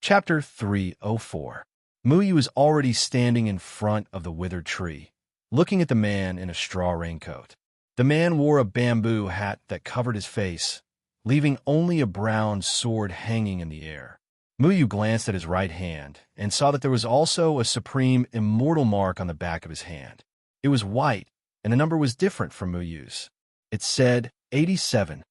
Chapter 304. Muyu is already standing in front of the withered tree, looking at the man in a straw raincoat. The man wore a bamboo hat that covered his face, leaving only a brown sword hanging in the air. Muyu glanced at his right hand and saw that there was also a supreme immortal mark on the back of his hand. It was white, and the number was different from Muyu's. It said 87.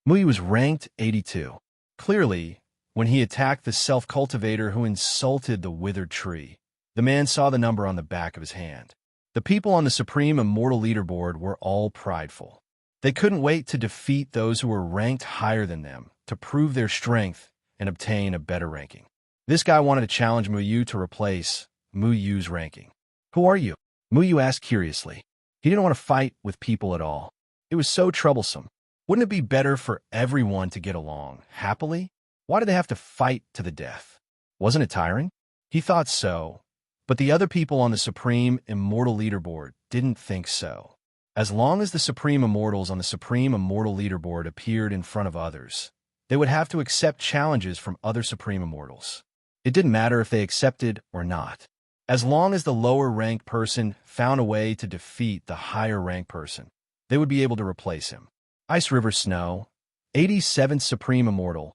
Muyu was ranked 82. Clearly, when he attacked the self-cultivator who insulted the withered tree, the man saw the number on the back of his hand. The people on the Supreme Immortal Leaderboard were all prideful. They couldn't wait to defeat those who were ranked higher than them, to prove their strength and obtain a better ranking. This guy wanted to challenge Muyu to replace Muyu's ranking. "Who are you?" Muyu asked curiously. He didn't want to fight with people at all. It was so troublesome. Wouldn't it be better for everyone to get along happily? Why did they have to fight to the death? Wasn't it tiring? He thought so, but the other people on the Supreme Immortal Leaderboard didn't think so. As long as the Supreme Immortals on the Supreme Immortal Leaderboard appeared in front of others, they would have to accept challenges from other Supreme Immortals. It didn't matter if they accepted or not. As long as the lower-ranked person found a way to defeat the higher-ranked person, they would be able to replace him. Ice River Snow, 87th Supreme Immortal,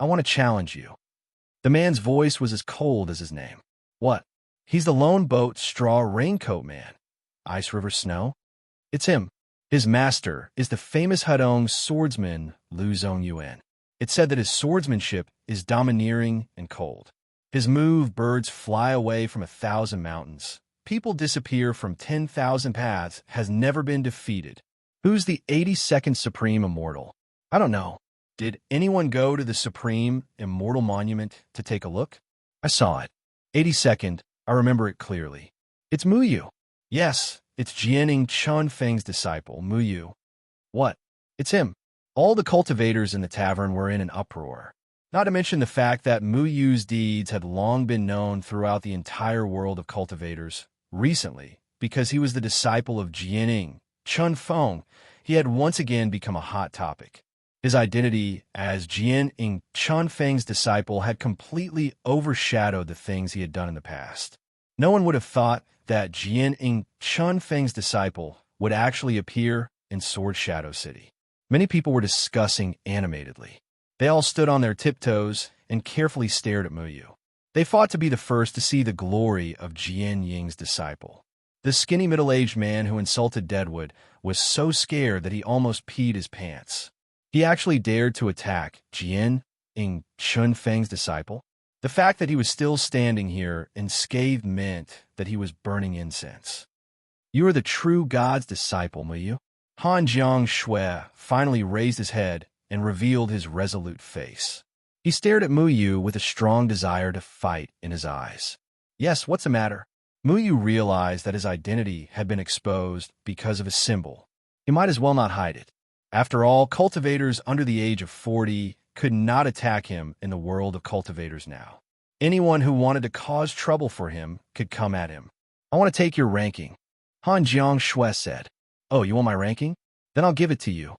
I want to challenge you. The man's voice was as cold as his name. What? He's the lone boat straw raincoat man. Ice River Snow? It's him. His master is the famous Hudong swordsman Lu Zongyuan. It said that his swordsmanship is domineering and cold. His move, birds fly away from 1,000 mountains. People disappear from 10,000 paths, has never been defeated. Who's the 82nd Supreme Immortal? I don't know. Did anyone go to the Supreme Immortal Monument to take a look? I saw it. 82nd, I remember it clearly. It's Muyu. Yes, it's Jianing Chunfeng's disciple, Muyu. What? It's him. All the cultivators in the tavern were in an uproar. Not to mention the fact that Muyu's deeds had long been known throughout the entire world of cultivators. Recently, because he was the disciple of Jianing Chunfeng, he had once again become a hot topic. His identity as Jianing Chunfeng's disciple had completely overshadowed the things he had done in the past. No one would have thought that Jianing Chunfeng's disciple would actually appear in Sword Shadow City. Many people were discussing animatedly. They all stood on their tiptoes and carefully stared at Muyu. They fought to be the first to see the glory of Jian Ying's disciple. The skinny middle-aged man who insulted Deadwood was so scared that he almost peed his pants. He actually dared to attack Jian Ying Chunfeng's disciple. The fact that he was still standing here unscathed meant that he was burning incense. You are the true God's disciple, Muyu. Han Jiang Shui finally raised his head and revealed his resolute face. He stared at Muyu with a strong desire to fight in his eyes. Yes, what's the matter? Muyu realized that his identity had been exposed because of his symbol. He might as well not hide it. After all, cultivators under the age of 40 could not attack him in the world of cultivators now. Anyone who wanted to cause trouble for him could come at him. I want to take your ranking, Han Jiang Shui said. Oh, you want my ranking? Then I'll give it to you.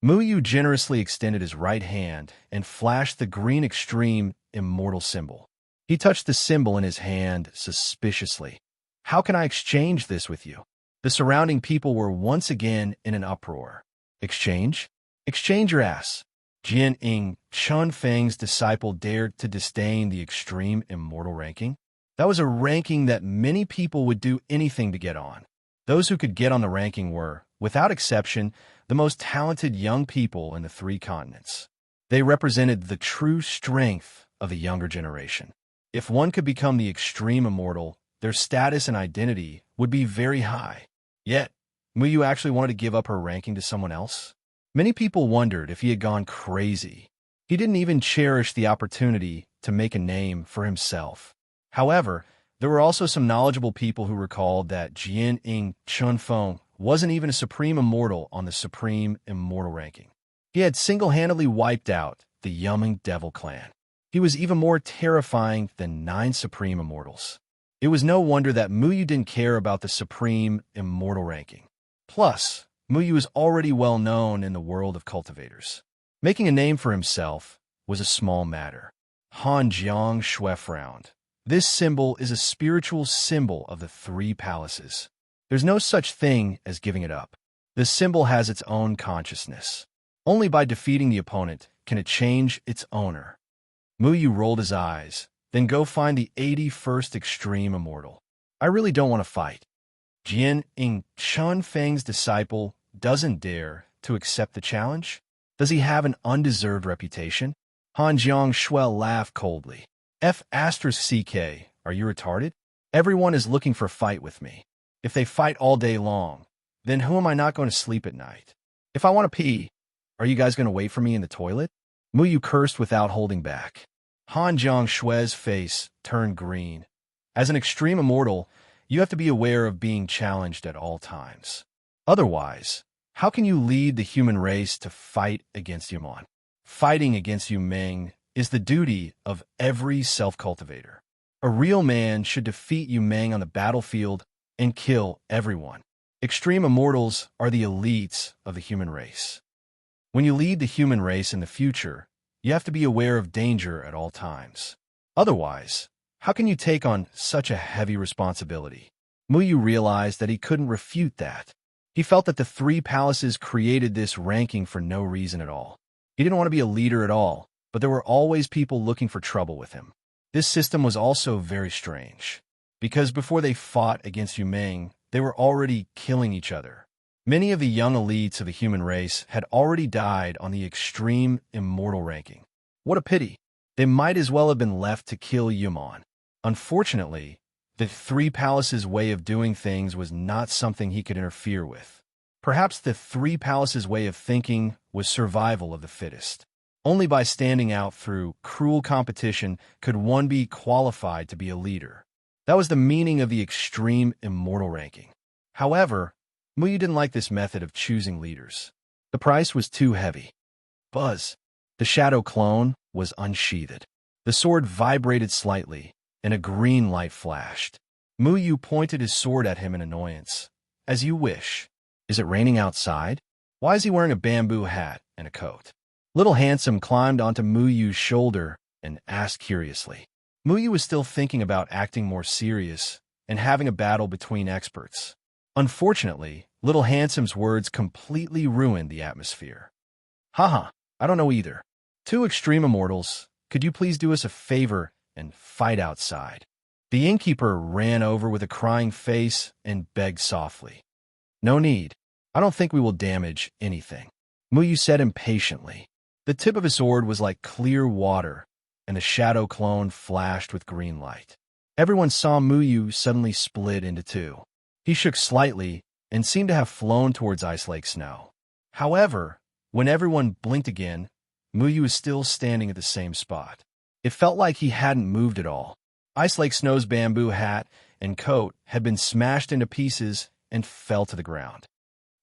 Muyu generously extended his right hand and flashed the green extreme immortal symbol. He touched the symbol in his hand suspiciously. How can I exchange this with you? The surrounding people were once again in an uproar. Exchange? Exchange your ass. Jian Ying Chunfeng's disciple dared to disdain the extreme immortal ranking. That was a ranking that many people would do anything to get on. Those who could get on the ranking were, without exception, the most talented young people in the 3 continents. They represented the true strength of the younger generation. If one could become the extreme immortal, their status and identity would be very high. Yet, Muyu actually wanted to give up her ranking to someone else. Many people wondered if he had gone crazy. He didn't even cherish the opportunity to make a name for himself. However, there were also some knowledgeable people who recalled that Jian Ying Chunfeng wasn't even a Supreme Immortal on the Supreme Immortal ranking. He had single-handedly wiped out the Yumming Devil clan. He was even more terrifying than 9 Supreme Immortals. It was no wonder that Muyu didn't care about the Supreme Immortal ranking. Plus, Muyu is already well known in the world of cultivators. Making a name for himself was a small matter. Han Jiang Shui frowned. This symbol is a spiritual symbol of the three palaces. There's no such thing as giving it up. The symbol has its own consciousness. Only by defeating the opponent can it change its owner. Mu Yu rolled his eyes. Then go find the 81st Extreme Immortal. I really don't want to fight. Jian Ying, Chun Feng's disciple, doesn't dare to accept the challenge? Does he have an undeserved reputation? Han Jiang Shui laughed coldly. F***CK, are you retarded? Everyone is looking for a fight with me. If they fight all day long, then who am I not going to sleep at night? If I want to pee, are you guys going to wait for me in the toilet? Mu Yu cursed without holding back. Han Jiang Shui's face turned green. As an extreme immortal, you have to be aware of being challenged at all times. Otherwise, how can you lead the human race to fight against Yumon? Fighting against Yu Meng is the duty of every self-cultivator. A real man should defeat Yu Meng on the battlefield and kill everyone. Extreme immortals are the elites of the human race. When you lead the human race in the future, you have to be aware of danger at all times. Otherwise, how can you take on such a heavy responsibility? Mu Yu realized that he couldn't refute that. He felt that the three palaces created this ranking for no reason at all. He didn't want to be a leader at all, but there were always people looking for trouble with him. This system was also very strange, because before they fought against Yu Meng, they were already killing each other. Many of the young elites of the human race had already died on the extreme immortal ranking. What a pity. They might as well have been left to kill Yumon. Unfortunately, the three palaces' way of doing things was not something he could interfere with. Perhaps the three palaces' way of thinking was survival of the fittest. Only by standing out through cruel competition could one be qualified to be a leader. That was the meaning of the extreme immortal ranking. However, Mu Yu didn't like this method of choosing leaders. The price was too heavy. Buzz. The shadow clone was unsheathed. The sword vibrated slightly, and a green light flashed. Mu Yu pointed his sword at him in annoyance. As you wish. Is it raining outside? Why is he wearing a bamboo hat and a coat? Little Handsome climbed onto Mu Yu's shoulder and asked curiously. Mu Yu was still thinking about acting more serious and having a battle between experts. Unfortunately, Little Handsome's words completely ruined the atmosphere. Haha, I don't know either. Two extreme immortals, could you please do us a favor and fight outside? The innkeeper ran over with a crying face and begged softly. No need. I don't think we will damage anything. Mu Yu said impatiently. The tip of his sword was like clear water, and the shadow clone flashed with green light. Everyone saw Mu Yu suddenly split into two. He shook slightly and seemed to have flown towards Ice Lake Snow. However, when everyone blinked again, Mu Yu was still standing at the same spot. It felt like he hadn't moved at all. Ice Lake Snow's bamboo hat and coat had been smashed into pieces and fell to the ground.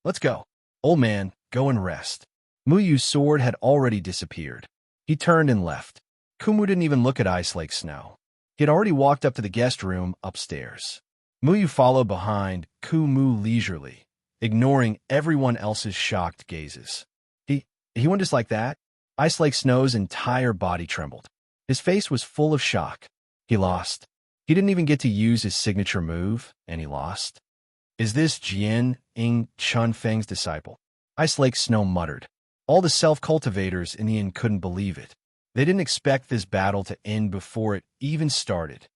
Let's go. Old man, go and rest. Mu Yu's sword had already disappeared. He turned and left. Kumu didn't even look at Ice Lake Snow. He had already walked up to the guest room upstairs. Mu Yu followed behind Kumu leisurely, ignoring everyone else's shocked gazes. He went just like that? Ice Lake Snow's entire body trembled. His face was full of shock. He lost. He didn't even get to use his signature move, and he lost. Is this Jian Ying Chun Feng's disciple? Ice Lake Snow muttered. All the self-cultivators in the inn couldn't believe it. They didn't expect this battle to end before it even started.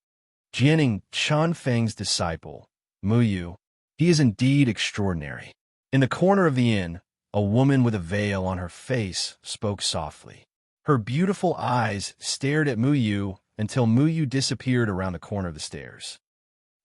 Jian Ying Chun Feng's disciple, Mu Yu, he is indeed extraordinary. In the corner of the inn, a woman with a veil on her face spoke softly. Her beautiful eyes stared at Mu Yu until Mu Yu disappeared around the corner of the stairs.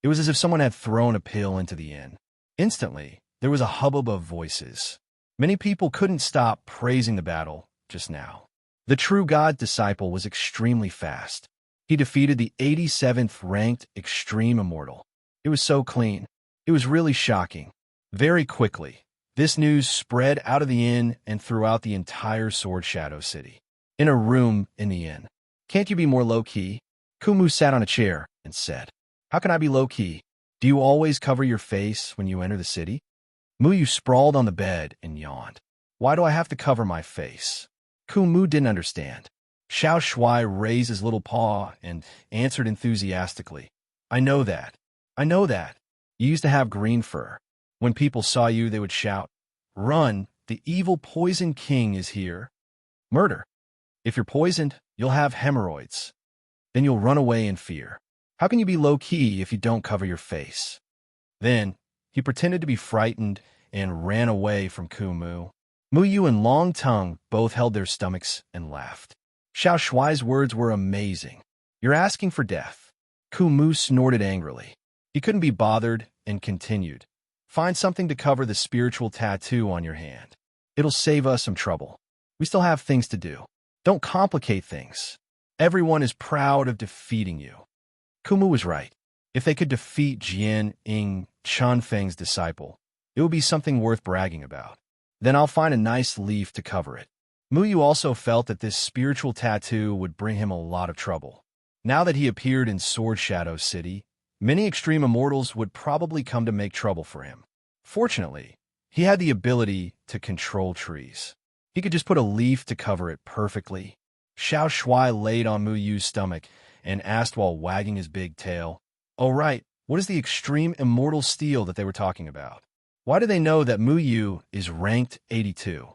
It was as if someone had thrown a pill into the inn. Instantly, there was a hubbub of voices. Many people couldn't stop praising the battle just now. The true God disciple was extremely fast. He defeated the 87th ranked extreme immortal. It was so clean. It was really shocking. Very quickly, this news spread out of the inn and throughout the entire Sword Shadow City. In a room in the inn. Can't you be more low-key? Kumu sat on a chair and said, How can I be low-key? Do you always cover your face when you enter the city? Mu Yu sprawled on the bed and yawned. Why do I have to cover my face? Kumu didn't understand. Xiao Shuai raised his little paw and answered enthusiastically. I know that. I know that. You used to have green fur. When people saw you, they would shout, Run, the evil poison king is here. Murder. If you're poisoned, you'll have hemorrhoids. Then you'll run away in fear. How can you be low-key if you don't cover your face? Then, he pretended to be frightened and ran away from Kumu. Muyu and Long Tongue both held their stomachs and laughed. Xiao Shuai's words were amazing. You're asking for death. Kumu snorted angrily. He couldn't be bothered and continued. Find something to cover the spiritual tattoo on your hand. It'll save us some trouble. We still have things to do. Don't complicate things. Everyone is proud of defeating you. Kumu was right. If they could defeat Jian Ying, Chunfeng's disciple, it would be something worth bragging about. Then I'll find a nice leaf to cover it. Muyu also felt that this spiritual tattoo would bring him a lot of trouble. Now that he appeared in Sword Shadow City, many extreme immortals would probably come to make trouble for him. Fortunately, he had the ability to control trees. He could just put a leaf to cover it perfectly. Xiao Shuai laid on Muyu's stomach and asked while wagging his big tail, Oh right, what is the extreme immortal steel that they were talking about? Why do they know that Muyu is ranked 82?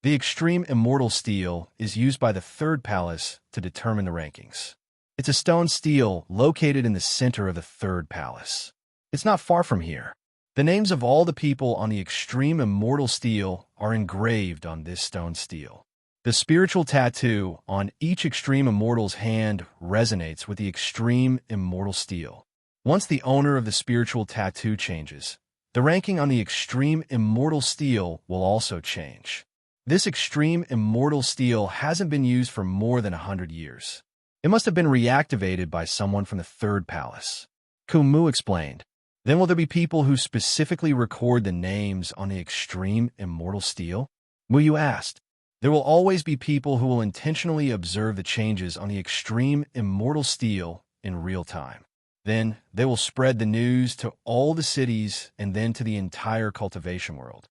The extreme immortal steel is used by the third palace to determine the rankings. It's a stone steel located in the center of the third palace. It's not far from here. The names of all the people on the extreme immortal steel are engraved on this stone steel. The spiritual tattoo on each extreme immortal's hand resonates with the extreme immortal steel. Once the owner of the spiritual tattoo changes, the ranking on the extreme immortal steel will also change. This extreme immortal steel hasn't been used for more than 100 years. It must have been reactivated by someone from the third palace. Kumu explained. Then will there be people who specifically record the names on the extreme immortal steel? Muyu asked. There will always be people who will intentionally observe the changes on the extreme immortal steel in real time. Then they will spread the news to all the cities and then to the entire cultivation world.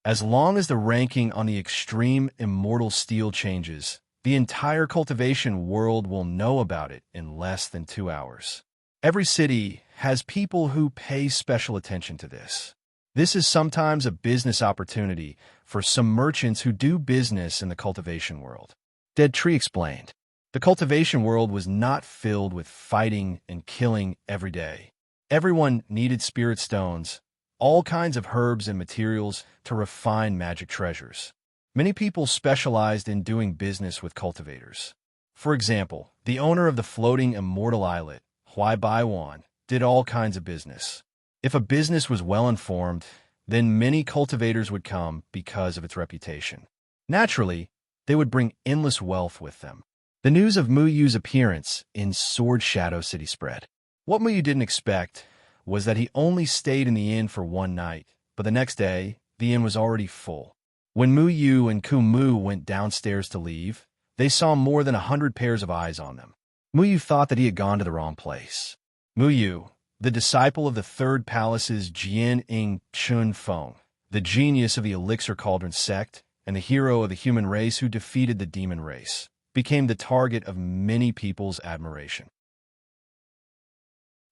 As long as the ranking on the extreme immortal steel changes, the entire cultivation world will know about it in less than 2 hours. Every city has people who pay special attention to this. This is sometimes a business opportunity for some merchants who do business in the cultivation world. Dead Tree explained. The cultivation world was not filled with fighting and killing every day. Everyone needed spirit stones, all kinds of herbs and materials to refine magic treasures. Many people specialized in doing business with cultivators. For example, the owner of the floating immortal islet, Huai Baiwan, did all kinds of business. If a business was well-informed, then many cultivators would come because of its reputation. Naturally, they would bring endless wealth with them. The news of Muyu's appearance in Sword Shadow City spread. What Muyu didn't expect was that he only stayed in the inn for one night, but the next day, the inn was already full. When Muyu and Kumu went downstairs to leave, they saw more than 100 pairs of eyes on them. Muyu thought that he had gone to the wrong place. Muyu, the disciple of the third palace's Jian Ying Chunfeng, the genius of the Elixir Cauldron sect, and the hero of the human race who defeated the demon race, became the target of many people's admiration.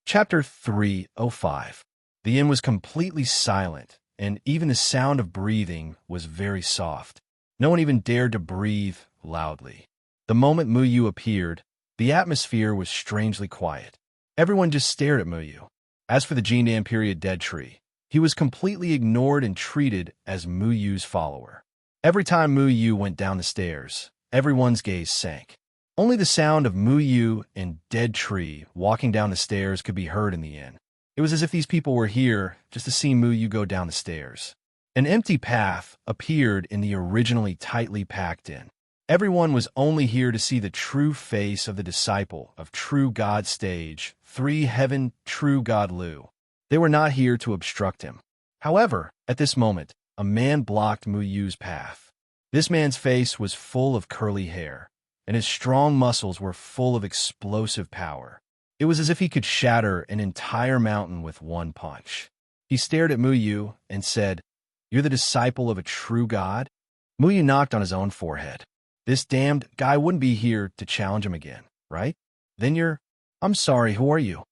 Chapter 305. The inn was completely silent, and even the sound of breathing was very soft. No one even dared to breathe loudly. The moment Muyu appeared, the atmosphere was strangely quiet. Everyone just stared at Muyu. As for the Jindan period Dead Tree, he was completely ignored and treated as Muyu's follower. Every time Muyu went down the stairs, everyone's gaze sank. Only the sound of Muyu and Dead Tree walking down the stairs could be heard in the inn. It was as if these people were here just to see Muyu go down the stairs. An empty path appeared in the originally tightly packed inn. Everyone was only here to see the true face of the disciple of True God Stage 3 Heaven True God Lu. They were not here to obstruct him. However, at this moment, a man blocked Muyu's path. This man's face was full of curly hair, and his strong muscles were full of explosive power. It was as if he could shatter an entire mountain with one punch. He stared at Muyu and said, "You're the disciple of a true god?" Muyu knocked on his own forehead. This damned guy wouldn't be here to challenge him again, right? Then I'm sorry, who are you?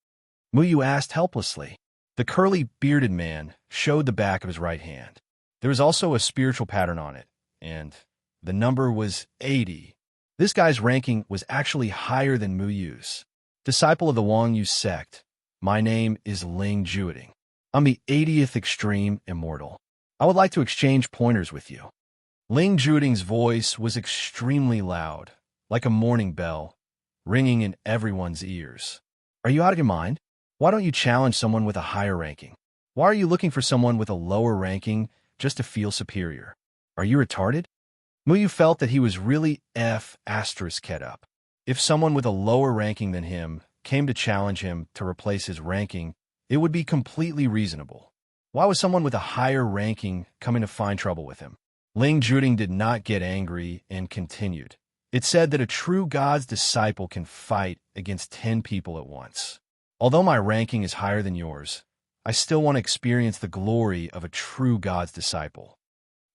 Muyu asked helplessly. The curly, bearded man showed the back of his right hand. There was also a spiritual pattern on it, and the number was 80. This guy's ranking was actually higher than Muyu's. Disciple of the Wang Yu sect, my name is Ling Jueting. I'm the 80th extreme immortal. I would like to exchange pointers with you. Ling Jueting's voice was extremely loud, like a morning bell, ringing in everyone's ears. Are you out of your mind? Why don't you challenge someone with a higher ranking? Why are you looking for someone with a lower ranking just to feel superior? Are you retarded? Muyu felt that he was really *ket up. If someone with a lower ranking than him came to challenge him to replace his ranking, it would be completely reasonable. Why was someone with a higher ranking coming to find trouble with him? Ling Jueting did not get angry and continued. It said that a true God's disciple can fight against 10 people at once. Although my ranking is higher than yours, I still want to experience the glory of a true God's disciple.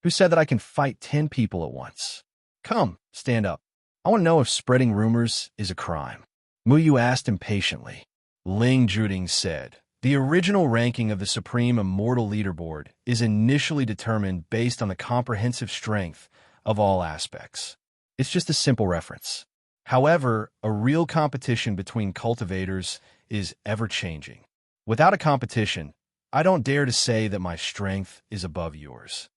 Who said that I can fight 10 people at once? Come, stand up. I want to know if spreading rumors is a crime. Muyu asked impatiently. Ling Jueting said, the original ranking of the Supreme Immortal Leaderboard is initially determined based on the comprehensive strength of all aspects. It's just a simple reference. However, a real competition between cultivators is ever-changing. Without a competition, I don't dare to say that my strength is above yours.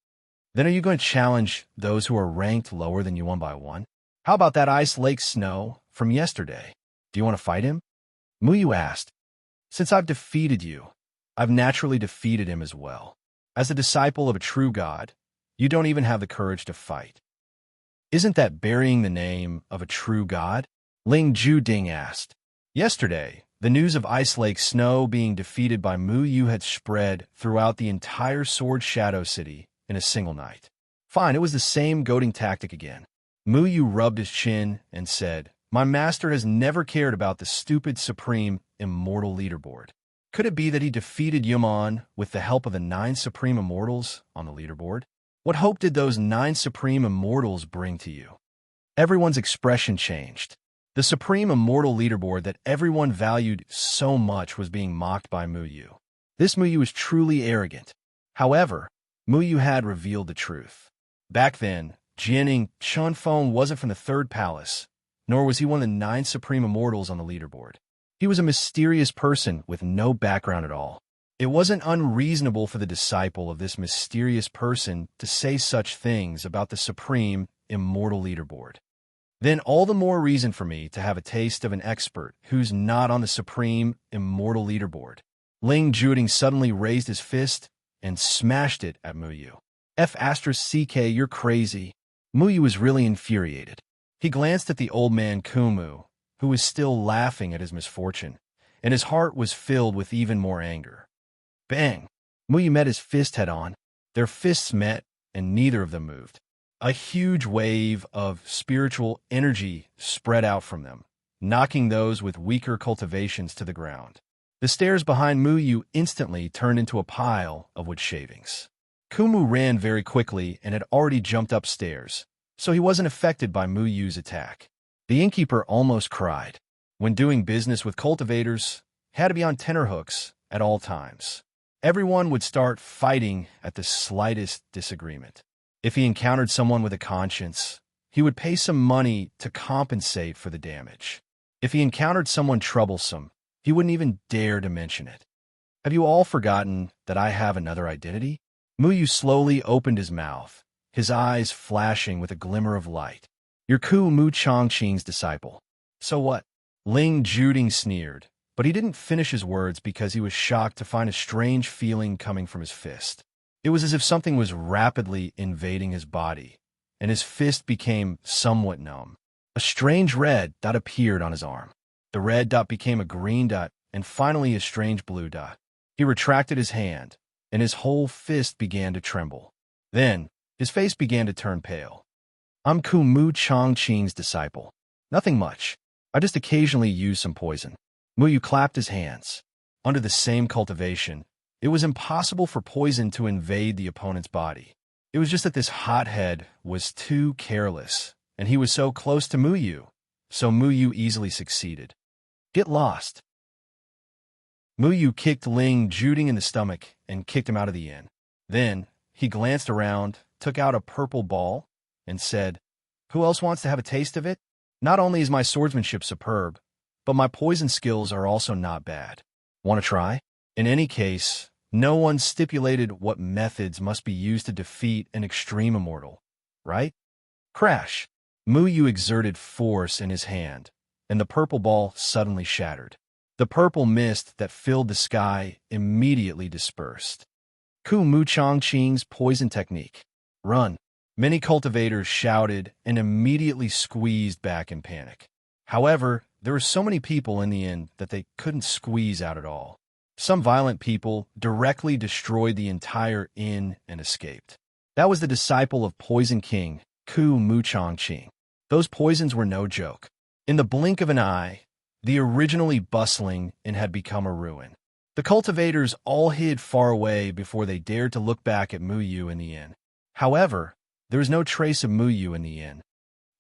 Then are you going to challenge those who are ranked lower than you one by one? How about that Ice Lake Snow from yesterday? Do you want to fight him? Muyu asked. Since I've defeated you, I've naturally defeated him as well. As a disciple of a true God, you don't even have the courage to fight. Isn't that burying the name of a true God? Ling Jueting asked. Yesterday, the news of Ice Lake Snow being defeated by Muyu had spread throughout the entire Sword Shadow City in a single night. Fine, it was the same goading tactic again. Muyu rubbed his chin and said, my master has never cared about the stupid Supreme Immortal Leaderboard. Could it be that he defeated Yuman with the help of the 9 Supreme Immortals on the leaderboard? What hope did those 9 Supreme Immortals bring to you? Everyone's expression changed. The Supreme Immortal Leaderboard that everyone valued so much was being mocked by Muyu. This Muyu was truly arrogant. However, Muyu had revealed the truth. Back then, Jianing Chunfeng wasn't from the 3rd Palace, nor was he one of the 9 Supreme Immortals on the leaderboard. He was a mysterious person with no background at all. It wasn't unreasonable for the disciple of this mysterious person to say such things about the Supreme Immortal Leaderboard. Then all the more reason for me to have a taste of an expert who's not on the Supreme Immortal Leaderboard. Ling Jueting suddenly raised his fist and smashed it at Muyu. *CK, you're crazy. Muyu was really infuriated. He glanced at the old man Kumu, who was still laughing at his misfortune, and his heart was filled with even more anger. Bang! Muyu met his fist head-on. Their fists met, and neither of them moved. A huge wave of spiritual energy spread out from them, knocking those with weaker cultivations to the ground. The stairs behind Muyu instantly turned into a pile of wood shavings. Kumu ran very quickly and had already jumped upstairs, so he wasn't affected by Muyu's attack. The innkeeper almost cried. When doing business with cultivators, he had to be on tenterhooks at all times. Everyone would start fighting at the slightest disagreement. If he encountered someone with a conscience, he would pay some money to compensate for the damage. If he encountered someone troublesome, he wouldn't even dare to mention it. Have you all forgotten that I have another identity? Muyu slowly opened his mouth, his eyes flashing with a glimmer of light. You're Ku Mu Chongqing's disciple. So what? Ling Jueting sneered, but he didn't finish his words because he was shocked to find a strange feeling coming from his fist. It was as if something was rapidly invading his body, and his fist became somewhat numb. A strange red dot appeared on his arm. The red dot became a green dot, and finally a strange blue dot. He retracted his hand, and his whole fist began to tremble. Then, his face began to turn pale. I'm Ku Mu Chongqing's disciple. Nothing much. I just occasionally use some poison. Muyu clapped his hands. Under the same cultivation, it was impossible for poison to invade the opponent's body. It was just that this hothead was too careless and he was so close to Muyu, so Muyu easily succeeded. Get lost. Muyu kicked Ling Juding in the stomach and kicked him out of the inn. Then, he glanced around, took out a purple ball, and said, "Who else wants to have a taste of it? Not only is my swordsmanship superb, but my poison skills are also not bad. Want to try?" In any case, no one stipulated what methods must be used to defeat an extreme immortal, right? Crash! Muyu exerted force in his hand, and the purple ball suddenly shattered. The purple mist that filled the sky immediately dispersed. Ku Mu Chongqing's poison technique. Run! Many cultivators shouted and immediately squeezed back in panic. However, there were so many people in the inn that they couldn't squeeze out at all. Some violent people directly destroyed the entire inn and escaped. That was the disciple of Poison King, Ku Mu Chongqing. Those poisons were no joke. In the blink of an eye, the originally bustling inn had become a ruin. The cultivators all hid far away before they dared to look back at Muyu in the inn. However, there was no trace of Muyu in the inn.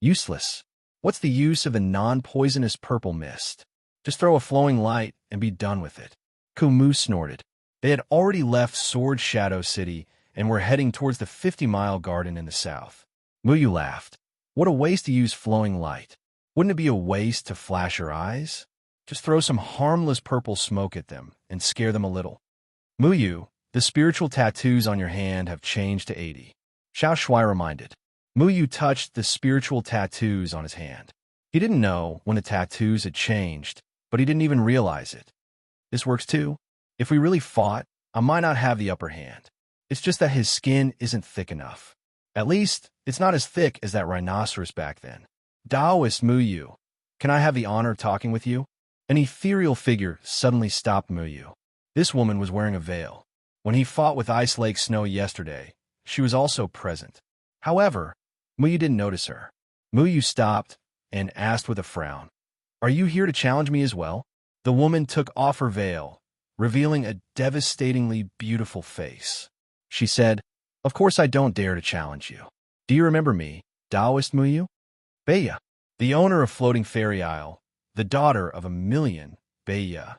Useless. What's the use of a non-poisonous purple mist? Just throw a flowing light and be done with it. Kumu snorted. They had already left Sword Shadow City and were heading towards the 50-mile garden in the south. Muyu laughed. What a waste to use flowing light. Wouldn't it be a waste to flash your eyes? Just throw some harmless purple smoke at them and scare them a little. Muyu, the spiritual tattoos on your hand have changed to 80. Xiao Shui reminded. Muyu touched the spiritual tattoos on his hand. He didn't know when the tattoos had changed, but he didn't even realize it. This works too. If we really fought, I might not have the upper hand. It's just that his skin isn't thick enough. At least, it's not as thick as that rhinoceros back then. Taoist Muyu, can I have the honor of talking with you? An ethereal figure suddenly stopped Muyu. This woman was wearing a veil. When he fought with Ice Lake Snow yesterday, she was also present. However, Muyu didn't notice her. Muyu stopped and asked with a frown, "Are you here to challenge me as well?" The woman took off her veil, revealing a devastatingly beautiful face. She said, "Of course I don't dare to challenge you. Do you remember me, Taoist Muyu? Beiya, the owner of Floating Fairy Isle, the daughter of 1,000,000 Beiya."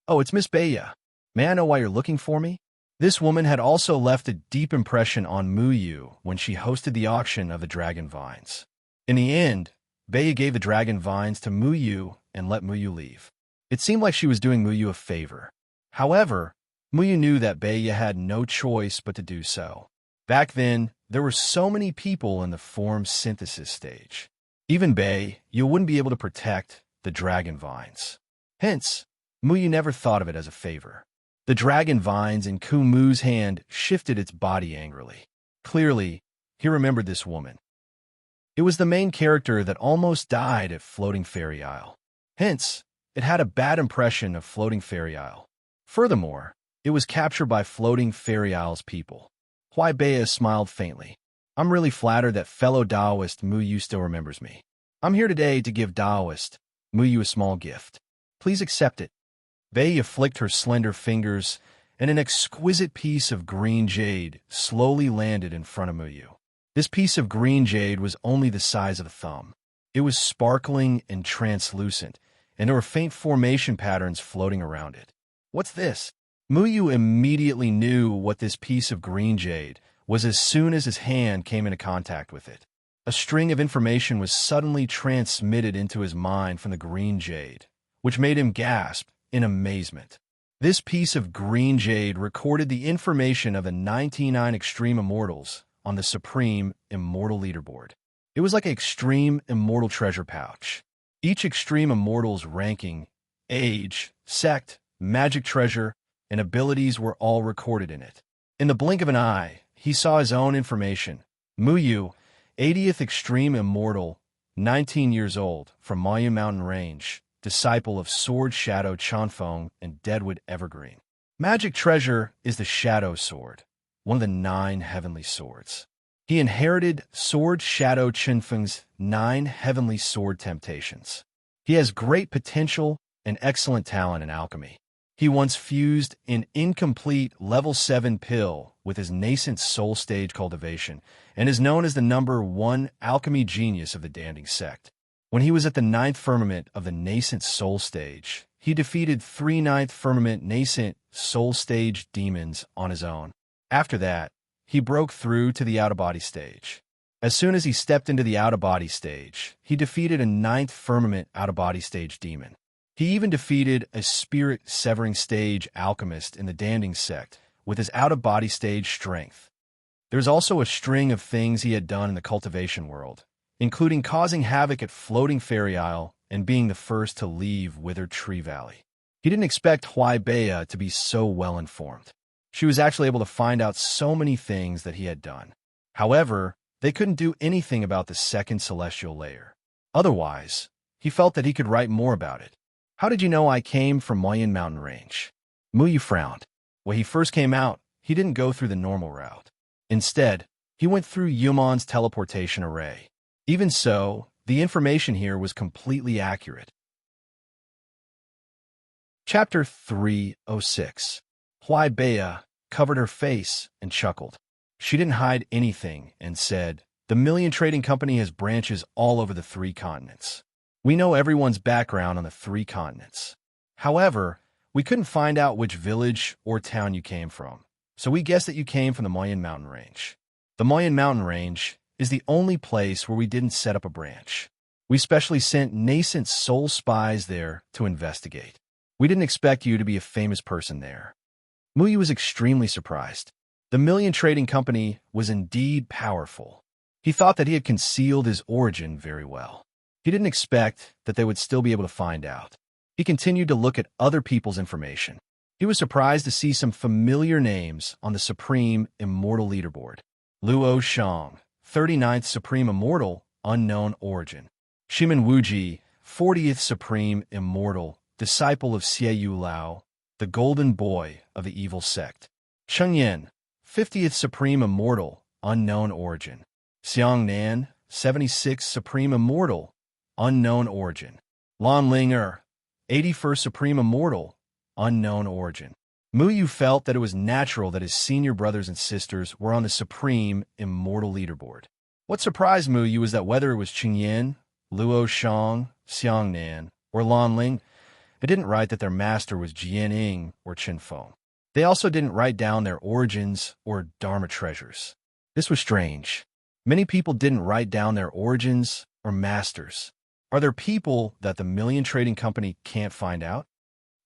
"Oh, it's Miss Beiya. May I know why you're looking for me?" This woman had also left a deep impression on Muyu when she hosted the auction of the dragon vines. In the end, Beiya gave the dragon vines to Muyu and let Muyu leave. It seemed like she was doing Muyu a favor. However, Muyu knew that Beiya had no choice but to do so. Back then, there were so many people in the form synthesis stage. Even Beiya wouldn't be able to protect the dragon vines. Hence, Muyu never thought of it as a favor. The dragon vines in Kumu's hand shifted its body angrily. Clearly, he remembered this woman. It was the main character that almost died at Floating Fairy Isle. Hence, it had a bad impression of Floating Fairy Isle. Furthermore, it was captured by Floating Fairy Isle's people. Hui Beiya smiled faintly. "I'm really flattered that fellow Taoist Muyu still remembers me. I'm here today to give Taoist Muyu a small gift. Please accept it." Beiya flicked her slender fingers, and an exquisite piece of green jade slowly landed in front of Muyu. This piece of green jade was only the size of a thumb. It was sparkling and translucent, and there were faint formation patterns floating around it. "What's this?" Muyu immediately knew what this piece of green jade was as soon as his hand came into contact with it. A string of information was suddenly transmitted into his mind from the green jade, which made him gasp in amazement. This piece of green jade recorded the information of the 99 extreme immortals on the Supreme Immortal Leaderboard. It was like an extreme immortal treasure pouch. Each extreme immortal's ranking, age, sect, magic treasure, and abilities were all recorded in it. In the blink of an eye, he saw his own information. Muyu, 80th Extreme Immortal, 19 years old, from Mayu Mountain Range, disciple of Sword Shadow Chanfeng and Deadwood Evergreen. Magic treasure is the Shadow Sword, one of the 9 heavenly swords. He inherited Sword Shadow Chanfeng's 9 heavenly sword temptations. He has great potential and excellent talent in alchemy. He once fused an incomplete level 7 pill with his nascent soul stage cultivation and is known as the #1 alchemy genius of the Danding sect. When he was at the 9th firmament of the nascent soul stage, he defeated 3 9th firmament nascent soul stage demons on his own. After that, he broke through to the out-of-body stage. As soon as he stepped into the out-of-body stage, he defeated a 9th firmament out-of-body stage demon. He even defeated a spirit-severing stage alchemist in the Danding sect with his out-of-body stage strength. There's also a string of things he had done in the cultivation world, including causing havoc at Floating Fairy Isle and being the first to leave Withered Tree Valley. He didn't expect Huaibei to be so well-informed. She was actually able to find out so many things that he had done. However, they couldn't do anything about the second celestial layer. Otherwise, he felt that he could write more about it. How did you know I came from Moyen Mountain Range? Muyu frowned. When he first came out, he didn't go through the normal route. Instead, he went through Yumon's teleportation array. Even so, the information here was completely accurate. Chapter 306. Huaibei covered her face and chuckled. She didn't hide anything and said, "The Million Trading Company has branches all over the 3 continents. We know everyone's background on the 3 continents. However, we couldn't find out which village or town you came from, so we guessed that you came from the Moyen Mountain Range. The Moyen Mountain Range is the only place where we didn't set up a branch. We specially sent nascent soul spies there to investigate. We didn't expect you to be a famous person there." Muyu was extremely surprised. The Million Trading Company was indeed powerful. He thought that he had concealed his origin very well. He didn't expect that they would still be able to find out. He continued to look at other people's information. He was surprised to see some familiar names on the Supreme Immortal leaderboard. Luo Shang, 39th Supreme Immortal, unknown origin. Shimen Wuji, 40th Supreme Immortal, disciple of Xie Lao, the golden boy of the evil sect. Cheng Yin, 50th Supreme Immortal, unknown origin. Xiang Nan, 76th Supreme Immortal, unknown origin. Lan Ling 81st Supreme Immortal, unknown origin. Muyu felt that it was natural that his senior brothers and sisters were on the Supreme Immortal leaderboard. What surprised Muyu was that whether it was Cheng Yin, Luo Shang, Xiang Nan, or Lan Ling, it didn't write that their master was Jian Ying or Qin Feng. They also didn't write down their origins or Dharma treasures. This was strange. Many people didn't write down their origins or masters. Are there people that the Million Trading Company can't find out?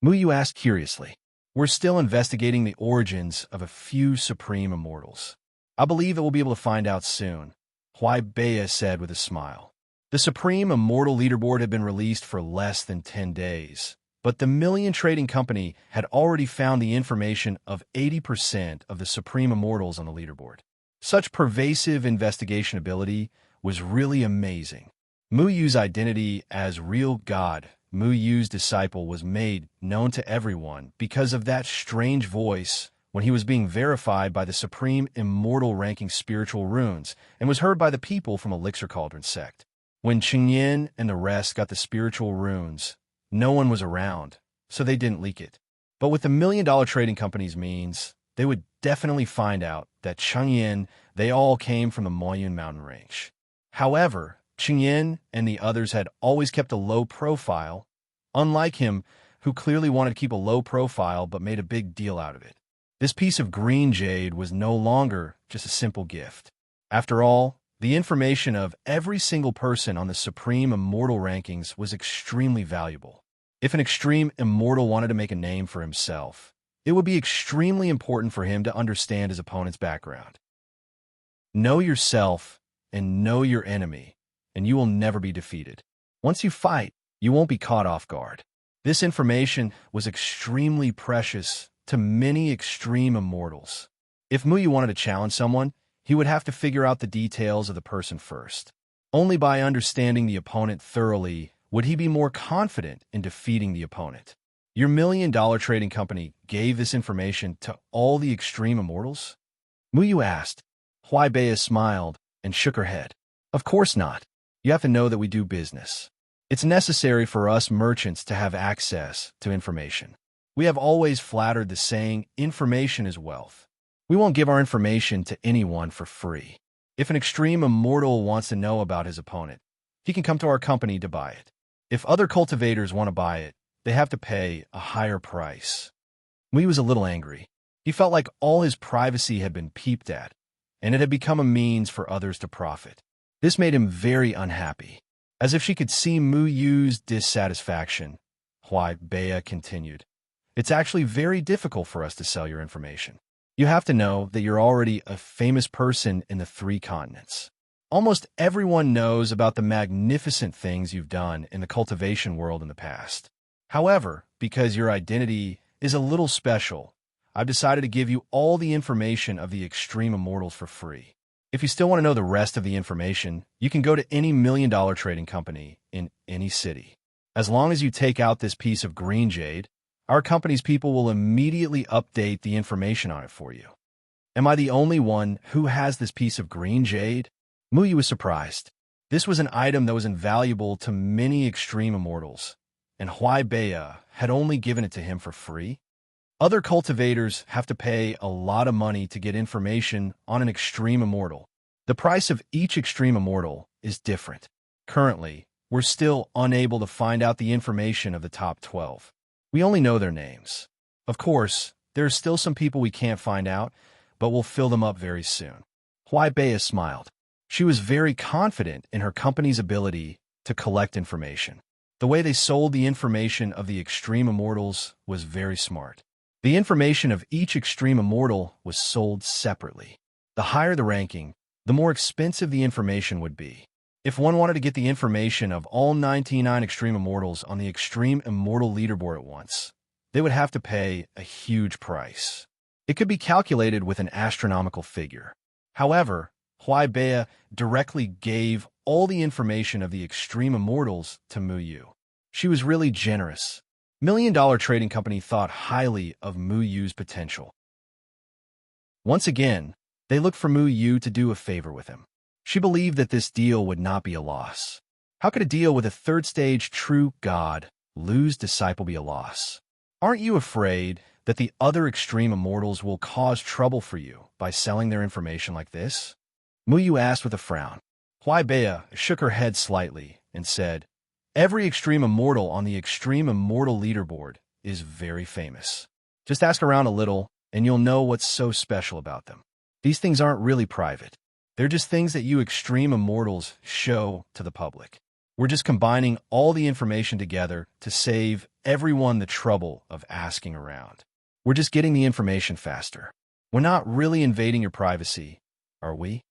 Muyu asked curiously. We're still investigating the origins of a few Supreme Immortals. I believe that we'll be able to find out soon, Huaibei said with a smile. The Supreme Immortal leaderboard had been released for less than 10 days, but the Million Trading Company had already found the information of 80% of the Supreme Immortals on the leaderboard. Such pervasive investigation ability was really amazing. Muyu's identity as real God, Muyu's disciple, was made known to everyone because of that strange voice when he was being verified by the Supreme Immortal ranking spiritual runes and was heard by the people from Elixir Cauldron sect. When Cheng Yin and the rest got the spiritual runes, no one was around, so they didn't leak it. But with the $1 Million Trading Company's means, they would definitely find out that Cheng Yin, they all came from the Moyen Mountain Range. However, Cheng Yin and the others had always kept a low profile, unlike him, who clearly wanted to keep a low profile but made a big deal out of it. This piece of green jade was no longer just a simple gift. After all, the information of every single person on the Supreme Immortal rankings was extremely valuable. If an extreme immortal wanted to make a name for himself, it would be extremely important for him to understand his opponent's background. Know yourself and know your enemy, and you will never be defeated. Once you fight, you won't be caught off guard. This information was extremely precious to many extreme immortals. If Muyu wanted to challenge someone, he would have to figure out the details of the person first. Only by understanding the opponent thoroughly would he be more confident in defeating the opponent. Your $1 Million Trading Company gave this information to all the extreme immortals? Muyu asked. Huaibei smiled and shook her head. Of course not. You have to know that we do business. It's necessary for us merchants to have access to information. We have always flattered the saying, information is wealth. We won't give our information to anyone for free. If an extreme immortal wants to know about his opponent, he can come to our company to buy it. If other cultivators want to buy it, they have to pay a higher price. Mui was a little angry. He felt like all his privacy had been peeped at, and it had become a means for others to profit. This made him very unhappy. As if she could see Mu Yu's dissatisfaction, Hui Bea continued, "It's actually very difficult for us to sell your information. You have to know that you're already a famous person in the 3 continents. Almost everyone knows about the magnificent things you've done in the cultivation world in the past. However, because your identity is a little special, I've decided to give you all the information of the extreme immortals for free. If you still want to know the rest of the information, you can go to any million-dollar trading company in any city. As long as you take out this piece of green jade, our company's people will immediately update the information on it for you." "Am I the only one who has this piece of green jade?" Muyu was surprised. This was an item that was invaluable to many extreme immortals, and Hui Bea had only given it to him for free. Other cultivators have to pay a lot of money to get information on an extreme immortal. The price of each extreme immortal is different. Currently, we're still unable to find out the information of the top 12. We only know their names. Of course, there are still some people we can't find out, but we'll fill them up very soon." Hui Bea smiled. She was very confident in her company's ability to collect information. The way they sold the information of the extreme immortals was very smart. The information of each extreme immortal was sold separately. The higher the ranking, the more expensive the information would be. If one wanted to get the information of all 99 extreme immortals on the extreme immortal leaderboard at once, they would have to pay a huge price. It could be calculated with an astronomical figure. However, Hui Bea directly gave all the information of the extreme immortals to Mu Yu. She was really generous. Million-dollar trading company thought highly of Mu Yu's potential. Once again, they looked for Mu Yu to do a favor with him. She believed that this deal would not be a loss. How could a deal with a third-stage true god, Lu's disciple, be a loss? Aren't you afraid that the other extreme immortals will cause trouble for you by selling their information like this? Mu Yu asked with a frown. Hui Bea shook her head slightly and said, "Every extreme immortal on the extreme immortal leaderboard is very famous. Just ask around a little, and you'll know what's so special about them. These things aren't really private. They're just things that you extreme immortals show to the public. We're just combining all the information together to save everyone the trouble of asking around. We're just getting the information faster. We're not really invading your privacy, are we?"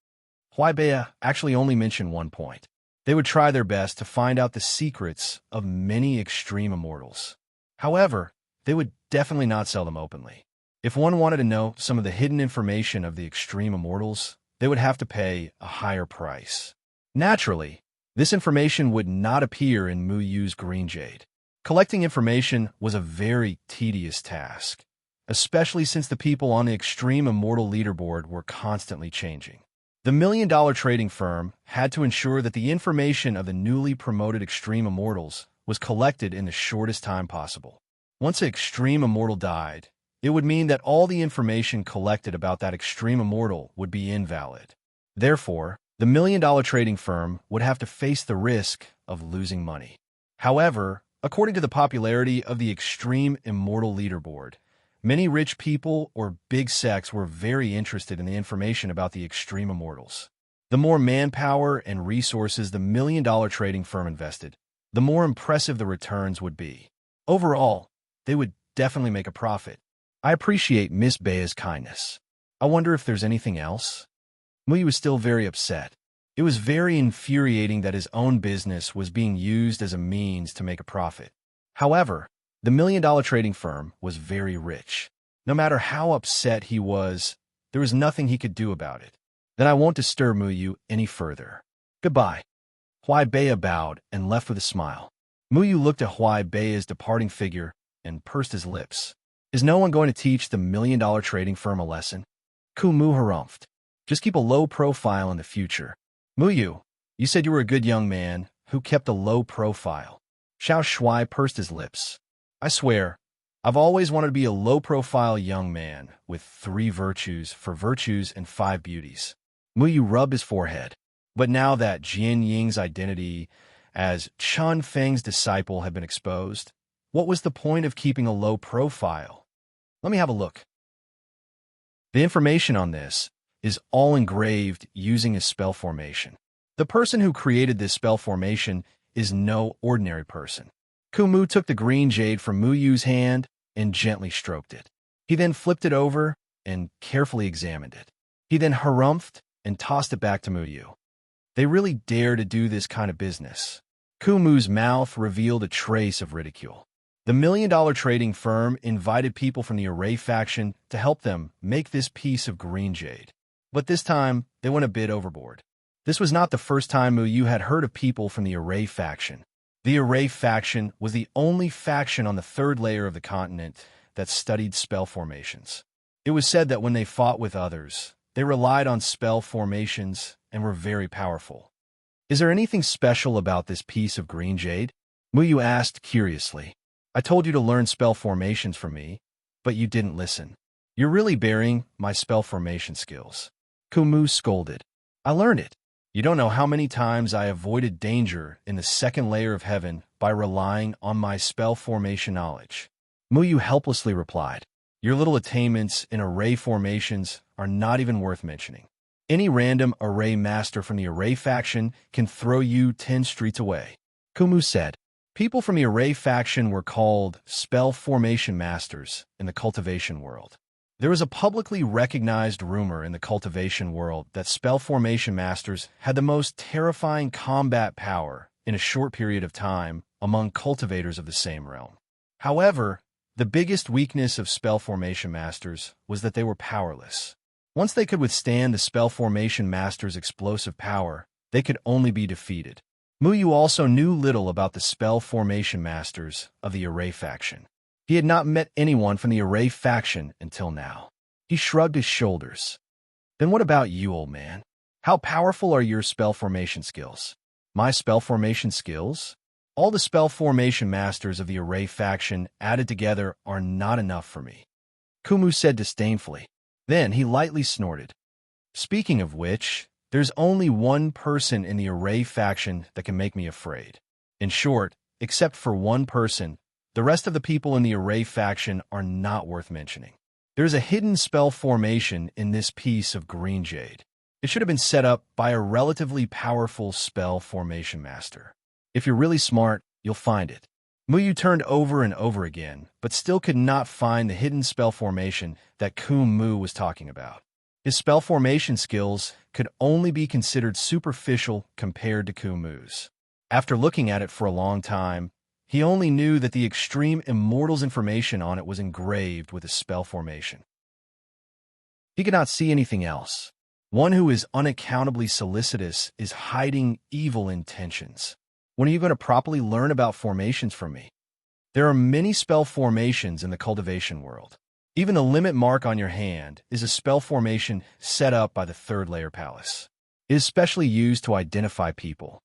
Hui Bea actually only mentioned one point. They would try their best to find out the secrets of many extreme immortals. However, they would definitely not sell them openly. If one wanted to know some of the hidden information of the extreme immortals, they would have to pay a higher price. Naturally, this information would not appear in Mu Yu's green jade. Collecting information was a very tedious task, especially since the people on the extreme immortal leaderboard were constantly changing. The million-dollar trading firm had to ensure that the information of the newly promoted extreme immortals was collected in the shortest time possible. Once an extreme immortal died, it would mean that all the information collected about that extreme immortal would be invalid. Therefore, the million-dollar trading firm would have to face the risk of losing money. However, according to the popularity of the extreme immortal leaderboard, many rich people or big sects were very interested in the information about the extreme immortals. The more manpower and resources the million-dollar trading firm invested, the more impressive the returns would be. Overall, they would definitely make a profit. I appreciate Miss Bea's kindness. I wonder if there's anything else? Muyi was still very upset. It was very infuriating that his own business was being used as a means to make a profit. However, the million-dollar trading firm was very rich. No matter how upset he was, there was nothing he could do about it. Then I won't disturb Muyu any further. Goodbye. Hui Bea bowed and left with a smile. Muyu looked at Hui Bea's departing figure and pursed his lips. Is no one going to teach the million-dollar trading firm a lesson? Kumu harumphed. Just keep a low profile in the future. Muyu, you said you were a good young man who kept a low profile. Xiao Shui pursed his lips. I swear, I've always wanted to be a low-profile young man with 3 virtues for virtues and 5 beauties. Muyu rubbed his forehead. But now that Jian Ying's identity as Chun Feng's disciple had been exposed, what was the point of keeping a low profile? Let me have a look. The information on this is all engraved using a spell formation. The person who created this spell formation is no ordinary person. Kumu took the green jade from Muyu's hand and gently stroked it. He then flipped it over and carefully examined it. He then harumphed and tossed it back to Muyu. They really dare to do this kind of business. Kumu's mouth revealed a trace of ridicule. The million-dollar trading firm invited people from the Array faction to help them make this piece of green jade. But this time, they went a bit overboard. This was not the first time Muyu had heard of people from the Array faction. The Array faction was the only faction on the 3rd layer of the continent that studied spell formations. It was said that when they fought with others, they relied on spell formations and were very powerful. Is there anything special about this piece of green jade? Muyu asked curiously. I told you to learn spell formations from me, but you didn't listen. You're really burying my spell formation skills. Kumu scolded. I learned it. You don't know how many times I avoided danger in the 2nd layer of heaven by relying on my spell formation knowledge. Muyu helplessly replied, your little attainments in array formations are not even worth mentioning. Any random array master from the Array faction can throw you 10 streets away. Kumu said, people from the Array faction were called spell formation masters in the cultivation world. There was a publicly recognized rumor in the cultivation world that spell formation masters had the most terrifying combat power in a short period of time among cultivators of the same realm. However, the biggest weakness of spell formation masters was that they were powerless. Once they could withstand the spell formation master's explosive power, they could only be defeated. Muyu also knew little about the spell formation masters of the Array faction. He had not met anyone from the Array faction until now. He shrugged his shoulders. Then what about you, old man? How powerful are your spell formation skills? My spell formation skills? All the spell formation masters of the Array faction added together are not enough for me. Kumu said disdainfully. Then he lightly snorted. Speaking of which, there's only one person in the Array faction that can make me afraid. In short, except for one person, the rest of the people in the Array faction are not worth mentioning. There's a hidden spell formation in this piece of green jade. It should have been set up by a relatively powerful spell formation master. If you're really smart, you'll find it. Muyu turned over and over again, but still could not find the hidden spell formation that Kumu was talking about. His spell formation skills could only be considered superficial compared to Kumu's. After looking at it for a long time, he only knew that the extreme immortal's information on it was engraved with a spell formation. He could not see anything else. One who is unaccountably solicitous is hiding evil intentions. When are you going to properly learn about formations from me? There are many spell formations in the cultivation world. Even the limit mark on your hand is a spell formation set up by the 3rd layer palace. It is specially used to identify people.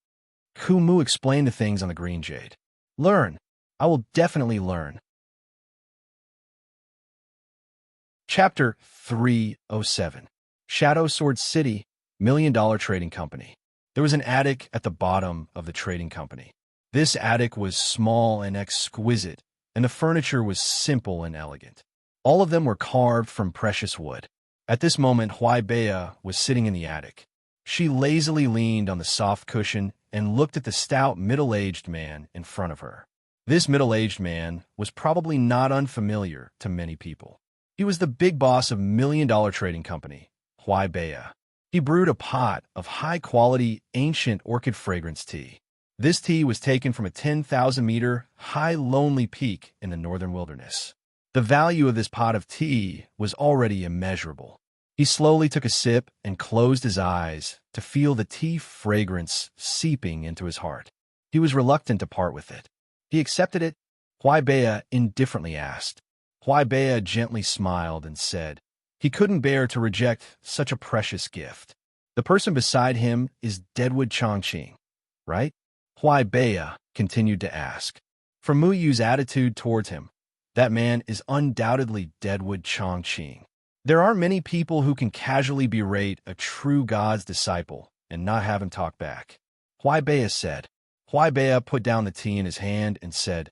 Kumu explained the things on the green jade. Learn. I will definitely learn. Chapter 307. Shadow Sword City, $1 Million Trading Company. There was an attic at the bottom of the trading company. This attic was small and exquisite, and the furniture was simple and elegant. All of them were carved from precious wood. At this moment, Huaibei was sitting in the attic. She lazily leaned on the soft cushion and looked at the stout middle-aged man in front of her. This middle-aged man was probably not unfamiliar to many people. He was the big boss of $1 Million Trading Company, Huaibei. He brewed a pot of high-quality, ancient orchid fragrance tea. This tea was taken from a 10,000-meter high lonely peak in the northern wilderness. The value of this pot of tea was already immeasurable. He slowly took a sip and closed his eyes to feel the tea fragrance seeping into his heart. He was reluctant to part with it. He accepted it. Huaibei indifferently asked. Huaibei gently smiled and said, he couldn't bear to reject such a precious gift. The person beside him is Deadwood Chongqing, right? Huaibei continued to ask. From Muyu's attitude towards him, That man is undoubtedly Deadwood Chongqing. There aren't many people who can casually berate a true God's disciple and not have him talk back. Huaibei said. Huaibei put down the tea in his hand and said,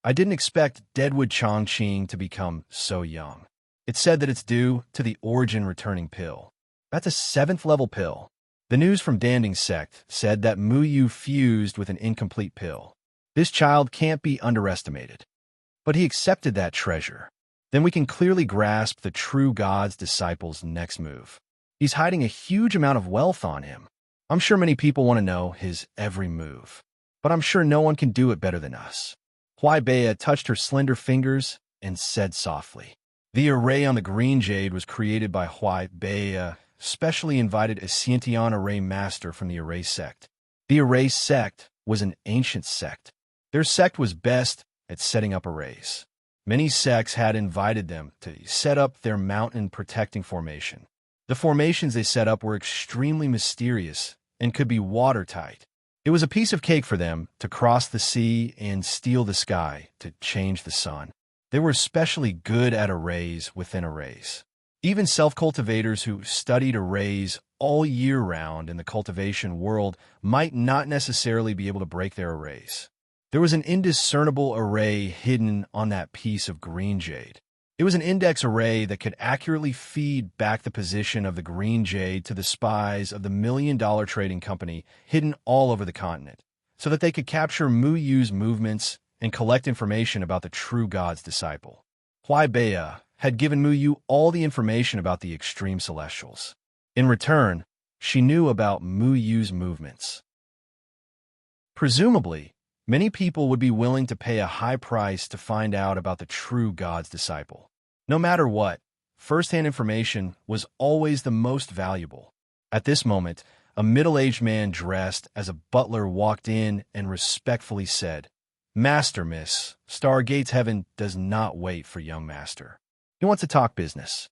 I didn't expect Deadwood Chongqing to become so young. It's said that it's due to the origin returning pill. That's a 7th level pill. The news from Danding's sect said that Mu Yu fused with an incomplete pill. This child can't be underestimated. But he accepted that treasure. Then we can clearly grasp the true God's disciple's next move. He's hiding a huge amount of wealth on him. I'm sure many people want to know his every move. But I'm sure no one can do it better than us. Huaibei touched her slender fingers and said softly. The array on the green jade was created by Huaibei, specially invited a Xiantian array master from the array sect. The array sect was an ancient sect. Their sect was best at setting up arrays. Many sects had invited them to set up their mountain-protecting formation. The formations they set up were extremely mysterious and could be watertight. It was a piece of cake for them to cross the sea and steal the sky to change the sun. They were especially good at arrays within arrays. Even self-cultivators who studied arrays all year round in the cultivation world might not necessarily be able to break their arrays. There was an indiscernible array hidden on that piece of green jade. It was an index array that could accurately feed back the position of the green jade to the spies of the million-dollar trading company hidden all over the continent, so that they could capture Mu Yu's movements and collect information about the true God's disciple. Huaibei had given Mu Yu all the information about the extreme celestials. In return, she knew about Mu Yu's movements. Presumably, many people would be willing to pay a high price to find out about the true God's disciple. No matter what, first-hand information was always the most valuable. At this moment, a middle-aged man dressed as a butler walked in and respectfully said, Master, miss, Stargate's heaven does not wait for young master. He wants to talk business.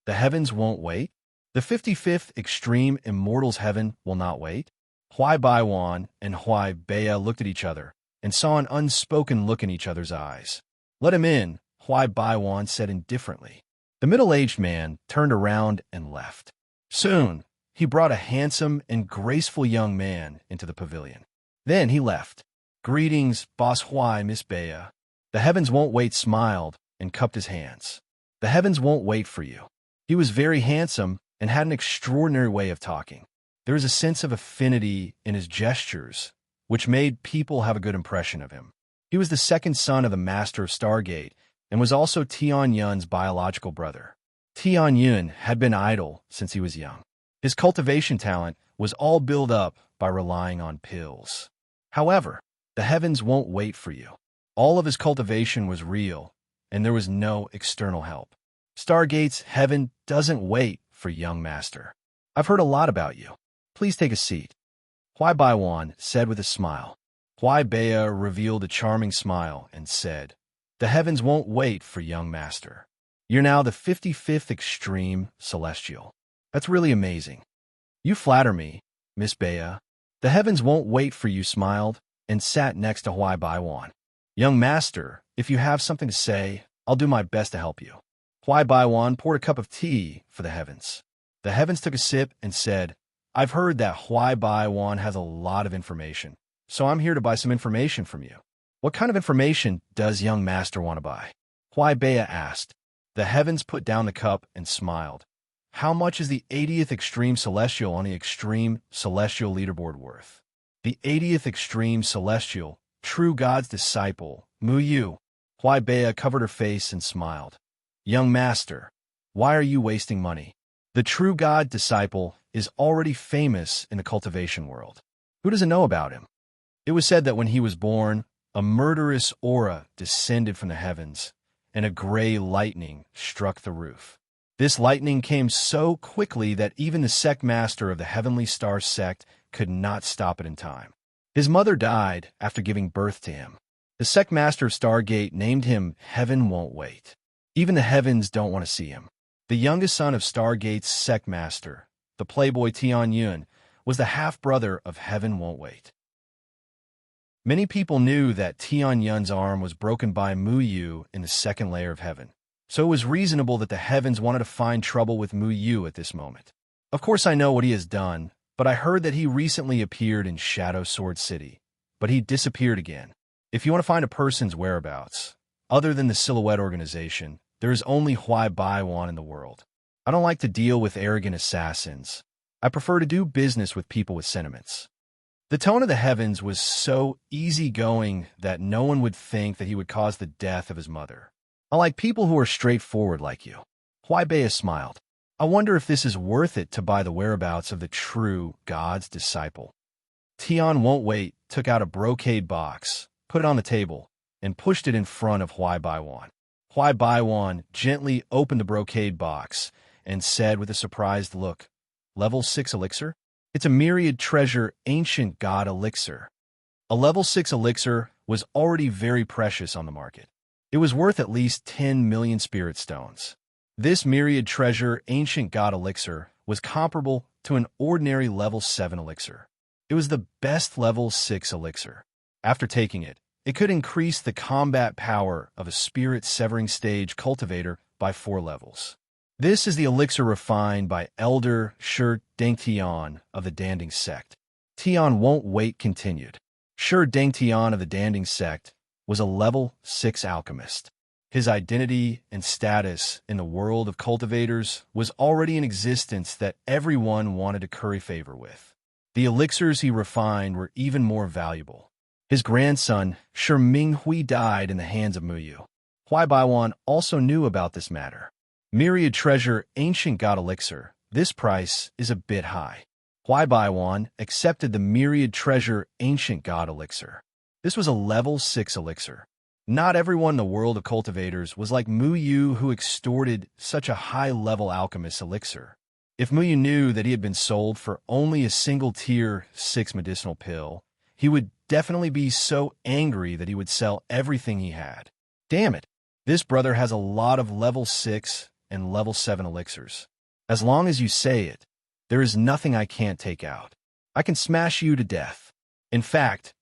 The heavens won't wait? The 55th extreme immortal's heaven will not wait? Huaibei and Huaibei looked at each other and saw an unspoken look in each other's eyes. Let him in, Huaibei said indifferently. The middle-aged man turned around and left. Soon, he brought a handsome and graceful young man into the pavilion. Then he left. Greetings, Boss Huai, Miss Bea. The heavens won't wait smiled and cupped his hands. The heavens won't wait for you. He was very handsome and had an extraordinary way of talking. There was a sense of affinity in his gestures, which made people have a good impression of him. He was the second son of the master of Stargate and was also Tian Yun's biological brother. Tian Yun had been idle since he was young. His cultivation talent was all built up by relying on pills. However, the heavens won't wait for you. All of his cultivation was real, and there was no external help. Stargate's heaven doesn't wait for young master. I've heard a lot about you. Please take a seat. Huaibei said with a smile. Huaibei revealed a charming smile and said, The heavens won't wait for young master. You're now the 55th extreme celestial. That's really amazing. You flatter me, Miss Bea. The heavens won't wait for you smiled and sat next to Huaibei. Young master, if you have something to say, I'll do my best to help you. Huaibei poured a cup of tea for the heavens. The heavens took a sip and said, I've heard that Huaibei has a lot of information, so I'm here to buy some information from you. What kind of information does young master want to buy? Huaibei asked. The heavens put down the cup and smiled. How much is the 80th extreme celestial on the extreme celestial leaderboard worth? The 80th extreme celestial, true God's disciple, Mu Yu. Huaibei covered her face and smiled. Young master, why are you wasting money? The true God disciple is already famous in the cultivation world. Who doesn't know about him? It was said that when he was born, a murderous aura descended from the heavens, and a gray lightning struck the roof. This lightning came so quickly that even the sect master of the Heavenly Star sect could not stop it in time. His mother died after giving birth to him. The sect master of Stargate named him Heaven Won't Wait. Even the heavens don't want to see him. The youngest son of Stargate's sect master, the playboy Tian Yun, was the half-brother of Heaven Won't Wait. Many people knew that Tian Yun's arm was broken by Mu Yu in the second layer of heaven, so it was reasonable that the heavens wanted to find trouble with Mu Yu at this moment. Of course I know what he has done, but I heard that he recently appeared in Shadow Sword City, but he disappeared again. If you want to find a person's whereabouts, other than the Silhouette organization, there is only Huai Baiwan in the world. I don't like to deal with arrogant assassins. I prefer to do business with people with sentiments. The tone of the heavens was so easygoing that no one would think that he would cause the death of his mother. I like people who are straightforward like you. Huai Bea smiled. I wonder if this is worth it to buy the whereabouts of the true God's disciple. Tian won't wait, took out a brocade box, put it on the table, and pushed it in front of Huai Baiwan. Huai Baiwan gently opened the brocade box and said with a surprised look, "Level 6 elixir? It's a myriad treasure ancient god elixir." A level 6 elixir was already very precious on the market. It was worth at least 10 million spirit stones. This myriad treasure ancient god elixir was comparable to an ordinary level 7 elixir. It was the best level 6 elixir. After taking it, it could increase the combat power of a spirit-severing stage cultivator by 4 levels. This is the elixir refined by Elder Shi Dengtian of the Danding sect. Tian won't wait continued. Shi Dengtian of the Danding sect was a level 6 alchemist. His identity and status in the world of cultivators was already in existence that everyone wanted to curry favor with. The elixirs he refined were even more valuable. His grandson, Shi Minghui, died in the hands of Mu Yu. Huai Baiwan also knew about this matter. Myriad treasure ancient god elixir, this price is a bit high. Huai Baiwan accepted the myriad treasure ancient god elixir. This was a level 6 elixir. Not everyone in the world of cultivators was like Mu Yu, who extorted such a high-level alchemist elixir. If Mu Yu knew that he had been sold for only a single tier 6 medicinal pill, he would definitely be so angry that he would sell everything he had. Damn it, this brother has a lot of level 6 and level 7 elixirs. As long as you say it, there is nothing I can't take out. I can smash you to death. In fact,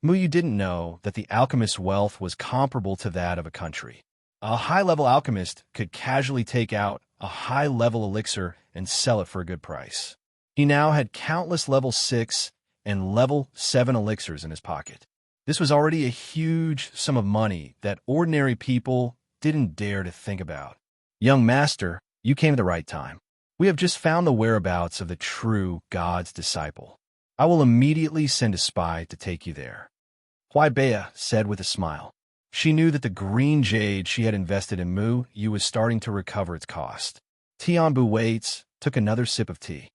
Mu Yu didn't know that the alchemist's wealth was comparable to that of a country. A high-level alchemist could casually take out a high-level elixir and sell it for a good price. He now had countless level 6 and level 7 elixirs in his pocket. This was already a huge sum of money that ordinary people didn't dare to think about. Young master, you came at the right time. We have just found the whereabouts of the true God's disciple. I will immediately send a spy to take you there. Huai Bea said with a smile. She knew that the green jade she had invested in Mu Yu was starting to recover its cost. Tian Bu waits, took another sip of tea.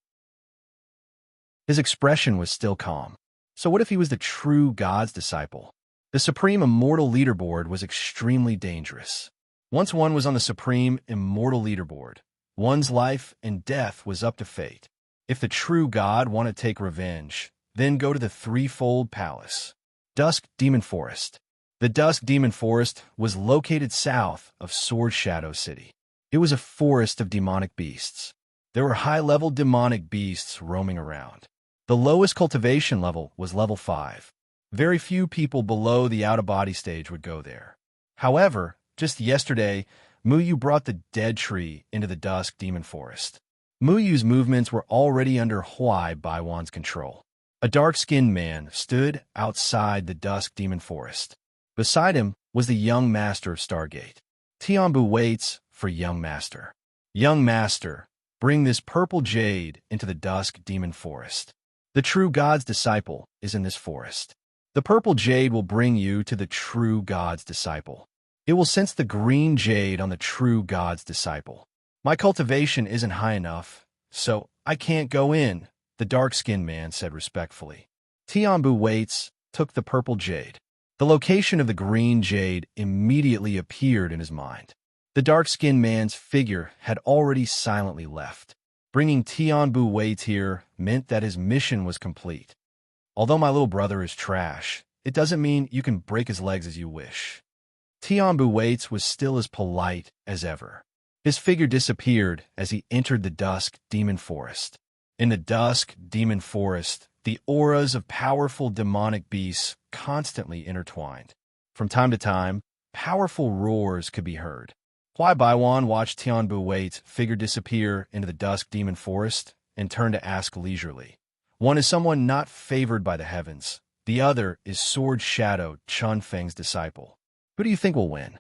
His expression was still calm. So what if he was the true God's disciple? The Supreme Immortal Leaderboard was extremely dangerous. Once one was on the Supreme Immortal Leaderboard, one's life and death was up to fate. If the true God wanted to take revenge, then go to the Threefold Palace. Dusk Demon Forest. The Dusk Demon Forest was located south of Sword Shadow City. It was a forest of demonic beasts. There were high-level demonic beasts roaming around. The lowest cultivation level was level 5. Very few people below the out-of-body stage would go there. However, just yesterday, Mu Yu brought the dead tree into the Dusk Demon Forest. Mu Yu's movements were already under Huai Baiwan's control. A dark-skinned man stood outside the Dusk Demon Forest. Beside him was the young master of Stargate. Tian Bu waits for young master. Young master, bring this purple jade into the Dusk Demon Forest. The true God's disciple is in this forest. The purple jade will bring you to the true God's disciple. It will sense the green jade on the true God's disciple. My cultivation isn't high enough, so I can't go in, the dark-skinned man said respectfully. Tian Bu waits, took the purple jade. The location of the green jade immediately appeared in his mind. The dark-skinned man's figure had already silently left. Bringing Tian Bu waits here meant that his mission was complete. Although my little brother is trash, it doesn't mean you can break his legs as you wish. Tian Bu waits was still as polite as ever. His figure disappeared as he entered the Dusk Demon Forest. In the Dusk Demon Forest, the auras of powerful demonic beasts constantly intertwined. From time to time, powerful roars could be heard. Huai Baiwan watched Tianbu Wait's figure disappear into the dusk demon forest and turned to ask leisurely. One is someone not favored by the heavens. The other is Sword Shadow Chun Feng's disciple. Who do you think will win?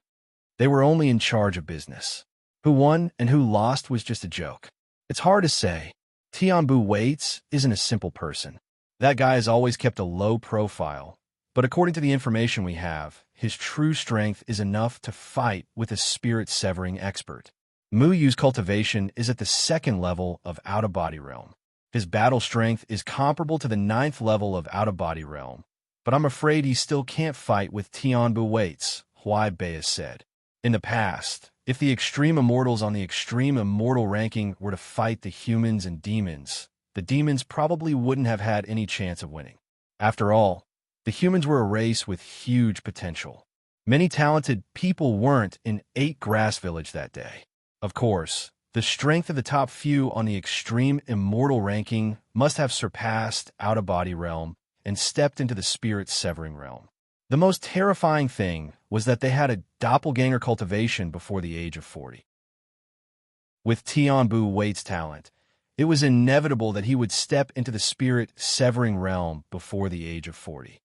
They were only in charge of business. Who won and who lost was just a joke. It's hard to say. Tianbu Waits isn't a simple person. That guy has always kept a low profile, but according to the information we have, his true strength is enough to fight with a spirit-severing expert. Mu Yu's cultivation is at the 2nd level of out-of-body realm. His battle strength is comparable to the 9th level of out-of-body realm, but I'm afraid he still can't fight with Tianbu Waits, Huai Bei said. In the past, if the extreme immortals on the extreme immortal ranking were to fight the humans and demons, the demons probably wouldn't have had any chance of winning. After all, the humans were a race with huge potential. Many talented people weren't in 8 Grass Village that day. Of course, the strength of the top few on the extreme immortal ranking must have surpassed out-of-body realm and stepped into the spirit-severing realm. The most terrifying thing was that they had a doppelganger cultivation before the age of 40. With Tianbu Wait's talent, it was inevitable that he would step into the spirit-severing realm before the age of 40.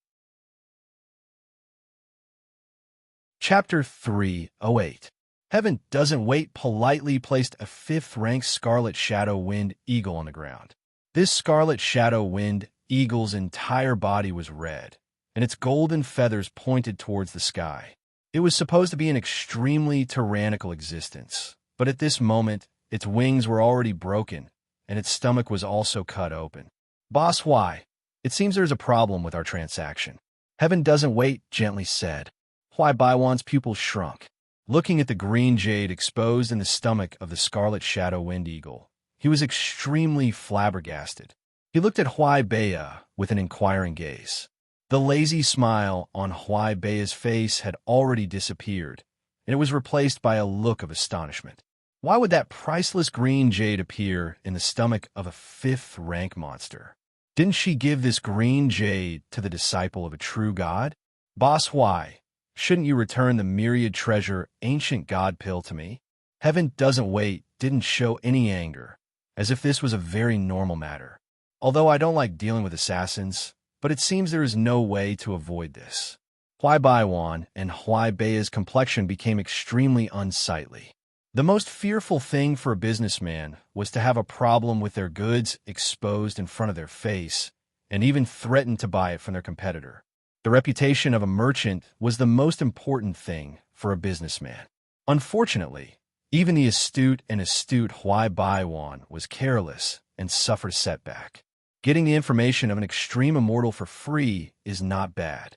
Chapter 308. Heaven Doesn't Wait politely placed a 5th-ranked Scarlet Shadow Wind Eagle on the ground. This Scarlet Shadow Wind Eagle's entire body was red, and its golden feathers pointed towards the sky. It was supposed to be an extremely tyrannical existence, but at this moment, its wings were already broken, and its stomach was also cut open. Boss Huai, it seems there's a problem with our transaction. Heaven Doesn't Wait gently said. Huai Baiwan's pupils shrunk. Looking at the green jade exposed in the stomach of the Scarlet Shadow Wind Eagle, he was extremely flabbergasted. He looked at Huai Bei with an inquiring gaze. The lazy smile on Huai Bei's face had already disappeared, and it was replaced by a look of astonishment. Why would that priceless green jade appear in the stomach of a 5th-rank monster? Didn't she give this green jade to the disciple of a true god? Boss Huai, shouldn't you return the myriad treasure ancient god pill to me? Heaven Doesn't Wait didn't show any anger, as if this was a very normal matter. Although I don't like dealing with assassins, but it seems there is no way to avoid this. Huai Baiwan and Huai Bei's complexion became extremely unsightly. The most fearful thing for a businessman was to have a problem with their goods exposed in front of their face, and even threaten to buy it from their competitor. The reputation of a merchant was the most important thing for a businessman. Unfortunately, even the astute Huai Baiwan was careless and suffered a setback. Getting the information of an extreme immortal for free is not bad,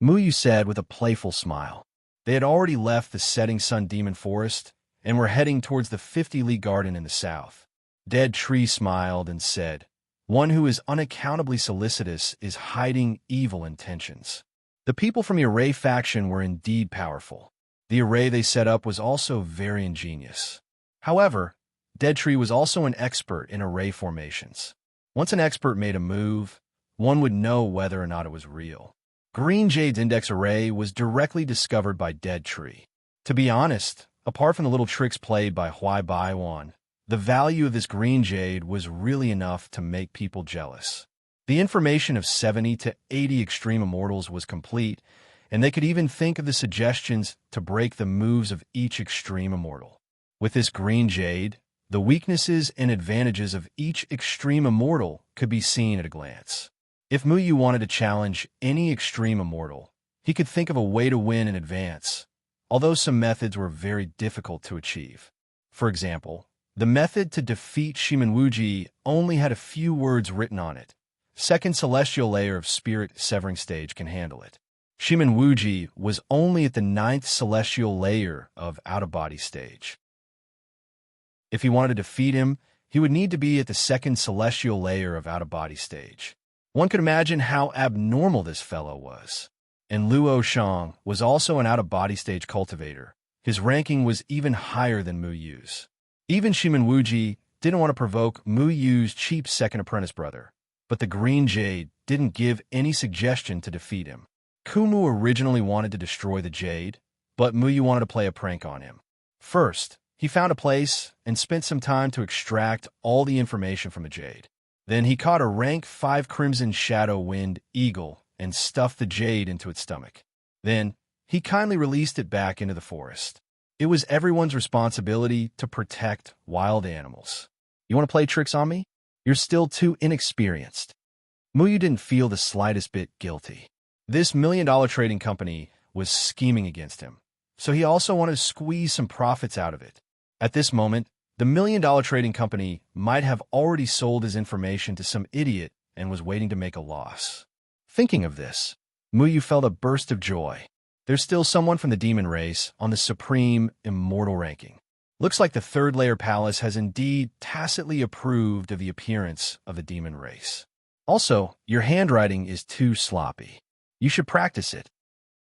Mu Yu said with a playful smile. They had already left the setting sun demon forest and were heading towards the 50-li garden in the south. Dead Tree smiled and said, "One who is unaccountably solicitous is hiding evil intentions." The people from the Array faction were indeed powerful. The array they set up was also very ingenious. However, Dead Tree was also an expert in array formations. Once an expert made a move, one would know whether or not it was real. Green Jade's index array was directly discovered by Dead Tree. To be honest, apart from the little tricks played by Huai Baiwan, the value of this green jade was really enough to make people jealous. The information of 70 to 80 extreme immortals was complete, and they could even think of the suggestions to break the moves of each extreme immortal. With this green jade, the weaknesses and advantages of each extreme immortal could be seen at a glance. If Mu Yu wanted to challenge any extreme immortal, he could think of a way to win in advance, although some methods were very difficult to achieve. For example, the method to defeat Shimenwuji only had a few words written on it. Second celestial layer of spirit severing stage can handle it. Shimenwuji was only at the 9th celestial layer of out-of-body stage. If he wanted to defeat him, he would need to be at the 2nd celestial layer of out-of-body stage. One could imagine how abnormal this fellow was. And Luo Shang was also an out-of-body stage cultivator. His ranking was even higher than Mu Yu's. Even Shimenwuji didn't want to provoke Mu Yu's cheap second apprentice brother, but the green jade didn't give any suggestion to defeat him. Kumu originally wanted to destroy the jade, but Muyu wanted to play a prank on him. First, he found a place and spent some time to extract all the information from the jade. Then he caught a rank 5 crimson shadow wind eagle and stuffed the jade into its stomach. Then he kindly released it back into the forest. It was everyone's responsibility to protect wild animals. You want to play tricks on me? You're still too inexperienced. Muyu didn't feel the slightest bit guilty. This million-dollar trading company was scheming against him, so he also wanted to squeeze some profits out of it. At this moment, the million-dollar trading company might have already sold his information to some idiot and was waiting to make a loss. Thinking of this, Muyu felt a burst of joy. There's still someone from the demon race on the supreme immortal ranking. Looks like the third layer palace has indeed tacitly approved of the appearance of the demon race. Also, your handwriting is too sloppy. You should practice it.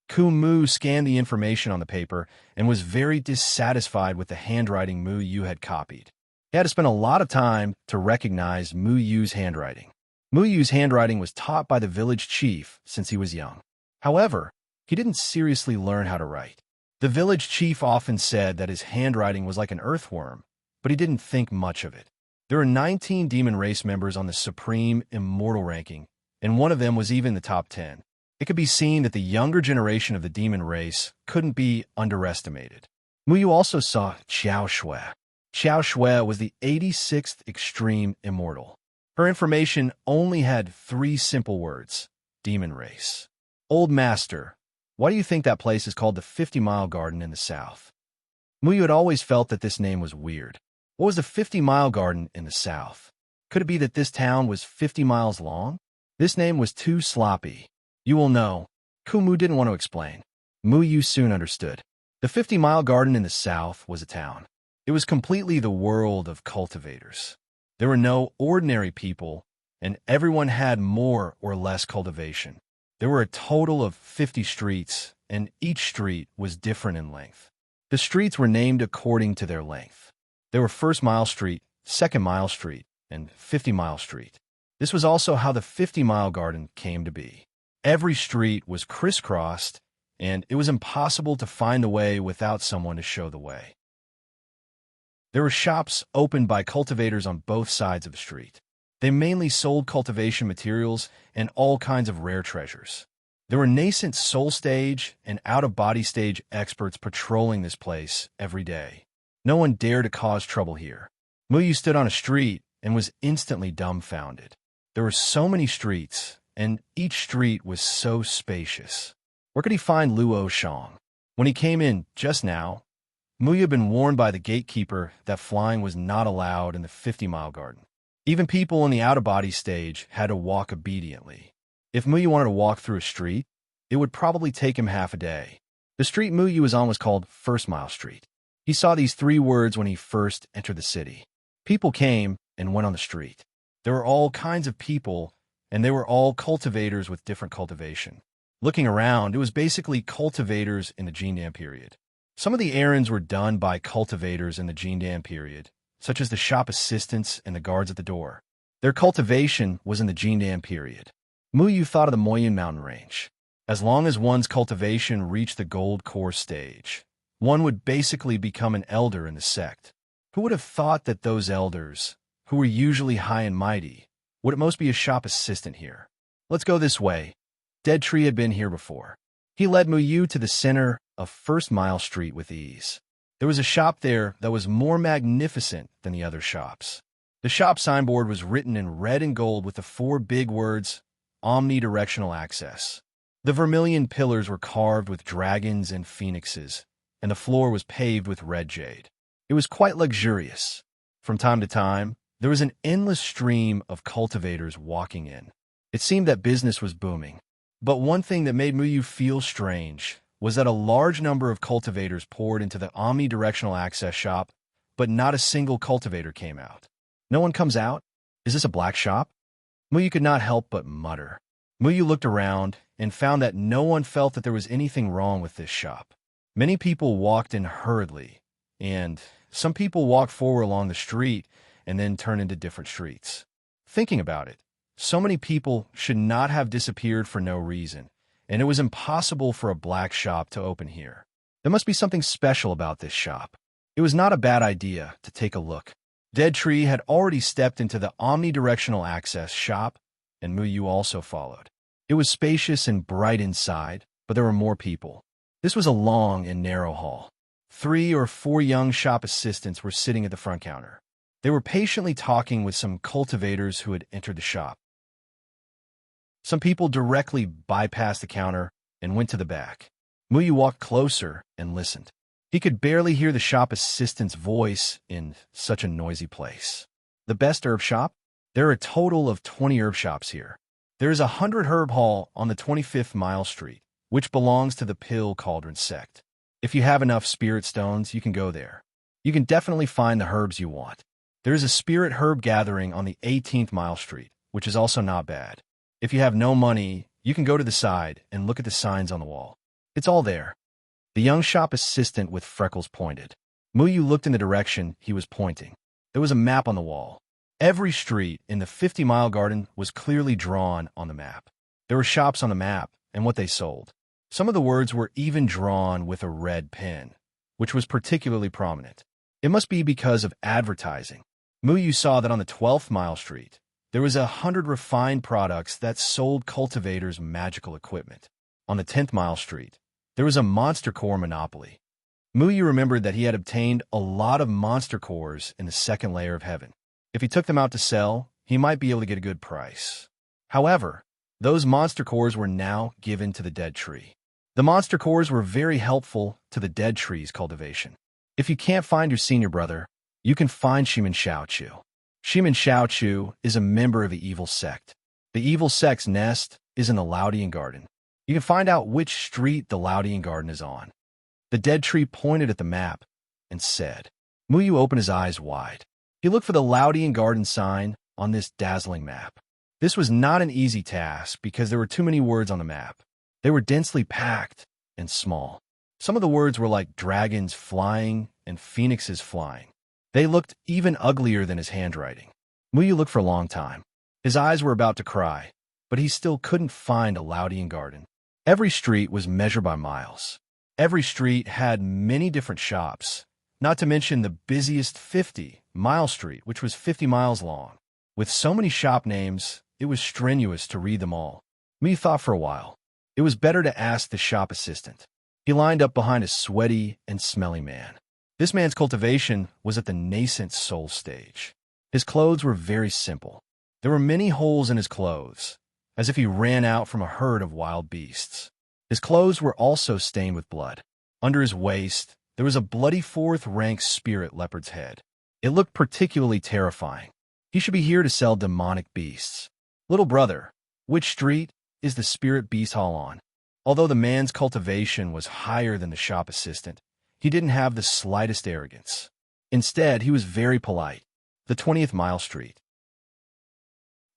Kumu scanned the information on the paper and was very dissatisfied with the handwriting Muyu had copied. He had to spend a lot of time to recognize Muyu's handwriting. Muyu's handwriting was taught by the village chief since he was young. However, he didn't seriously learn how to write. The village chief often said that his handwriting was like an earthworm, but he didn't think much of it. There are 19 demon race members on the supreme immortal ranking, and one of them was even in the top 10. It could be seen that the younger generation of the demon race couldn't be underestimated. Muyu also saw Xiao Shui. Xiao Shui was the 86th extreme immortal. Her information only had 3 simple words: demon race. Old master, why do you think that place is called the 50-Mile Garden in the south? Muyu had always felt that this name was weird. What was the 50-Mile Garden in the south? Could it be that this town was 50 miles long? This name was too sloppy. You will know. Kumu didn't want to explain. Muyu soon understood. The 50-Mile Garden in the south was a town. It was completely the world of cultivators. There were no ordinary people, and everyone had more or less cultivation. There were a total of 50 streets, and each street was different in length. The streets were named according to their length. There were 1st Mile Street, 2nd Mile Street, and 50-Mile Street. This was also how the 50-Mile Garden came to be. Every street was crisscrossed, and it was impossible to find the way without someone to show the way. There were shops opened by cultivators on both sides of the street. They mainly sold cultivation materials and all kinds of rare treasures. There were nascent soul stage and out-of-body stage experts patrolling this place every day. No one dared to cause trouble here. Muyu stood on a street and was instantly dumbfounded. There were so many streets, and each street was so spacious. Where could he find Luo Shang? When he came in just now, Muyu had been warned by the gatekeeper that flying was not allowed in the 50-Mile Garden. Even people in the out-of-body stage had to walk obediently. If Muyu wanted to walk through a street, it would probably take him half a day. The street Muyu was on was called 1st Mile Street. He saw these 3 words when he first entered the city. People came and went on the street. There were all kinds of people, and they were all cultivators with different cultivation. Looking around, it was basically cultivators in the Jindan period. Some of the errands were done by cultivators in the Jindan period, such as the shop assistants and the guards at the door. Their cultivation was in the Jindan period. Muyu thought of the Moyun mountain range. As long as one's cultivation reached the gold core stage, one would basically become an elder in the sect. Who would have thought that those elders, who were usually high and mighty, would at most be a shop assistant here? Let's go this way. Dead Tree had been here before. He led Muyu to the center of 1st Mile Street with ease. There was a shop there that was more magnificent than the other shops. The shop signboard was written in red and gold with the 4 big words, omnidirectional access. The vermilion pillars were carved with dragons and phoenixes, and the floor was paved with red jade. It was quite luxurious. From time to time, there was an endless stream of cultivators walking in. It seemed that business was booming. But one thing that made Muyu feel strange was that a large number of cultivators poured into the omnidirectional access shop, but not a single cultivator came out. No one comes out? Is this a black shop? Muyu could not help but mutter. Muyu looked around and found that no one felt that there was anything wrong with this shop. Many people walked in hurriedly, and some people walked forward along the street and then turned into different streets. Thinking about it, So many people should not have disappeared for no reason, and it was impossible for a black shop to open here. There must be something special about this shop. It was not a bad idea to take a look. Dead Tree had already stepped into the omnidirectional access shop, and Muyu also followed. It was spacious and bright inside, but there were more people. This was a long and narrow hall. 3 or 4 young shop assistants were sitting at the front counter. They were patiently talking with some cultivators who had entered the shop. Some people directly bypassed the counter and went to the back. Muyu walked closer and listened. He could barely hear the shop assistant's voice in such a noisy place. The best herb shop? There are a total of 20 herb shops here. There is a 100 herb hall on the 25th Mile Street, which belongs to the Pill Cauldron sect. If you have enough spirit stones, you can go there. You can definitely find the herbs you want. There is a spirit herb gathering on the 18th Mile Street, which is also not bad. If you have no money, you can go to the side and look at the signs on the wall. It's all there. The young shop assistant with freckles pointed. Muyu looked in the direction he was pointing. There was a map on the wall. Every street in the 50-mile garden was clearly drawn on the map. There were shops on the map and what they sold. Some of the words were even drawn with a red pen, which was particularly prominent. It must be because of advertising. Muyu saw that on the 12th Mile Street, there was 100 refined products that sold cultivators magical equipment. On the 10th Mile Street, there was a monster core monopoly. Muyu remembered that he had obtained a lot of monster cores in the second layer of heaven. If he took them out to sell, he might be able to get a good price. However, those monster cores were now given to the Dead Tree. The monster cores were very helpful to the Dead Tree's cultivation. If you can't find your senior brother, you can find Shimin Xiaochu. Shimin Xiaochu is a member of the evil sect. The evil sect's nest is in the Laudian Garden. You can find out which street the Laudian Garden is on. The Dead Tree pointed at the map and said. Muyu opened his eyes wide. He looked for the Laudian Garden sign on this dazzling map. This was not an easy task because there were too many words on the map. They were densely packed and small. Some of the words were like dragons flying and phoenixes flying. They looked even uglier than his handwriting. Muyu looked for a long time. His eyes were about to cry, but he still couldn't find a Laudian Garden. Every street was measured by miles. Every street had many different shops, not to mention the busiest 50-mile street, which was 50 miles long. With so many shop names, it was strenuous to read them all. Muyu thought for a while. It was better to ask the shop assistant. He lined up behind a sweaty and smelly man. This man's cultivation was at the nascent soul stage. His clothes were very simple. There were many holes in his clothes, as if he ran out from a herd of wild beasts. His clothes were also stained with blood. Under his waist, there was a bloody 4th-rank spirit leopard's head. It looked particularly terrifying. He should be here to sell demonic beasts. Little brother, which street is the spirit beast hall on? Although the man's cultivation was higher than the shop assistant, he didn't have the slightest arrogance. Instead, he was very polite. The 20th Mile Street.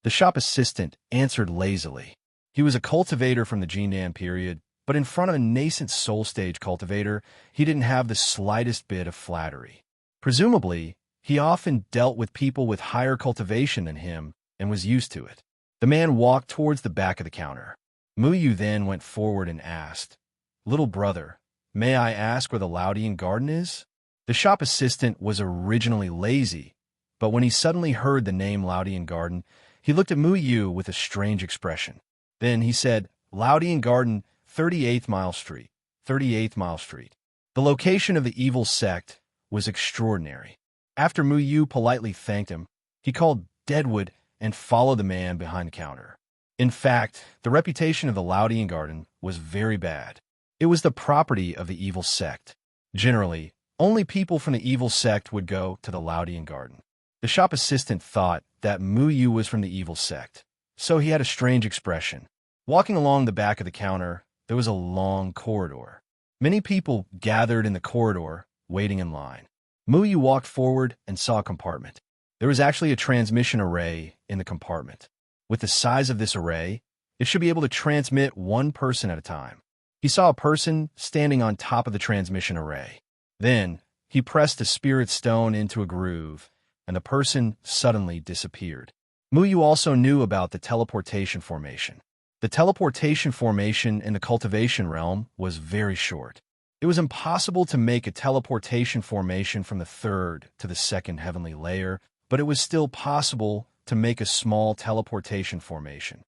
The shop assistant answered lazily. He was a cultivator from the Jindan period, but in front of a nascent soul stage cultivator, he didn't have the slightest bit of flattery. Presumably, he often dealt with people with higher cultivation than him and was used to it. The man walked towards the back of the counter. Muyu then went forward and asked, "Little brother, may I ask where the Laudian Garden is?" The shop assistant was originally lazy, but when he suddenly heard the name Laudian Garden, he looked at Muyu with a strange expression. Then he said, "Laudian Garden, 38th Mile Street, 38th Mile Street." The location of the evil sect was extraordinary. After Muyu politely thanked him, he called Deadwood and followed the man behind the counter. In fact, the reputation of the Laudian Garden was very bad. It was the property of the evil sect. Generally, only people from the evil sect would go to the Laudian Garden. The shop assistant thought that Muyu was from the evil sect, so he had a strange expression. Walking along the back of the counter, there was a long corridor. Many people gathered in the corridor, waiting in line. Muyu walked forward and saw a compartment. There was actually a transmission array in the compartment. With the size of this array, it should be able to transmit one person at a time. He saw a person standing on top of the transmission array. Then, he pressed a spirit stone into a groove, and the person suddenly disappeared. Muyu also knew about the teleportation formation. The teleportation formation in the cultivation realm was very short. It was impossible to make a teleportation formation from the third to the second heavenly layer, but it was still possible to make a small teleportation formation.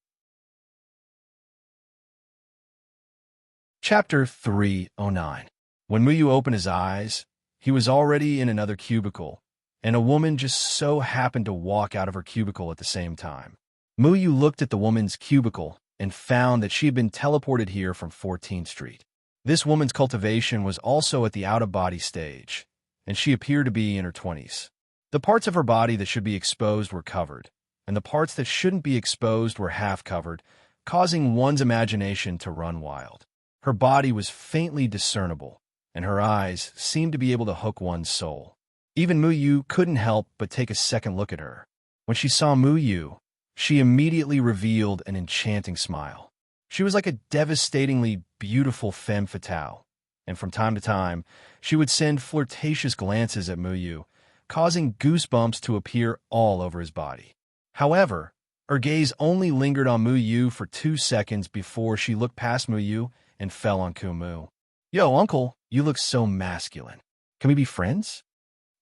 Chapter 309. When Muyu opened his eyes, he was already in another cubicle, and a woman just so happened to walk out of her cubicle at the same time. Muyu looked at the woman's cubicle and found that she had been teleported here from 14th Street. This woman's cultivation was also at the out-of-body stage, and she appeared to be in her 20s. The parts of her body that should be exposed were covered, and the parts that shouldn't be exposed were half covered, causing one's imagination to run wild. Her body was faintly discernible, and her eyes seemed to be able to hook one's soul. Even Muyu couldn't help but take a second look at her. When she saw Muyu, she immediately revealed an enchanting smile. She was like a devastatingly beautiful femme fatale, and from time to time, she would send flirtatious glances at Muyu, causing goosebumps to appear all over his body. However, her gaze only lingered on Muyu for 2 seconds before she looked past Muyu and fell on Kumu. "Yo, uncle, you look so masculine. Can we be friends?"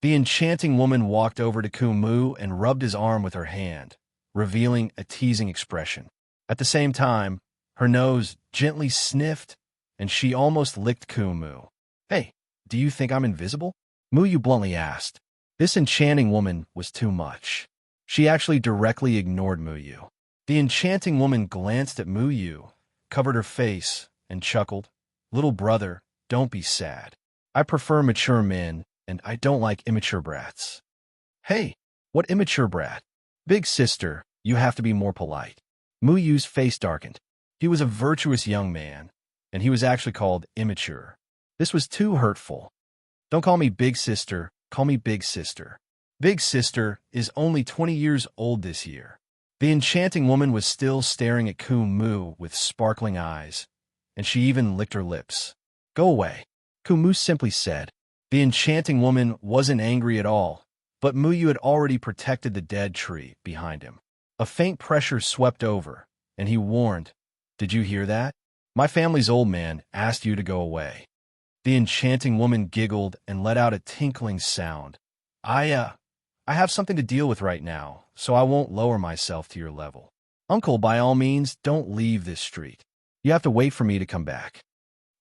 The enchanting woman walked over to Kumu and rubbed his arm with her hand, revealing a teasing expression. At the same time, her nose gently sniffed, and she almost licked Kumu. "Hey, do you think I'm invisible?" Muyu bluntly asked. This enchanting woman was too much. She actually directly ignored Muyu. The enchanting woman glanced at Muyu, covered her face, and chuckled. "Little brother, don't be sad. I prefer mature men, and I don't like immature brats." "Hey, what immature brat?" "Big sister, you have to be more polite." Muyu's face darkened. He was a virtuous young man, and he was actually called immature. This was too hurtful. "Don't call me big sister, call me big sister. Big sister is only 20 years old this year." The enchanting woman was still staring at Kumu with sparkling eyes, and she even licked her lips. "Go away," Kumu simply said. The enchanting woman wasn't angry at all, but Muyu had already protected the dead tree behind him. A faint pressure swept over, and he warned, "Did you hear that? My family's old man asked you to go away." The enchanting woman giggled and let out a tinkling sound. I have something to deal with right now, so I won't lower myself to your level. Uncle, by all means, don't leave this street. You have to wait for me to come back."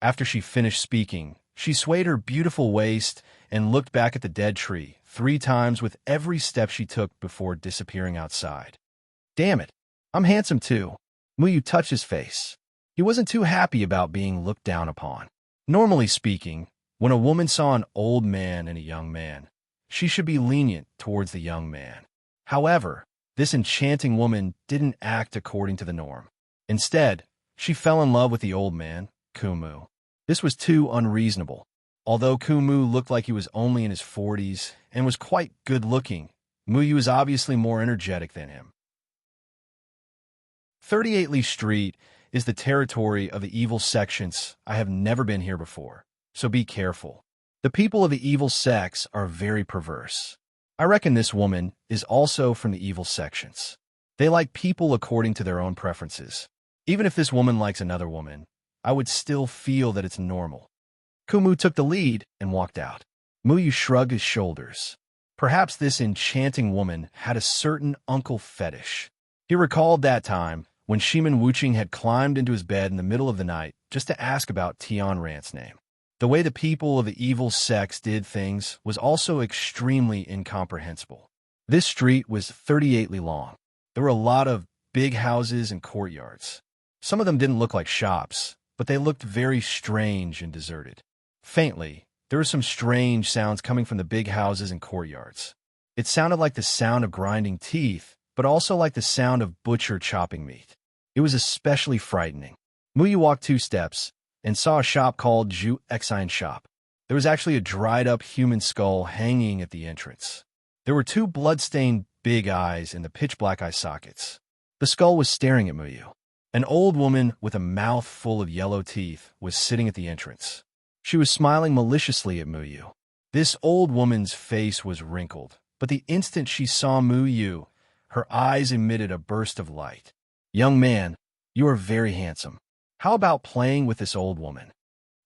After she finished speaking, she swayed her beautiful waist and looked back at the dead tree 3 times with every step she took before disappearing outside. "Damn it, I'm handsome too." Muyu touched his face. He wasn't too happy about being looked down upon. Normally speaking, when a woman saw an old man and a young man, she should be lenient towards the young man. However, this enchanting woman didn't act according to the norm. Instead, she fell in love with the old man, Kumu. This was too unreasonable. Although Kumu looked like he was only in his 40s and was quite good-looking, Muyu was obviously more energetic than him. 38 Lee Street is the territory of the evil sections. I have never been here before, so be careful. The people of the evil sects are very perverse. I reckon this woman is also from the evil sections. They like people according to their own preferences. Even if this woman likes another woman, I would still feel that it's normal. Kumu took the lead and walked out. Muyu shrugged his shoulders. Perhaps this enchanting woman had a certain uncle fetish. He recalled that time when Shiman Wuching had climbed into his bed in the middle of the night just to ask about Tian Rant's name. The way the people of the evil sects did things was also extremely incomprehensible. This street was 38 li long. There were a lot of big houses and courtyards. Some of them didn't look like shops, but they looked very strange and deserted. Faintly, there were some strange sounds coming from the big houses and courtyards. It sounded like the sound of grinding teeth, but also like the sound of butcher chopping meat. It was especially frightening. Muyu walked 2 steps and saw a shop called Zhu Exine Shop. There was actually a dried-up human skull hanging at the entrance. There were 2 blood-stained big eyes in the pitch-black eye sockets. The skull was staring at Muyu. An old woman with a mouth full of yellow teeth was sitting at the entrance. She was smiling maliciously at Muyu. This old woman's face was wrinkled, but the instant she saw Muyu, Her eyes emitted a burst of light. "Young man, you are very handsome. How about playing with this old woman?"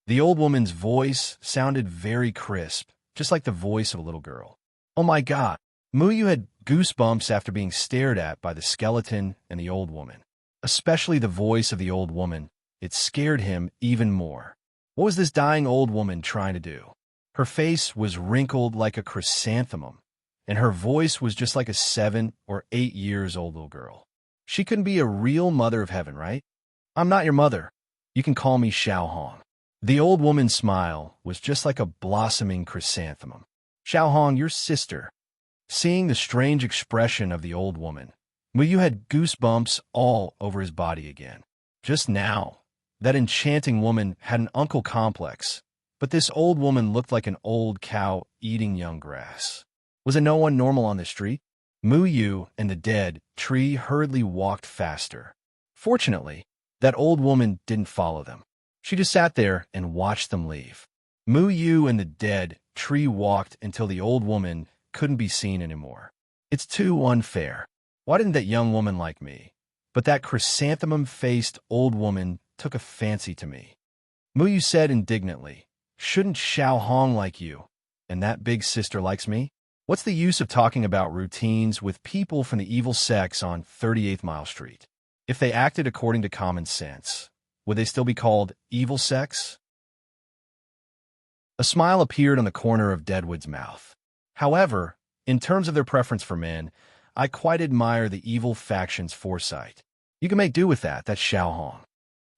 The old woman's voice sounded very crisp, just like the voice of a little girl. Oh my God! Muyu had goosebumps after being stared at by the skeleton and the old woman. Especially the voice of the old woman. It scared him even more. What was this dying old woman trying to do? Her face was wrinkled like a chrysanthemum, and her voice was just like a 7 or 8 years old little girl. She couldn't be a real mother of heaven, right? "I'm not your mother. You can call me Xiao Hong." The old woman's smile was just like a blossoming chrysanthemum. "Xiao Hong, your sister." Seeing the strange expression of the old woman, Muyu had goosebumps all over his body again. Just now, that enchanting woman had an uncle complex, but this old woman looked like an old cow eating young grass. Was it no one normal on the street? Muyu and the dead tree hurriedly walked faster. Fortunately, that old woman didn't follow them. She just sat there and watched them leave. Muyu and the dead tree walked until the old woman couldn't be seen anymore. "It's too unfair. Why didn't that young woman like me? But that chrysanthemum-faced old woman took a fancy to me." Muyu said indignantly, "Shouldn't Xiao Hong like you? And that big sister likes me? What's the use of talking about routines with people from the evil sex on 38th Mile Street? If they acted according to common sense, would they still be called evil sex?" A smile appeared on the corner of Deadwood's mouth. "However, in terms of their preference for men, I quite admire the evil faction's foresight. You can make do with that, that's Xiao Hong.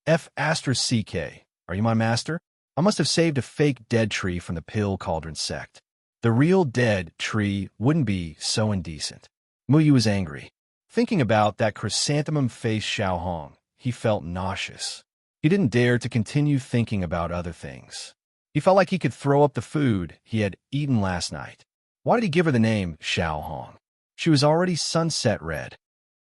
F***CK, are you my master? I must have saved a fake dead tree from the pill cauldron sect. The real dead tree wouldn't be so indecent." Muyu was angry. Thinking about that chrysanthemum-faced Xiao Hong, he felt nauseous. He didn't dare to continue thinking about other things. He felt like he could throw up the food he had eaten last night. Why did he give her the name Xiao Hong? She was already sunset red.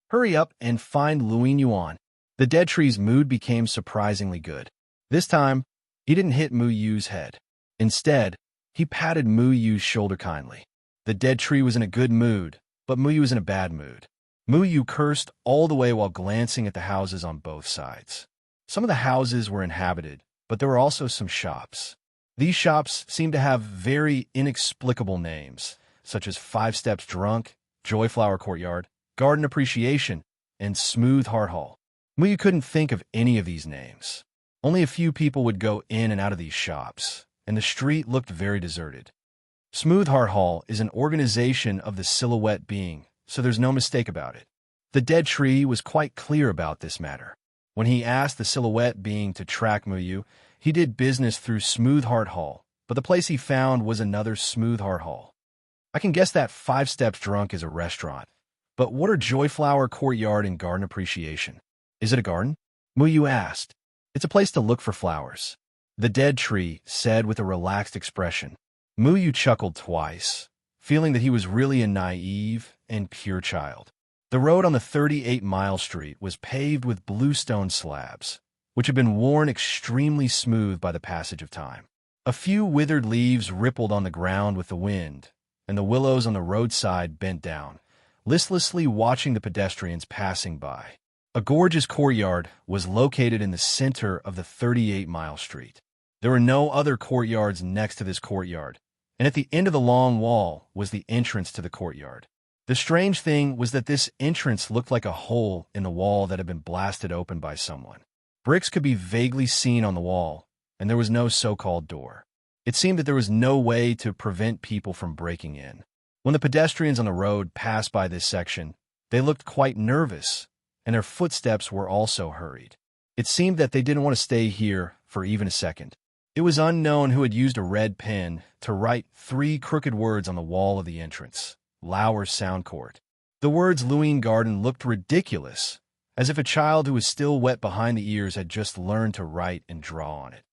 "Hurry up and find Luin Yuan." The dead tree's mood became surprisingly good. This time, he didn't hit Muyu's head. Instead, he patted Muyu's shoulder kindly. The dead tree was in a good mood, but Muyu was in a bad mood. Muyu cursed all the way while glancing at the houses on both sides. Some of the houses were inhabited, but there were also some shops. These shops seemed to have very inexplicable names, such as 5 Steps Drunk, Joyflower Courtyard, Garden Appreciation, and Smooth Heart Hall. Muyu couldn't think of any of these names. Only a few people would go in and out of these shops, and the street looked very deserted. Smooth Heart Hall is an organization of the silhouette being, so there's no mistake about it. The dead tree was quite clear about this matter. When he asked the silhouette being to track Muyu, he did business through Smooth Heart Hall, but the place he found was another Smooth Heart Hall. I can guess that 5 Steps Drunk is a restaurant, but what are Joyflower Courtyard and Garden Appreciation? Is it a garden? Muyu asked. "It's a place to look for flowers," the dead tree said with a relaxed expression. Muyu chuckled twice, feeling that he was really a naive and pure child. The road on the 38-mile street was paved with bluestone slabs, which had been worn extremely smooth by the passage of time. A few withered leaves rippled on the ground with the wind, and the willows on the roadside bent down, listlessly watching the pedestrians passing by. A gorgeous courtyard was located in the center of the 38-mile street. There were no other courtyards next to this courtyard, and at the end of the long wall was the entrance to the courtyard. The strange thing was that this entrance looked like a hole in the wall that had been blasted open by someone. Bricks could be vaguely seen on the wall, and there was no so-called door. It seemed that there was no way to prevent people from breaking in. When the pedestrians on the road passed by this section, they looked quite nervous, and their footsteps were also hurried. It seemed that they didn't want to stay here for even a second. It was unknown who had used a red pen to write 3 crooked words on the wall of the entrance. Lauer Sound Court. The words Luin Garden looked ridiculous, as if a child who was still wet behind the ears had just learned to write and draw on it.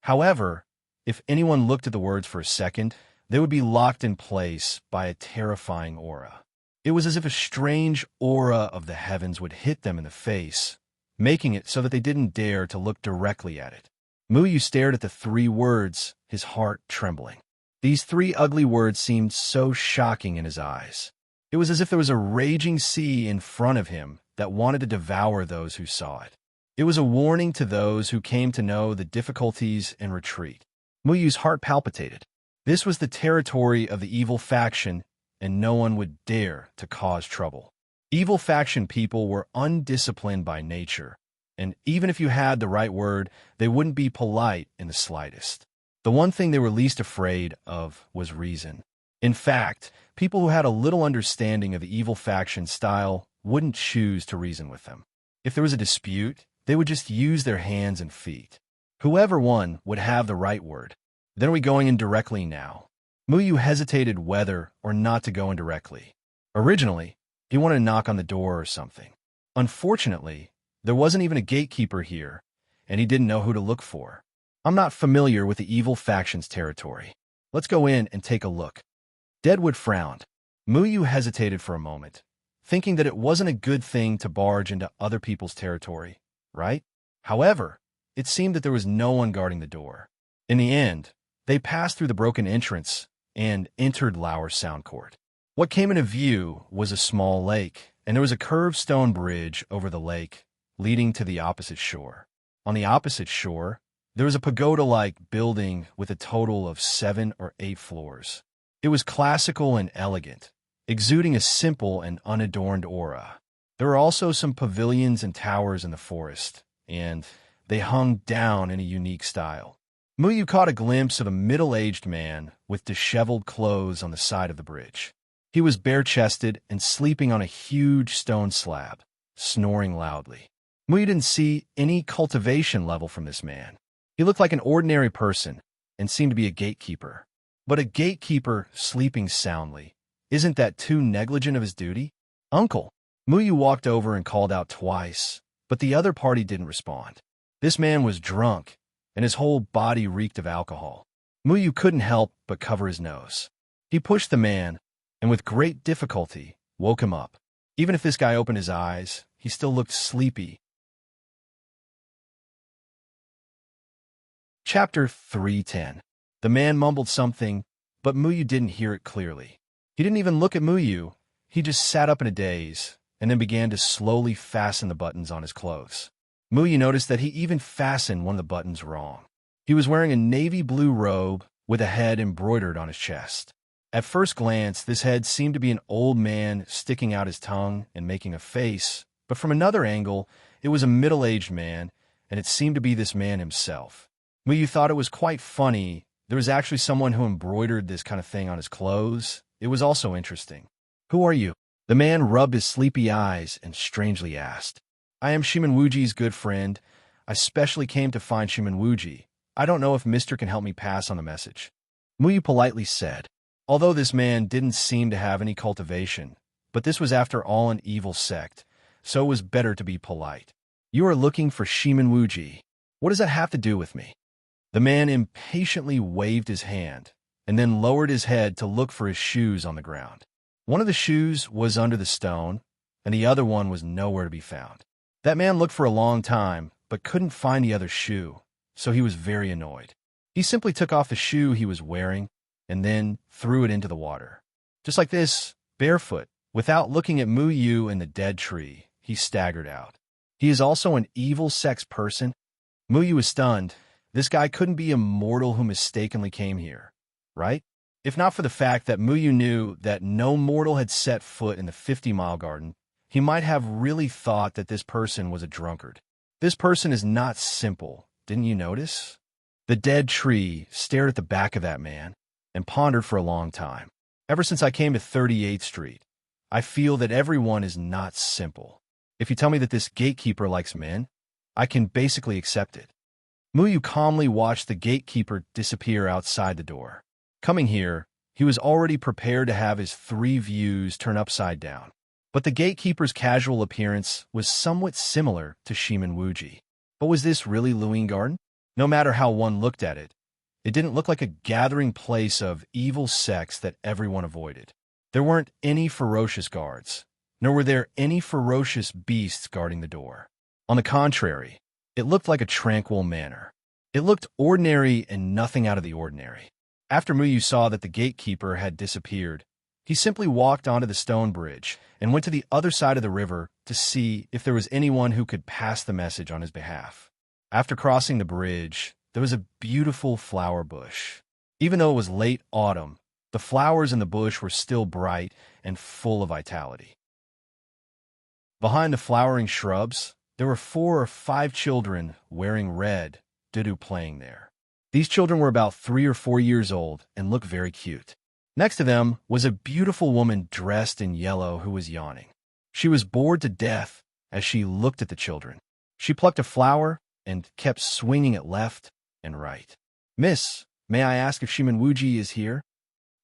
However, if anyone looked at the words for a second, they would be locked in place by a terrifying aura. It was as if a strange aura of the heavens would hit them in the face, making it so that they didn't dare to look directly at it. Muyu stared at the 3 words, his heart trembling. These 3 ugly words seemed so shocking in his eyes. It was as if there was a raging sea in front of him that wanted to devour those who saw it. It was a warning to those who came to know the difficulties and retreat. Muyu's heart palpitated. This was the territory of the evil faction, and no one would dare to cause trouble. Evil faction people were undisciplined by nature, and even if you had the right word, they wouldn't be polite in the slightest. The one thing they were least afraid of was reason. In fact, people who had a little understanding of the evil faction style wouldn't choose to reason with them. If there was a dispute, they would just use their hands and feet. Whoever won would have the right word. Then are we going in directly now? Muyu hesitated whether or not to go in directly. Originally, he wanted to knock on the door or something. Unfortunately, there wasn't even a gatekeeper here, and he didn't know who to look for. I'm not familiar with the evil faction's territory. Let's go in and take a look. Deadwood frowned. Muyu hesitated for a moment, thinking that it wasn't a good thing to barge into other people's territory, right? However, it seemed that there was no one guarding the door. In the end, they passed through the broken entrance and entered Lauer's Sound Court. What came into view was a small lake, and there was a curved stone bridge over the lake, leading to the opposite shore. On the opposite shore, there was a pagoda-like building with a total of 7 or 8 floors. It was classical and elegant, exuding a simple and unadorned aura. There were also some pavilions and towers in the forest, and they hung down in a unique style. Muyu caught a glimpse of a middle-aged man with disheveled clothes on the side of the bridge. He was bare-chested and sleeping on a huge stone slab, snoring loudly. Muyu didn't see any cultivation level from this man. He looked like an ordinary person and seemed to be a gatekeeper. But a gatekeeper sleeping soundly, isn't that too negligent of his duty? Uncle! Muyu walked over and called out twice, but the other party didn't respond. This man was drunk, and his whole body reeked of alcohol. Muyu couldn't help but cover his nose. He pushed the man, and with great difficulty, woke him up. Even if this guy opened his eyes, he still looked sleepy. Chapter 310. The man mumbled something, but Muyu didn't hear it clearly. He didn't even look at Muyu. He just sat up in a daze, and then began to slowly fasten the buttons on his clothes. Muyu noticed that he even fastened one of the buttons wrong. He was wearing a navy blue robe with a head embroidered on his chest. At first glance, this head seemed to be an old man sticking out his tongue and making a face, but from another angle, it was a middle-aged man, and it seemed to be this man himself. Muyu thought it was quite funny. There was actually someone who embroidered this kind of thing on his clothes. It was also interesting. Who are you? The man rubbed his sleepy eyes and strangely asked. I am Shimonwuji's good friend. I specially came to find Shimonwuji. I don't know if Mister can help me pass on the message. Muyu politely said. Although this man didn't seem to have any cultivation, but this was after all an evil sect, so it was better to be polite. You are looking for Shimonwuji. What does that have to do with me? The man impatiently waved his hand, and then lowered his head to look for his shoes on the ground. One of the shoes was under the stone, and the other one was nowhere to be found. That man looked for a long time, but couldn't find the other shoe, so he was very annoyed. He simply took off the shoe he was wearing, and then threw it into the water. Just like this, barefoot, without looking at Muyu and the dead tree, he staggered out. He is also an evil sex person? Muyu was stunned. This guy couldn't be a mortal who mistakenly came here, right? If not for the fact that Muyu knew that no mortal had set foot in the 50-mile garden, he might have really thought that this person was a drunkard. This person is not simple, didn't you notice? The dead tree stared at the back of that man and pondered for a long time. Ever since I came to 38th Street, I feel that everyone is not simple. If you tell me that this gatekeeper likes men, I can basically accept it. Muyu calmly watched the gatekeeper disappear outside the door. Coming here, he was already prepared to have his 3 views turn upside down. But the gatekeeper's casual appearance was somewhat similar to Shimonwuji. But was this really Luine Garden? No matter how one looked at it, it didn't look like a gathering place of evil sects that everyone avoided. There weren't any ferocious guards, nor were there any ferocious beasts guarding the door. On the contrary, it looked like a tranquil manor. It looked ordinary and nothing out of the ordinary. After Muyu saw that the gatekeeper had disappeared, He simply walked onto the stone bridge and went to the other side of the river to see if there was anyone who could pass the message on his behalf. After crossing the bridge, there was a beautiful flower bush. Even though it was late autumn, the flowers in the bush were still bright and full of vitality. Behind the flowering shrubs, there were 4 or 5 children wearing red, doo-doo playing there. These children were about 3 or 4 years old and looked very cute. Next to them was a beautiful woman dressed in yellow who was yawning. She was bored to death as she looked at the children. She plucked a flower and kept swinging it left and right. "Miss, may I ask if Shimanwuji is here?"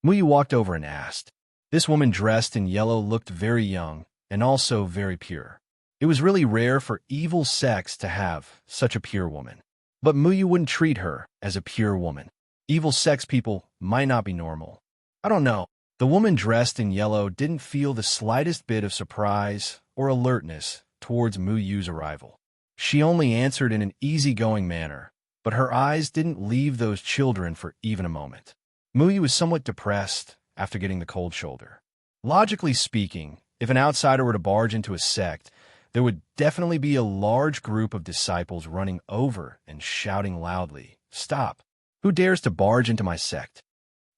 Muyu walked over and asked. This woman dressed in yellow looked very young and also very pure. It was really rare for evil sex to have such a pure woman. But Muyu wouldn't treat her as a pure woman. Evil sex people might not be normal. I don't know. The woman dressed in yellow didn't feel the slightest bit of surprise or alertness towards Muyu's arrival. She only answered in an easygoing manner, but her eyes didn't leave those children for even a moment. Muyu was somewhat depressed after getting the cold shoulder. Logically speaking, if an outsider were to barge into a sect, there would definitely be a large group of disciples running over and shouting loudly, "Stop! Who dares to barge into my sect?"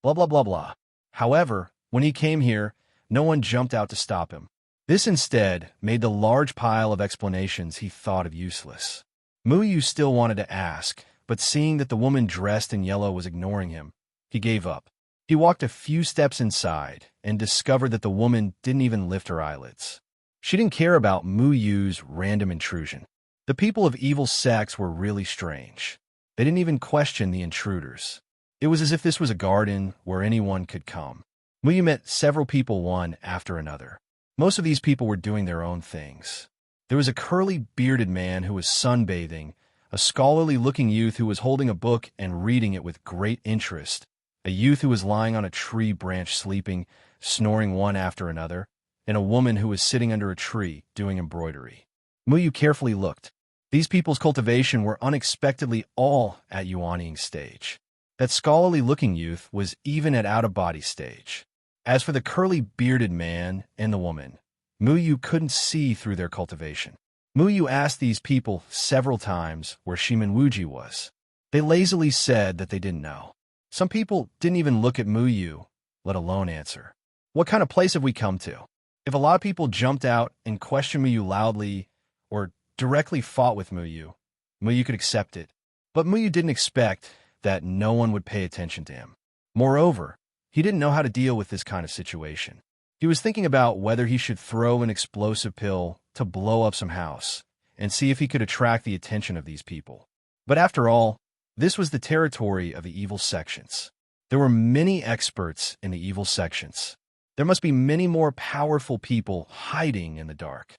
Blah, blah, blah, blah. However, when he came here, no one jumped out to stop him. This instead made the large pile of explanations he thought of useless. Muyu still wanted to ask, but seeing that the woman dressed in yellow was ignoring him, he gave up. He walked a few steps inside and discovered that the woman didn't even lift her eyelids. She didn't care about Muyu's random intrusion. The people of evil sects were really strange. They didn't even question the intruders. It was as if this was a garden where anyone could come. Muyu met several people one after another. Most of these people were doing their own things. There was a curly, bearded man who was sunbathing, a scholarly-looking youth who was holding a book and reading it with great interest, a youth who was lying on a tree branch sleeping, snoring one after another, and a woman who was sitting under a tree doing embroidery. Muyu carefully looked. These people's cultivation were unexpectedly all at Yuanying stage. That scholarly-looking youth was even at out-of-body stage. As for the curly, bearded man and the woman, Muyu couldn't see through their cultivation. Muyu asked these people several times where Shimanwuji was. They lazily said that they didn't know. Some people didn't even look at Muyu, let alone answer. What kind of place have we come to? If a lot of people jumped out and questioned Muyu loudly or directly fought with Muyu, Muyu could accept it. But Muyu didn't expect that no one would pay attention to him. Moreover, he didn't know how to deal with this kind of situation. He was thinking about whether he should throw an explosive pill to blow up some house and see if he could attract the attention of these people. But after all, this was the territory of the evil sections. There were many experts in the evil sections. There must be many more powerful people hiding in the dark.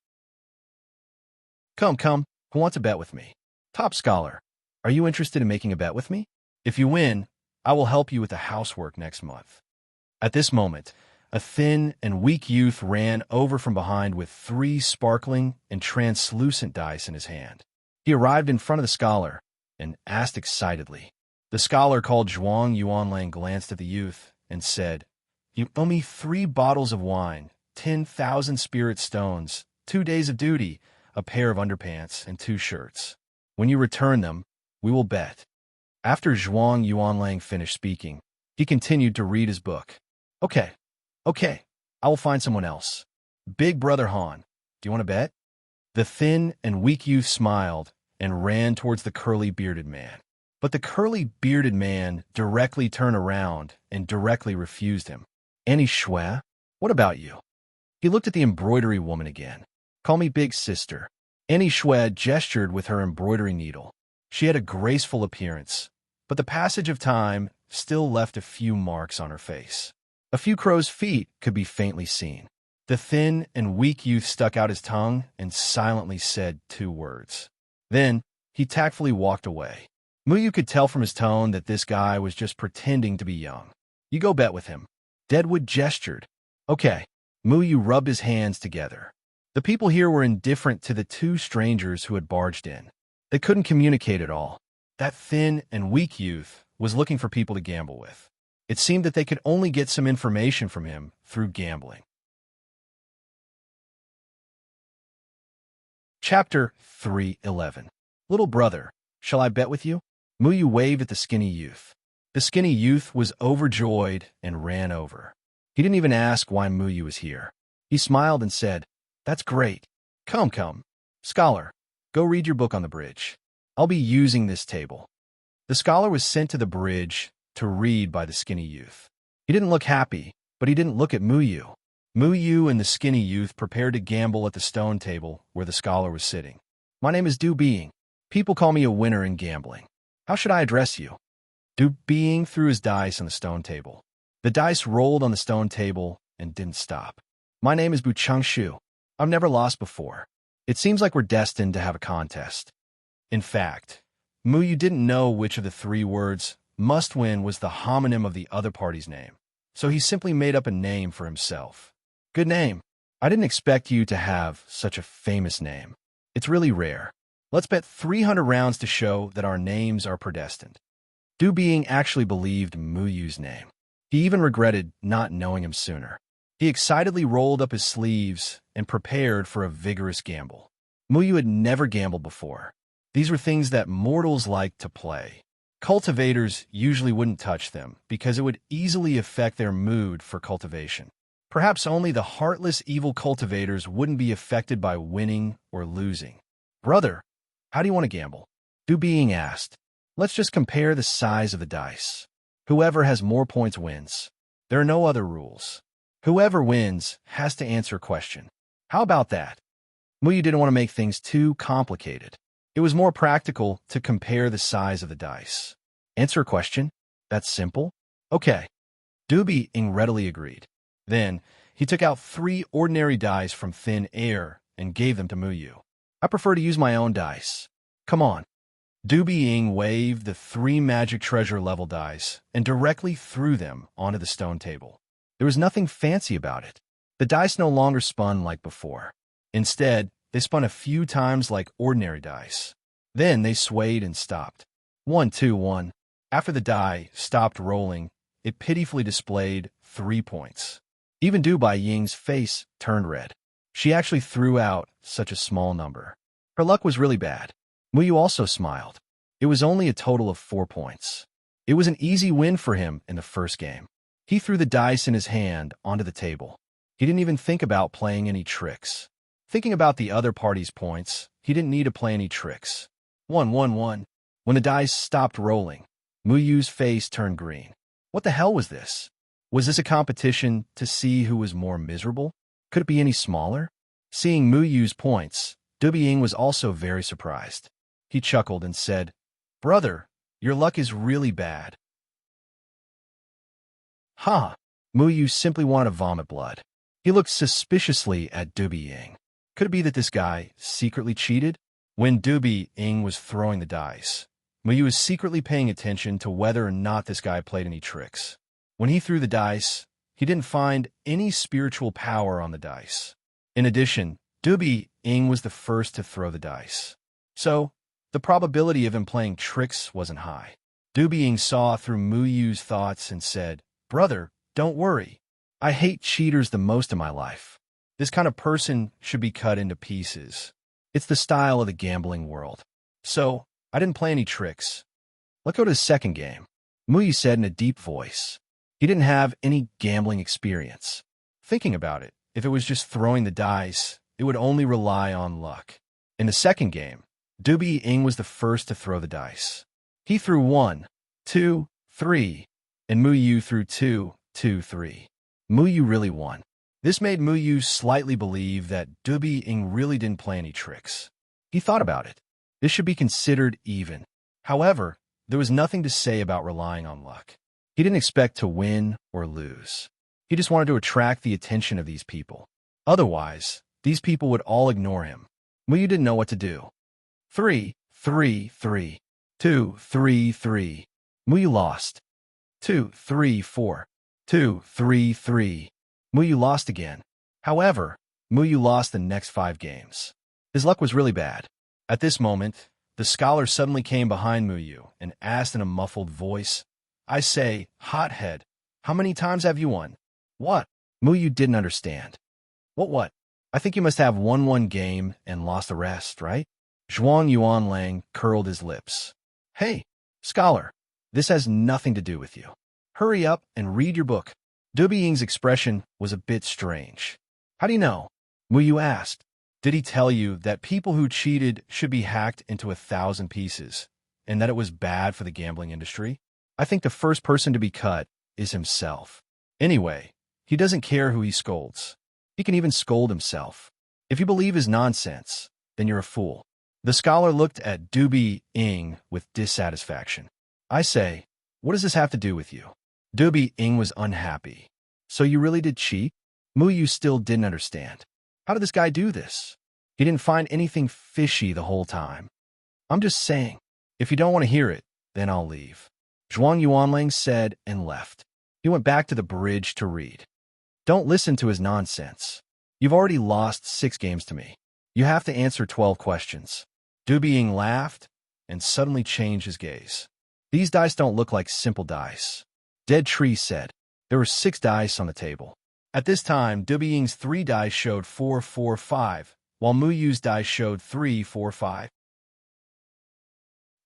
Come, who wants to bet with me? Top scholar, are you interested in making a bet with me? If you win, I will help you with the housework next month. At this moment, a thin and weak youth ran over from behind with 3 sparkling and translucent dice in his hand. He arrived in front of the scholar and asked excitedly. The scholar called Zhuang Yuanlang glanced at the youth and said, "You owe me 3 bottles of wine, 10,000 spirit stones, 2 days of duty, a pair of underpants, and 2 shirts. When you return them, we will bet." After Zhuang Yuanlang finished speaking, he continued to read his book. Okay, I will find someone else. Big Brother Han, do you want to bet? The thin and weak youth smiled and ran towards the curly-bearded man. But the curly-bearded man directly turned around and directly refused him. "Annie Shui, what about you?" He looked at the embroidery woman again. "Call me Big Sister." Annie Shui gestured with her embroidery needle. She had a graceful appearance, but the passage of time still left a few marks on her face. A few crow's feet could be faintly seen. The thin and weak youth stuck out his tongue and silently said 2 words. Then he tactfully walked away. Muyu could tell from his tone that this guy was just pretending to be young. "You go bet with him." Deadwood gestured. "Okay." Muyu rubbed his hands together. The people here were indifferent to the 2 strangers who had barged in. They couldn't communicate at all. That thin and weak youth was looking for people to gamble with. It seemed that they could only get some information from him through gambling. Chapter 3:11. Little brother, shall I bet with you? Muyu waved at the skinny youth. The skinny youth was overjoyed and ran over. He didn't even ask why Muyu was here. He smiled and said, "That's great. Come. Scholar, go read your book on the bridge. I'll be using this table." The scholar was sent to the bridge to read by the skinny youth. He didn't look happy, but he didn't look at Muyu. Muyu and the skinny youth prepared to gamble at the stone table where the scholar was sitting. "My name is Du Being. People call me a winner in gambling. How should I address you?" Du Being threw his dice on the stone table. The dice rolled on the stone table and didn't stop. "My name is Bu Changshu. I've never lost before. It seems like we're destined to have a contest." In fact, Muyu didn't know which of the three words "must win" was the homonym of the other party's name, so he simply made up a name for himself. "Good name. I didn't expect you to have such a famous name. It's really rare. Let's bet 300 rounds to show that our names are predestined." Du Being actually believed Muyu's name. He even regretted not knowing him sooner. He excitedly rolled up his sleeves and prepared for a vigorous gamble. Muyu had never gambled before. These were things that mortals liked to play. Cultivators usually wouldn't touch them because it would easily affect their mood for cultivation. Perhaps only the heartless evil cultivators wouldn't be affected by winning or losing. "Brother, how do you want to gamble?" Du Being asked. "Let's just compare the size of the dice. Whoever has more points wins. There are no other rules. Whoever wins has to answer a question. How about that?" Muyu didn't want to make things too complicated. It was more practical to compare the size of the dice. "Answer a question? That's simple." "Okay." Du Being readily agreed. Then, he took out 3 ordinary dice from thin air and gave them to Muyu. "I prefer to use my own dice. Come on." Du Being waved the 3 magic treasure level dice and directly threw them onto the stone table. There was nothing fancy about it. The dice no longer spun like before. Instead, they spun a few times like ordinary dice. Then they swayed and stopped. 1, 2, 1. After the die stopped rolling, it pitifully displayed 3 points. Even Du Being's face turned red. She actually threw out such a small number. Her luck was really bad. Muyu also smiled. It was only a total of 4 points. It was an easy win for him in the first game. He threw the dice in his hand onto the table. He didn't even think about playing any tricks. Thinking about the other party's points, he didn't need to play any tricks. 1, 1, 1. When the dice stopped rolling, Muyu's face turned green. What the hell was this? Was this a competition to see who was more miserable? Could it be any smaller? Seeing Muyu's points, Du Being was also very surprised. He chuckled and said, "Brother, your luck is really bad." "Huh." Muyu simply wanted to vomit blood. He looked suspiciously at Du Being. Could it be that this guy secretly cheated? When Du Being was throwing the dice, Muyu was secretly paying attention to whether or not this guy played any tricks. When he threw the dice, he didn't find any spiritual power on the dice. In addition, Du Being was the first to throw the dice. So, the probability of him playing tricks wasn't high. Du Being saw through Muyu's thoughts and said, "Brother, don't worry. I hate cheaters the most in my life. This kind of person should be cut into pieces. It's the style of the gambling world. So, I didn't play any tricks. Let's go to the second game," Muyu said in a deep voice. He didn't have any gambling experience. Thinking about it, if it was just throwing the dice, it would only rely on luck. In the second game, Du Being was the first to throw the dice. He threw 1, 2, 3, and Muyu threw 2, 2, 3. Muyu really won. This made Muyu slightly believe that Du Being really didn't play any tricks. He thought about it. This should be considered even. However, there was nothing to say about relying on luck. He didn't expect to win or lose. He just wanted to attract the attention of these people. Otherwise, these people would all ignore him. Muyu didn't know what to do. 3, 3, 3. 2, 3, 3. Muyu lost. 2, 3, 4. 2, 3, 3. Muyu lost again. However, Muyu lost the next 5 games. His luck was really bad. At this moment, the scholar suddenly came behind Muyu and asked in a muffled voice, "I say, hothead, how many times have you won?" "What?" Muyu didn't understand. What? I think you must have won one game and lost the rest, right? Zhuang Yuanlang curled his lips. Hey, scholar, this has nothing to do with you. Hurry up and read your book. Dubi Ying's expression was a bit strange. How do you know? Muyu asked. Did he tell you that people who cheated should be hacked into 1,000 pieces, and that it was bad for the gambling industry? I think the first person to be cut is himself. Anyway, he doesn't care who he scolds. He can even scold himself. If you believe his nonsense, then you're a fool. The scholar looked at Dubi Ying with dissatisfaction. I say, what does this have to do with you? Dubi Ying was unhappy. So you really did cheat? Muyu still didn't understand. How did this guy do this? He didn't find anything fishy the whole time. I'm just saying, if you don't want to hear it, then I'll leave. Zhuang Yuanlang said and left. He went back to the bridge to read. Don't listen to his nonsense. You've already lost 6 games to me. You have to answer 12 questions. Dubi Ying laughed and suddenly changed his gaze. These dice don't look like simple dice. Dead Tree said. There were 6 dice on the table. At this time, Dubi Ying's 3 dice showed 4, 4, 5, while Muyu's dice showed 3, 4, 5.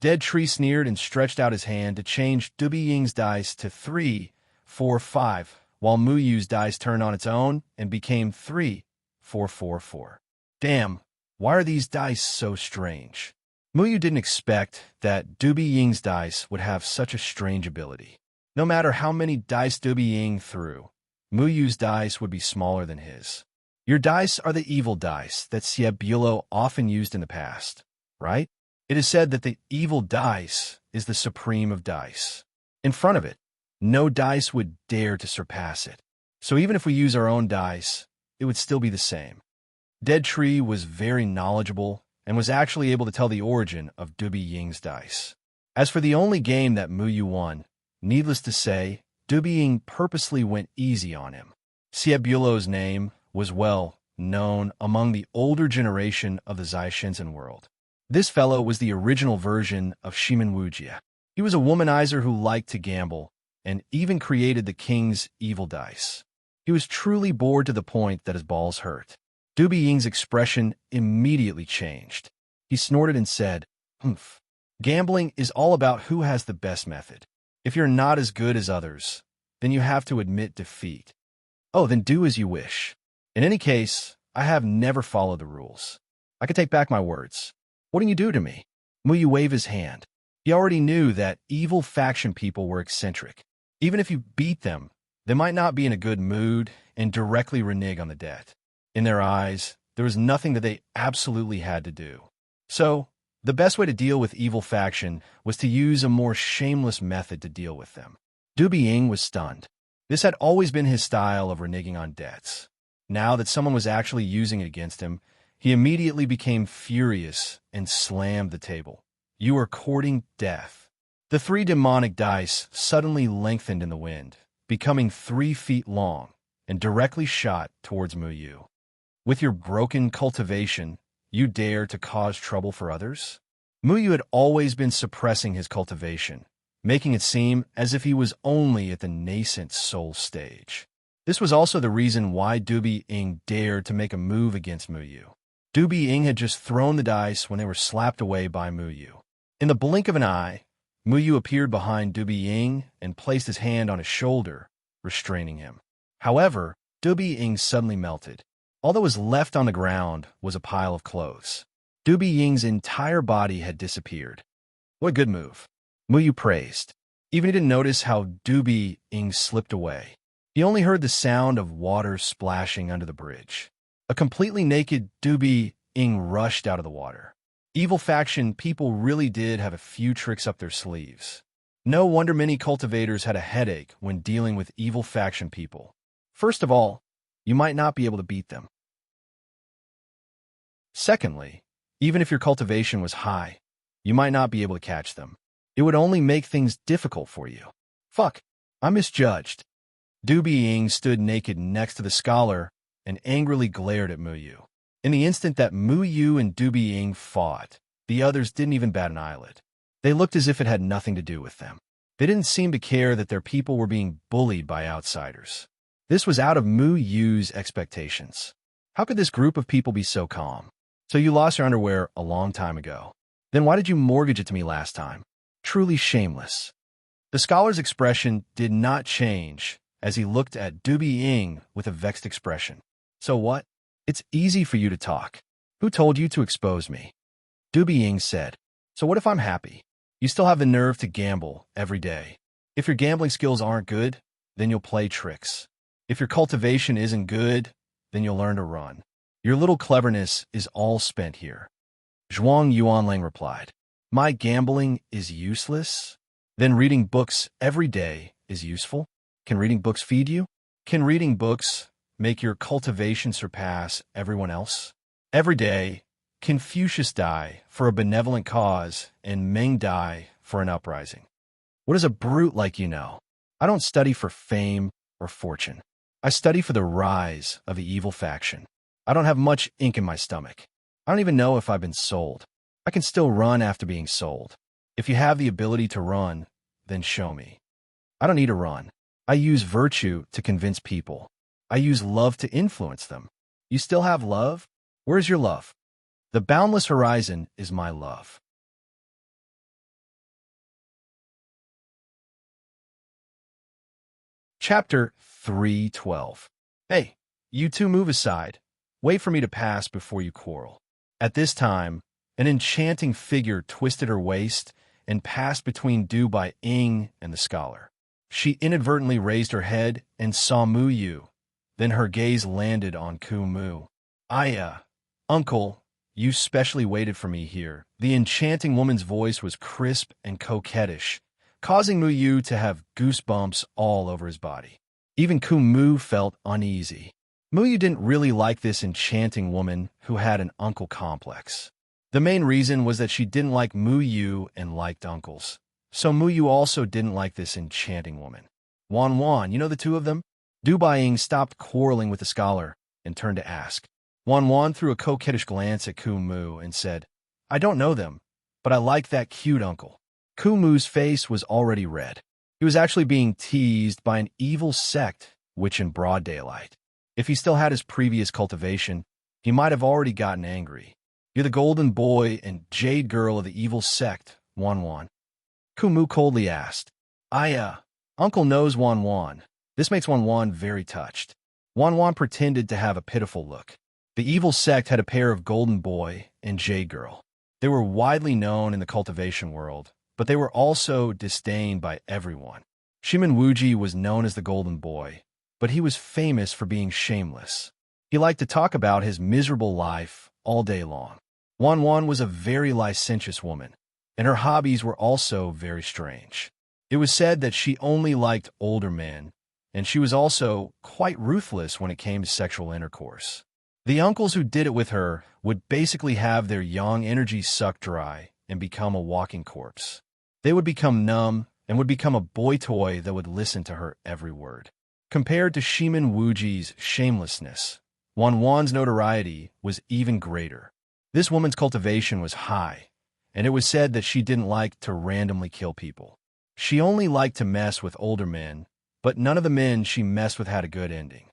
Dead Tree sneered and stretched out his hand to change Dubi Ying's dice to 3, 4, 5, while Muyu's dice turned on its own and became 3, 4, 4, 4. Damn, why are these dice so strange? Muyu didn't expect that Dubi Ying's dice would have such a strange ability. No matter how many dice Dubi Ying threw, Muyu's dice would be smaller than his. Your dice are the evil dice that Siebulo often used in the past, right? It is said that the evil dice is the supreme of dice. In front of it, no dice would dare to surpass it. So even if we use our own dice, it would still be the same. Dead Tree was very knowledgeable and was actually able to tell the origin of Dubi Ying's dice. As for the only game that Muyu won, needless to say, Dubi Ying purposely went easy on him. Siebulo's name was well known among the older generation of the Zaishinzen world. This fellow was the original version of Shimen Wujia. He was a womanizer who liked to gamble and even created the king's evil dice. He was truly bored to the point that his balls hurt. Dubi Ying's expression immediately changed. He snorted and said, "Humph. Gambling is all about who has the best method. If you're not as good as others, then you have to admit defeat. Oh, then do as you wish. In any case, I have never followed the rules. I can take back my words. What can you do to me?" Muyu waved his hand. He already knew that evil faction people were eccentric. Even if you beat them, they might not be in a good mood and directly renege on the debt. In their eyes, there was nothing that they absolutely had to do. So, the best way to deal with evil faction was to use a more shameless method to deal with them. Dubi Ying was stunned. This had always been his style of reneging on debts. Now that someone was actually using it against him, he immediately became furious and slammed the table. You are courting death. The 3 demonic dice suddenly lengthened in the wind, becoming 3 feet long, and directly shot towards Muyu. With your broken cultivation, you dare to cause trouble for others? Muyu had always been suppressing his cultivation, making it seem as if he was only at the nascent soul stage. This was also the reason why Dubi Ying dared to make a move against Muyu. Dubi Ying had just thrown the dice when they were slapped away by Muyu. In the blink of an eye, Muyu appeared behind Dubi Ying and placed his hand on his shoulder, restraining him. However, Dubi Ying suddenly melted. All that was left on the ground was a pile of clothes. Dubi Ying's entire body had disappeared. What a good move, Muyu praised. Even he didn't notice how Dubi Ying slipped away. He only heard the sound of water splashing under the bridge. A completely naked Dubi Ying rushed out of the water. Evil faction people really did have a few tricks up their sleeves. No wonder many cultivators had a headache when dealing with evil faction people. First of all, you might not be able to beat them. Secondly, even if your cultivation was high, you might not be able to catch them. It would only make things difficult for you. Fuck, I misjudged. Dubi Ying stood naked next to the scholar and angrily glared at Muyu. In the instant that Muyu and Dubi Ying fought, the others didn't even bat an eyelid. They looked as if it had nothing to do with them. They didn't seem to care that their people were being bullied by outsiders. This was out of Mu Yu's expectations. How could this group of people be so calm? So you lost your underwear a long time ago. Then why did you mortgage it to me last time? Truly shameless. The scholar's expression did not change as he looked at Dubi Ying with a vexed expression. So what? It's easy for you to talk. Who told you to expose me? Dubi Ying said. So what if I'm happy? You still have the nerve to gamble every day. If your gambling skills aren't good, then you'll play tricks. If your cultivation isn't good, then you'll learn to run. Your little cleverness is all spent here. Zhuang Yuanling replied. My gambling is useless? Then reading books every day is useful? Can reading books feed you? Can reading books make your cultivation surpass everyone else? Every day, Confucius die for a benevolent cause and Meng die for an uprising. What does a brute like you know? I don't study for fame or fortune. I study for the rise of the evil faction. I don't have much ink in my stomach. I don't even know if I've been sold. I can still run after being sold. If you have the ability to run, then show me. I don't need to run. I use virtue to convince people. I use love to influence them. You still have love? Where's your love? The boundless horizon is my love. Chapter 3:12. Hey, you two move aside. Wait for me to pass before you quarrel. At this time, an enchanting figure twisted her waist and passed between Dubai Ying and the scholar. She inadvertently raised her head and saw Mu Yu. Then her gaze landed on Ku Mu. Uncle, you specially waited for me here. The enchanting woman's voice was crisp and coquettish, causing Mu Yu to have goosebumps all over his body. Even Ku Mu felt uneasy. Mu Yu didn't really like this enchanting woman who had an uncle complex. The main reason was that she didn't like Mu Yu and liked uncles. So Mu Yu also didn't like this enchanting woman. Wan, you know the two of them? Dubai Ying stopped quarreling with the scholar and turned to ask. Wan threw a coquettish glance at Ku Mu and said, I don't know them, but I like that cute uncle. Ku Mu's face was already red. He was actually being teased by an evil sect, which in broad daylight. If he still had his previous cultivation, he might have already gotten angry. You're the golden boy and jade girl of the evil sect, Wan. Ku Mu coldly asked. Uncle knows Wan. This makes Wan very touched. Wan pretended to have a pitiful look. The evil sect had a pair of golden boy and jade girl. They were widely known in the cultivation world, but they were also disdained by everyone. Shimin Wuji was known as the golden boy, but he was famous for being shameless. He liked to talk about his miserable life all day long. Wan was a very licentious woman, and her hobbies were also very strange. It was said that she only liked older men, and she was also quite ruthless when it came to sexual intercourse. The uncles who did it with her would basically have their young energy sucked dry and become a walking corpse. They would become numb and would become a boy toy that would listen to her every word. Compared to Shimin Wuji's shamelessness, Wan's notoriety was even greater. This woman's cultivation was high, and it was said that she didn't like to randomly kill people. She only liked to mess with older men, but none of the men she messed with had a good ending.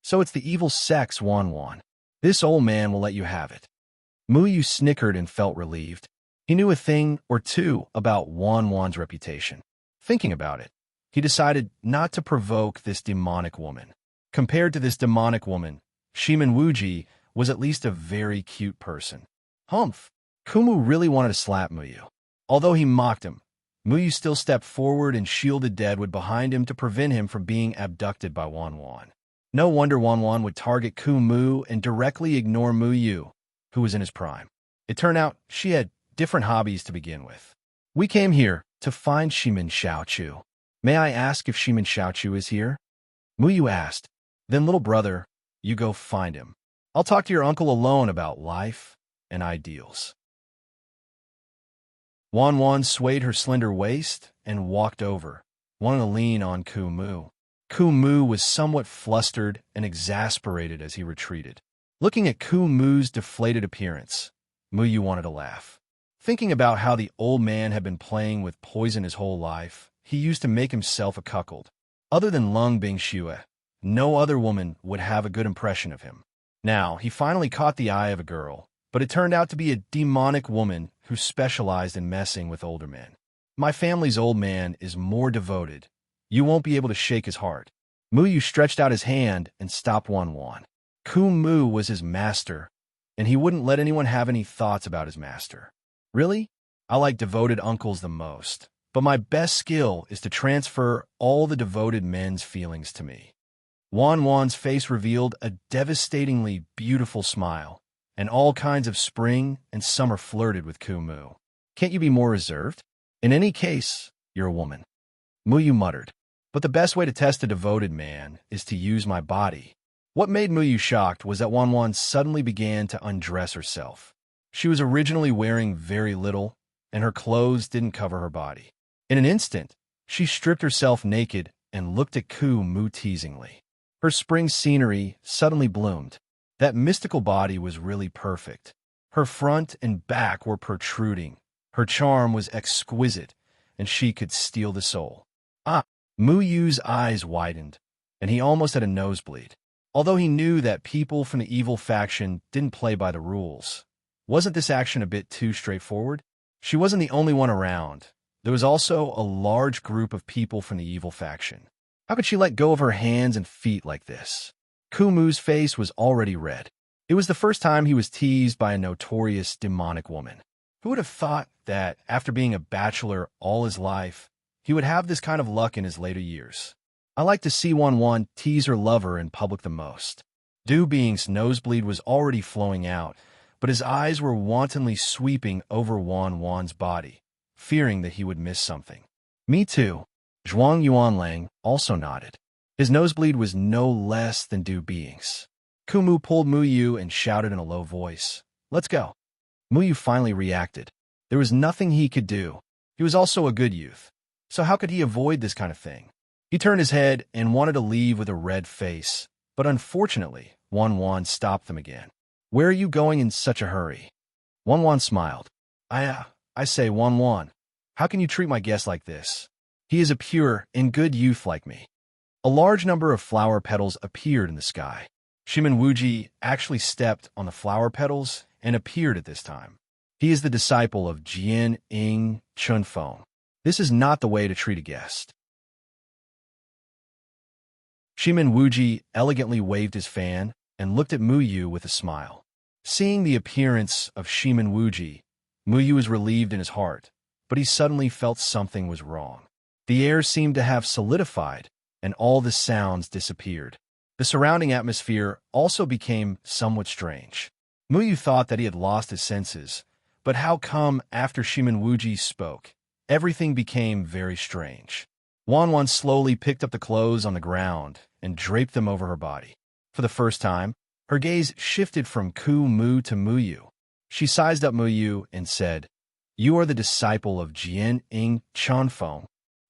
So it's the evil sex, Wan. This old man will let you have it. Mu Yu snickered and felt relieved. He knew a thing or two about Wan's reputation. Thinking about it, he decided not to provoke this demonic woman. Compared to this demonic woman, Shimin Wuji was at least a very cute person. Humph! Kumu really wanted to slap Mu Yu. Although he mocked him, Mu Yu still stepped forward and shielded Deadwood behind him to prevent him from being abducted by Wan. No wonder Wan would target Ku Mu and directly ignore Mu Yu, who was in his prime. It turned out she had different hobbies to begin with. We came here to find Shimin Xiaochu. May I ask if Shimin Xiaochu is here? Mu Yu asked. Then, little brother, you go find him. I'll talk to your uncle alone about life and ideals. Wan swayed her slender waist and walked over, wanting to lean on Ku Mu. Ku Mu was somewhat flustered and exasperated as he retreated. Looking at Ku Mu's deflated appearance, Mu Yu wanted to laugh. Thinking about how the old man had been playing with poison his whole life, he used to make himself a cuckold. Other than Lung Bingxue, no other woman would have a good impression of him. Now, he finally caught the eye of a girl, but it turned out to be a demonic woman who specialized in messing with older men. My family's old man is more devoted. You won't be able to shake his heart. Muyu stretched out his hand and stopped Wan. Mu was his master, and he wouldn't let anyone have any thoughts about his master. Really? I like devoted uncles the most, but my best skill is to transfer all the devoted men's feelings to me. Wan's face revealed a devastatingly beautiful smile, and all kinds of spring and summer flirted with Mu. Can't you be more reserved? In any case, you're a woman. Muyu muttered. But the best way to test a devoted man is to use my body. What made Muyu shocked was that Wan suddenly began to undress herself. She was originally wearing very little, and her clothes didn't cover her body. In an instant, she stripped herself naked and looked at Mu teasingly. Her spring scenery suddenly bloomed. That mystical body was really perfect. Her front and back were protruding. Her charm was exquisite, and she could steal the soul. Muyu's eyes widened, and he almost had a nosebleed. Although he knew that people from the evil faction didn't play by the rules, wasn't this action a bit too straightforward? She wasn't the only one around. There was also a large group of people from the evil faction. How could she let go of her hands and feet like this? Kumu's face was already red. It was the first time he was teased by a notorious demonic woman. Who would have thought that, after being a bachelor all his life, he would have this kind of luck in his later years? I like to see Wan tease her lover in public the most. Du Bing's nosebleed was already flowing out, but his eyes were wantonly sweeping over Wan's body, fearing that he would miss something. Me too. Zhuang Yuanlang also nodded. His nosebleed was no less than Du Bing's. Kumu pulled Muyu and shouted in a low voice, "Let's go." Muyu finally reacted. There was nothing he could do. He was also a good youth. So how could he avoid this kind of thing? He turned his head and wanted to leave with a red face, but unfortunately, Wan stopped them again. "Where are you going in such a hurry?" Wan smiled. I say, Wan, how can you treat my guest like this? He is a pure and good youth like me." A large number of flower petals appeared in the sky. Shimen Wuji actually stepped on the flower petals and appeared at this time. He is the disciple of Jian Ying Chunfeng. This is not the way to treat a guest. Shimen Wuji elegantly waved his fan and looked at Muyu with a smile. Seeing the appearance of Shimen Wuji, Muyu was relieved in his heart, but he suddenly felt something was wrong. The air seemed to have solidified, and all the sounds disappeared. The surrounding atmosphere also became somewhat strange. Muyu thought that he had lost his senses, but how come after Shimen Wuji spoke, everything became very strange? Wan slowly picked up the clothes on the ground and draped them over her body. For the first time, her gaze shifted from Mu to Muyu. She sized up Muyu and said, "You are the disciple of Jian Ying Chunfeng."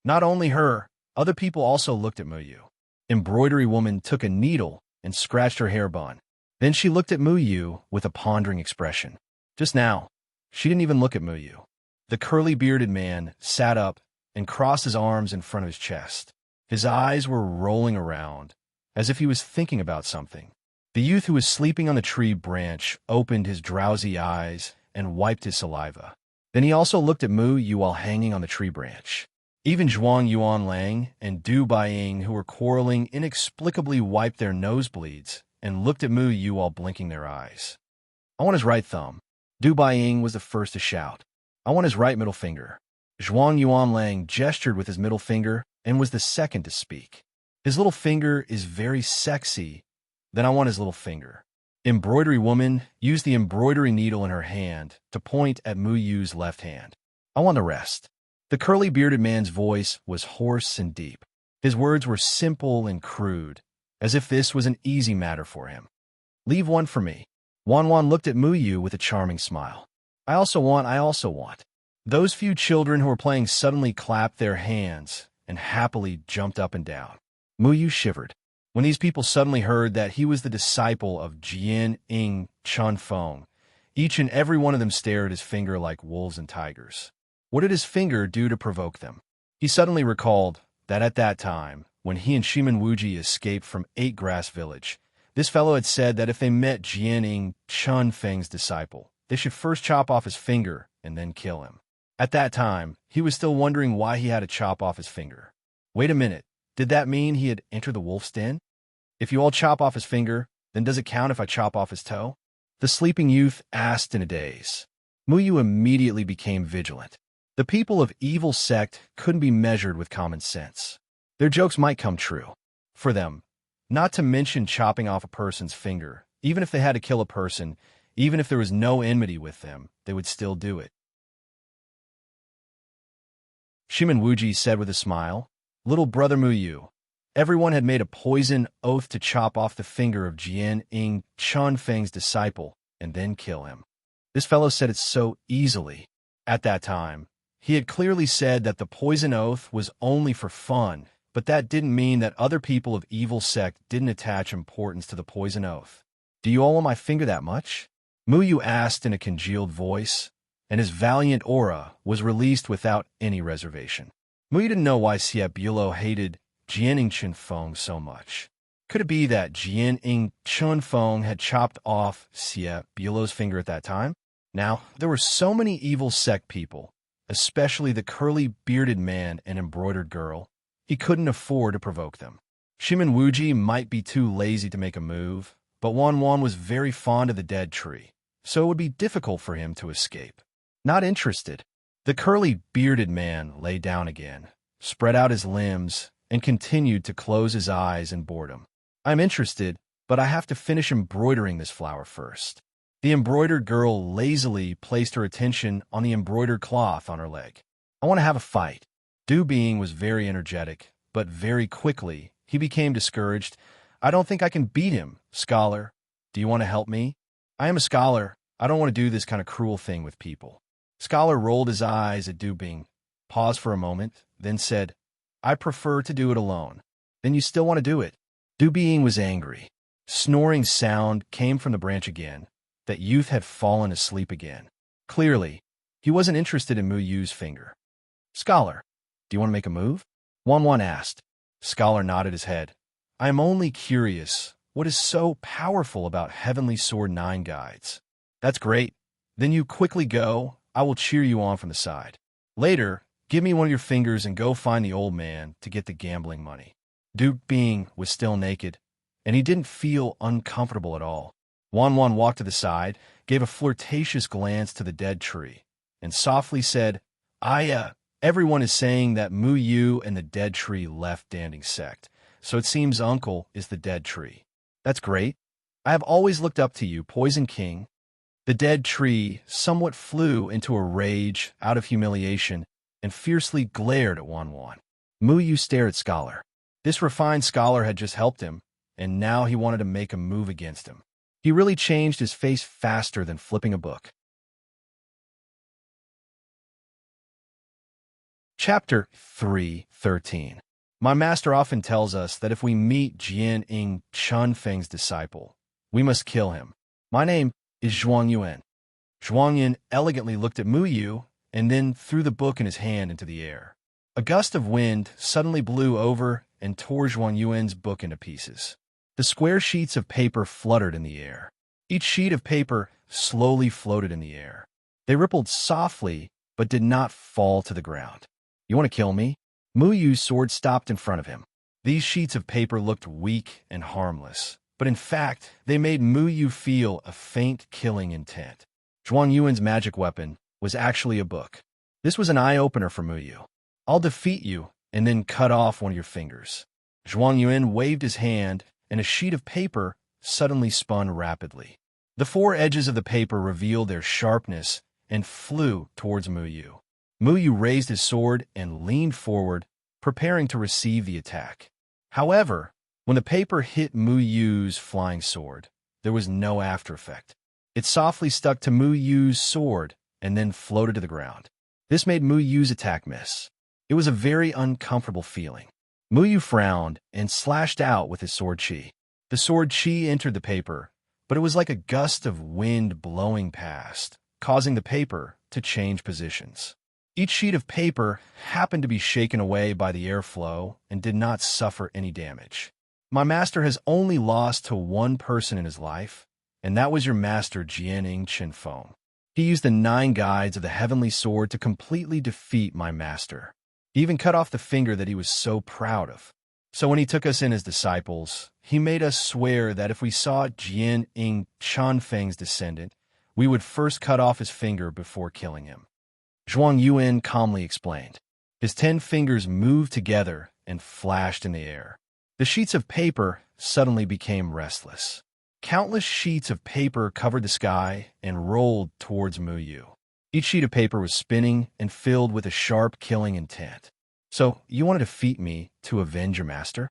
Not only her, other people also looked at Muyu. Embroidery woman took a needle and scratched her hair bun. Then she looked at Muyu with a pondering expression. Just now, she didn't even look at Muyu. The curly-bearded man sat up and crossed his arms in front of his chest. His eyes were rolling around, as if he was thinking about something. The youth who was sleeping on the tree branch opened his drowsy eyes and wiped his saliva. Then he also looked at Muyu while hanging on the tree branch. Even Zhuang Yuanlang and Du Bing, who were quarreling, inexplicably wiped their nosebleeds and looked at Muyu while blinking their eyes. "I want his right thumb." Du Bing was the first to shout. "I want his right middle finger." Zhuang Yuanlang gestured with his middle finger and was the second to speak. "His little finger is very sexy. Then I want his little finger." Embroidery woman used the embroidery needle in her hand to point at Muyu's left hand. "I want the rest." The curly-bearded man's voice was hoarse and deep. His words were simple and crude, as if this was an easy matter for him. "Leave one for me." Wan looked at Muyu with a charming smile. I also want. Those few children who were playing suddenly clapped their hands and happily jumped up and down. Muyu shivered. When these people suddenly heard that he was the disciple of Jian Ying Chunfeng, each and every one of them stared at his finger like wolves and tigers. What did his finger do to provoke them? He suddenly recalled that at that time, when he and Shimen Wuji escaped from Eight Grass Village. This fellow had said that if they met Jian Chun Feng's disciple, they should first chop off his finger and then kill him. At that time, he was still wondering why he had to chop off his finger. Wait a minute, did that mean he had entered the wolf's den? If you all chop off his finger, then does it count if I chop off his toe? The sleeping youth asked in a daze. Muyu immediately became vigilant. The people of evil sect couldn't be measured with common sense. Their jokes might come true. For them, not to mention chopping off a person's finger, even if they had to kill a person, even if there was no enmity with them, they would still do it. Shimen Wuji said with a smile, "Little brother Muyu, everyone had made a poison oath to chop off the finger of Jian Chun Feng's disciple and then kill him." This fellow said it so easily. At that time, he had clearly said that the poison oath was only for fun, but that didn't mean that other people of evil sect didn't attach importance to the poison oath. "Do you all want my finger that much?" Muyu asked in a congealed voice, and his valiant aura was released without any reservation. Muyu didn't know why Xie Bulo hated Jian Chun Feng so much. Could it be that Jian Chun Feng had chopped off Xie Bulo's finger at that time? Now, there were so many evil sect people, especially the curly bearded man and embroidered girl, he couldn't afford to provoke them. Shimen Wuji might be too lazy to make a move, but Wan was very fond of the dead tree, so it would be difficult for him to escape. Not interested. The curly bearded man lay down again, spread out his limbs, and continued to close his eyes in boredom. "I'm interested, but I have to finish embroidering this flower first." The embroidered girl lazily placed her attention on the embroidered cloth on her leg. "I want to have a fight." Du Bing was very energetic, but very quickly he became discouraged. "I don't think I can beat him, scholar. Do you want to help me? I am a scholar. I don't want to do this kind of cruel thing with people." Scholar rolled his eyes at Du Bing, paused for a moment, then said, "I prefer to do it alone." "Then you still want to do it?" Du Bing was angry. Snoring sound came from the branch again. That youth had fallen asleep again. Clearly, he wasn't interested in Muyu's finger. "Scholar, do you want to make a move?" Wan asked. Scholar nodded his head. "I am only curious, what is so powerful about Heavenly Sword 9 guides?" "That's great. Then you quickly go. I will cheer you on from the side. Later, give me one of your fingers and go find the old man to get the gambling money." Du Bing was still naked, and he didn't feel uncomfortable at all. Wan walked to the side, gave a flirtatious glance to the dead tree, and softly said, Everyone is saying that Muyu and the dead tree left Danding sect, so it seems uncle is the dead tree." "That's great. I have always looked up to you, Poison King." The dead tree somewhat flew into a rage out of humiliation and fiercely glared at Wan. Muyu stared at Scholar. This refined scholar had just helped him, and now he wanted to make a move against him. He really changed his face faster than flipping a book. Chapter 3:13. My master often tells us that if we meet Jian Chun Feng's disciple, we must kill him. My name is Zhuang Yuan. Zhuang Yuan elegantly looked at Muyu and then threw the book in his hand into the air. A gust of wind suddenly blew over and tore Zhuang Yuan's book into pieces. The square sheets of paper fluttered in the air. Each sheet of paper slowly floated in the air. They rippled softly, but did not fall to the ground. "You want to kill me?" Muyu's sword stopped in front of him. These sheets of paper looked weak and harmless, but in fact, they made Muyu feel a faint killing intent. Zhuang Yuan's magic weapon was actually a book. This was an eye-opener for Muyu. "I'll defeat you and then cut off one of your fingers." Zhuang Yuan waved his hand, and a sheet of paper suddenly spun rapidly. The four edges of the paper revealed their sharpness and flew towards Muyu. Muyu raised his sword and leaned forward, preparing to receive the attack. However, when the paper hit Muyu's flying sword, there was no after effect. It softly stuck to Muyu's sword and then floated to the ground. This made Muyu's attack miss. It was a very uncomfortable feeling. Muyu frowned and slashed out with his sword chi. The sword chi entered the paper, but it was like a gust of wind blowing past, causing the paper to change positions. Each sheet of paper happened to be shaken away by the airflow and did not suffer any damage. My master has only lost to one person in his life, and that was your master Jian Qinfeng. He used the 9 guides of the heavenly sword to completely defeat my master. He even cut off the finger that he was so proud of. So when he took us in as disciples, he made us swear that if we saw Jian Qinfeng's descendant, we would first cut off his finger before killing him. Zhuang Yuan calmly explained. His 10 fingers moved together and flashed in the air. The sheets of paper suddenly became restless. Countless sheets of paper covered the sky and rolled towards Mu Yu. Each sheet of paper was spinning and filled with a sharp killing intent. So, you want to defeat me to avenge your master?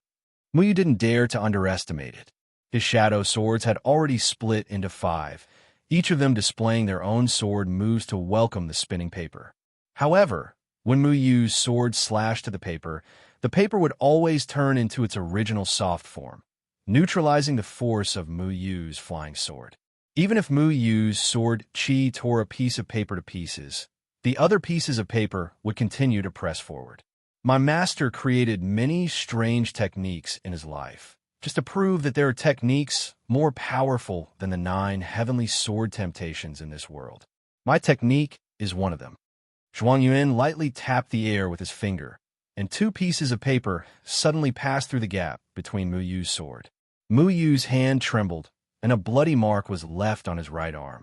Mu Yu didn't dare to underestimate it. His shadow swords had already split into 5, each of them displaying their own sword moves to welcome the spinning paper. However, when Mu Yu's sword slashed to the paper would always turn into its original soft form, neutralizing the force of Mu Yu's flying sword. Even if Mu Yu's sword Qi tore a piece of paper to pieces, the other pieces of paper would continue to press forward. My master created many strange techniques in his life, just to prove that there are techniques more powerful than the 9 heavenly sword temptations in this world. My technique is one of them. Zhuang Yuan lightly tapped the air with his finger, and 2 pieces of paper suddenly passed through the gap between Mu Yu's sword. Mu Yu's hand trembled, and a bloody mark was left on his right arm.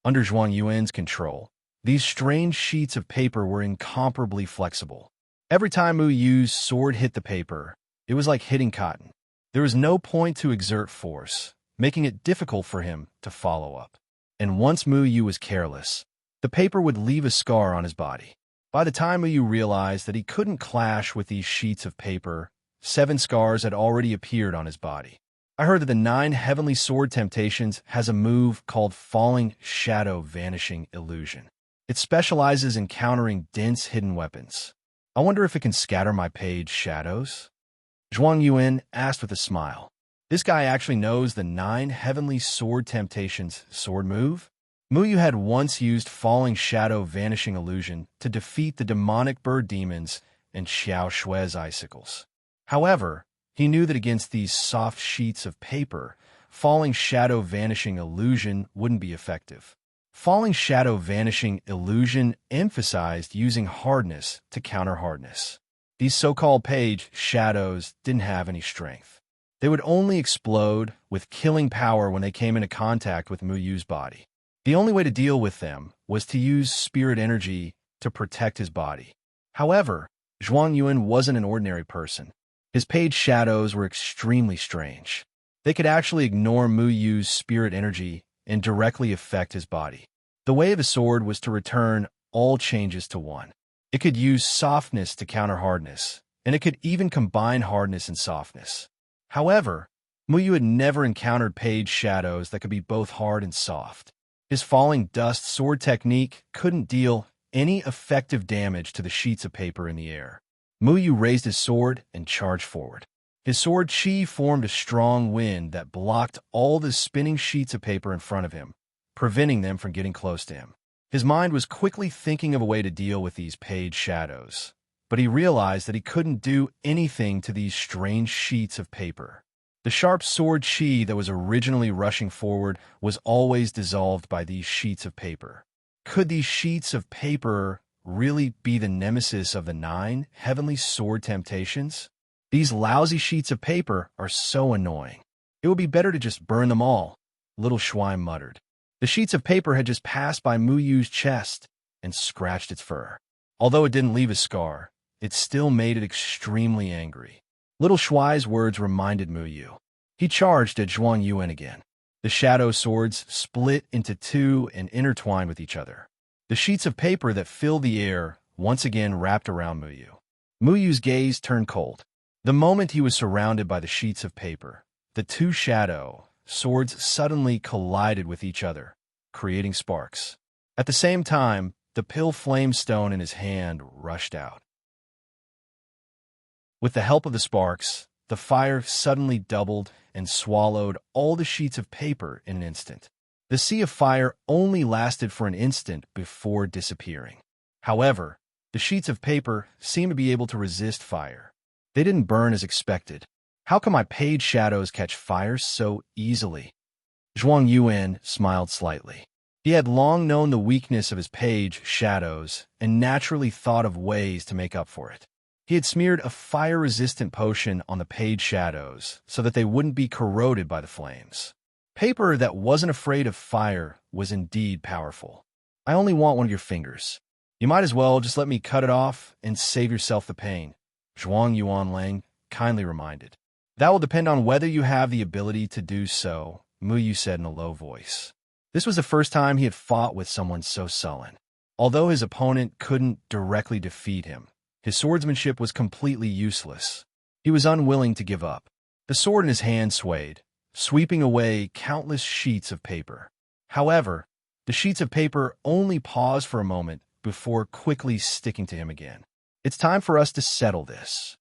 Under Zhuang Yuan's control, these strange sheets of paper were incomparably flexible. Every time Mu Yu's sword hit the paper, it was like hitting cotton. There was no point to exert force, making it difficult for him to follow up. And once Mu Yu was careless, the paper would leave a scar on his body. By the time Mu Yu realized that he couldn't clash with these sheets of paper, 7 scars had already appeared on his body. I heard that the 9 heavenly sword temptations has a move called Falling Shadow Vanishing Illusion. It specializes in countering dense hidden weapons. I wonder if it can scatter my page shadows? Zhuang Yuan asked with a smile. This guy actually knows the 9 heavenly sword temptations sword move? Mu Yu had once used Falling Shadow Vanishing Illusion to defeat the demonic bird demons and Xiao Shui's icicles. However, he knew that against these soft sheets of paper, Falling Shadow Vanishing Illusion wouldn't be effective. Falling Shadow Vanishing Illusion emphasized using hardness to counter hardness. These so-called page shadows didn't have any strength. They would only explode with killing power when they came into contact with Mu Yu's body. The only way to deal with them was to use spirit energy to protect his body. However, Zhuang Yuan wasn't an ordinary person. His page shadows were extremely strange. They could actually ignore Mu Yu's spirit energy and directly affect his body. The way of his sword was to return all changes to 1. It could use softness to counter hardness, and it could even combine hardness and softness. However, Mu Yu had never encountered page shadows that could be both hard and soft. His falling dust sword technique couldn't deal any effective damage to the sheets of paper in the air. Mu Yu raised his sword and charged forward. His sword Qi formed a strong wind that blocked all the spinning sheets of paper in front of him, preventing them from getting close to him. His mind was quickly thinking of a way to deal with these page shadows, but he realized that he couldn't do anything to these strange sheets of paper. The sharp sword Qi that was originally rushing forward was always dissolved by these sheets of paper. Could these sheets of paper really be the nemesis of the 9 heavenly sword temptations? These lousy sheets of paper are so annoying. It would be better to just burn them all, little Shuai muttered. The sheets of paper had just passed by Mu Yu's chest and scratched its fur. Although it didn't leave a scar, it still made it extremely angry. Little Shuai's words reminded Mu Yu. He charged at Zhuang Yuan again. The shadow swords split into 2 and intertwined with each other. The sheets of paper that filled the air once again wrapped around Mu Yu. Mu Yu's gaze turned cold. The moment he was surrounded by the sheets of paper, the 2 shadow swords suddenly collided with each other, creating sparks. At the same time, the pill flame stone in his hand rushed out. With the help of the sparks, the fire suddenly doubled and swallowed all the sheets of paper in an instant. The sea of fire only lasted for an instant before disappearing. However, the sheets of paper seemed to be able to resist fire. They didn't burn as expected. How can my page shadows catch fire so easily? Zhuang Yuan smiled slightly. He had long known the weakness of his page shadows and naturally thought of ways to make up for it. He had smeared a fire-resistant potion on the page shadows so that they wouldn't be corroded by the flames. Paper that wasn't afraid of fire was indeed powerful. I only want one of your fingers. You might as well just let me cut it off and save yourself the pain, Zhuang Yuanlang kindly reminded. That will depend on whether you have the ability to do so, Mu Yu said in a low voice. This was the first time he had fought with someone so sullen. Although his opponent couldn't directly defeat him, his swordsmanship was completely useless. He was unwilling to give up. The sword in his hand swayed, sweeping away countless sheets of paper. However, the sheets of paper only paused for a moment before quickly sticking to him again. It's time for us to settle this.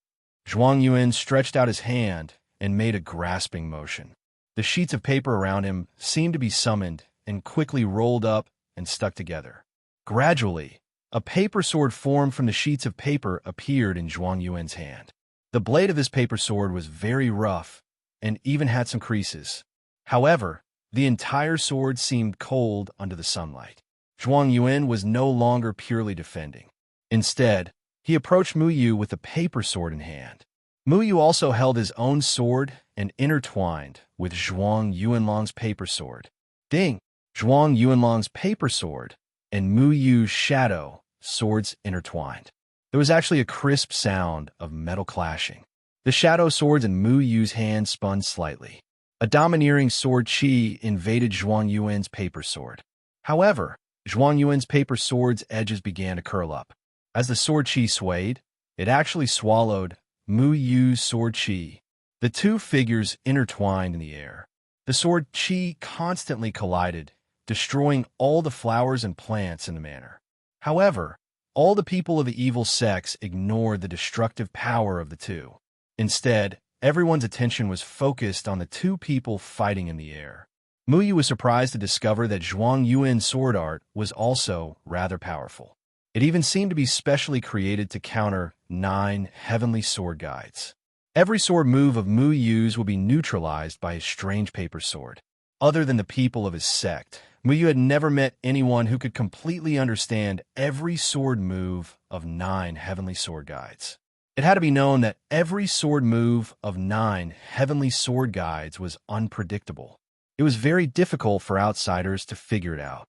Zhuang Yuan stretched out his hand and made a grasping motion. The sheets of paper around him seemed to be summoned and quickly rolled up and stuck together. Gradually, a paper sword formed from the sheets of paper appeared in Zhuang Yuan's hand. The blade of this paper sword was very rough and even had some creases. However, the entire sword seemed cold under the sunlight. Zhuang Yuan was no longer purely defending. Instead, he approached Mu Yu with the paper sword in hand. Mu Yu also held his own sword and intertwined with Zhuang Yuanlang's paper sword. Ding! Zhuang Yuanlang's paper sword and Mu Yu's shadow swords intertwined. There was actually a crisp sound of metal clashing. The shadow swords in Mu Yu's hand spun slightly. A domineering sword qi invaded Zhuang Yuan's paper sword. However, Zhuang Yuan's paper sword's edges began to curl up. As the sword qi swayed, it actually swallowed Mu Yu's sword qi. The two figures intertwined in the air. The sword qi constantly collided, destroying all the flowers and plants in the manor. However, all the people of the evil sects ignored the destructive power of the two. Instead, everyone's attention was focused on the two people fighting in the air. Mu Yu was surprised to discover that Zhuang Yuan's sword art was also rather powerful. It even seemed to be specially created to counter 9 heavenly sword guides. Every sword move of Mu Yu's would be neutralized by his strange paper sword. Other than the people of his sect, Mu Yu had never met anyone who could completely understand every sword move of 9 heavenly sword guides. It had to be known that every sword move of 9 heavenly sword guides was unpredictable. It was very difficult for outsiders to figure it out.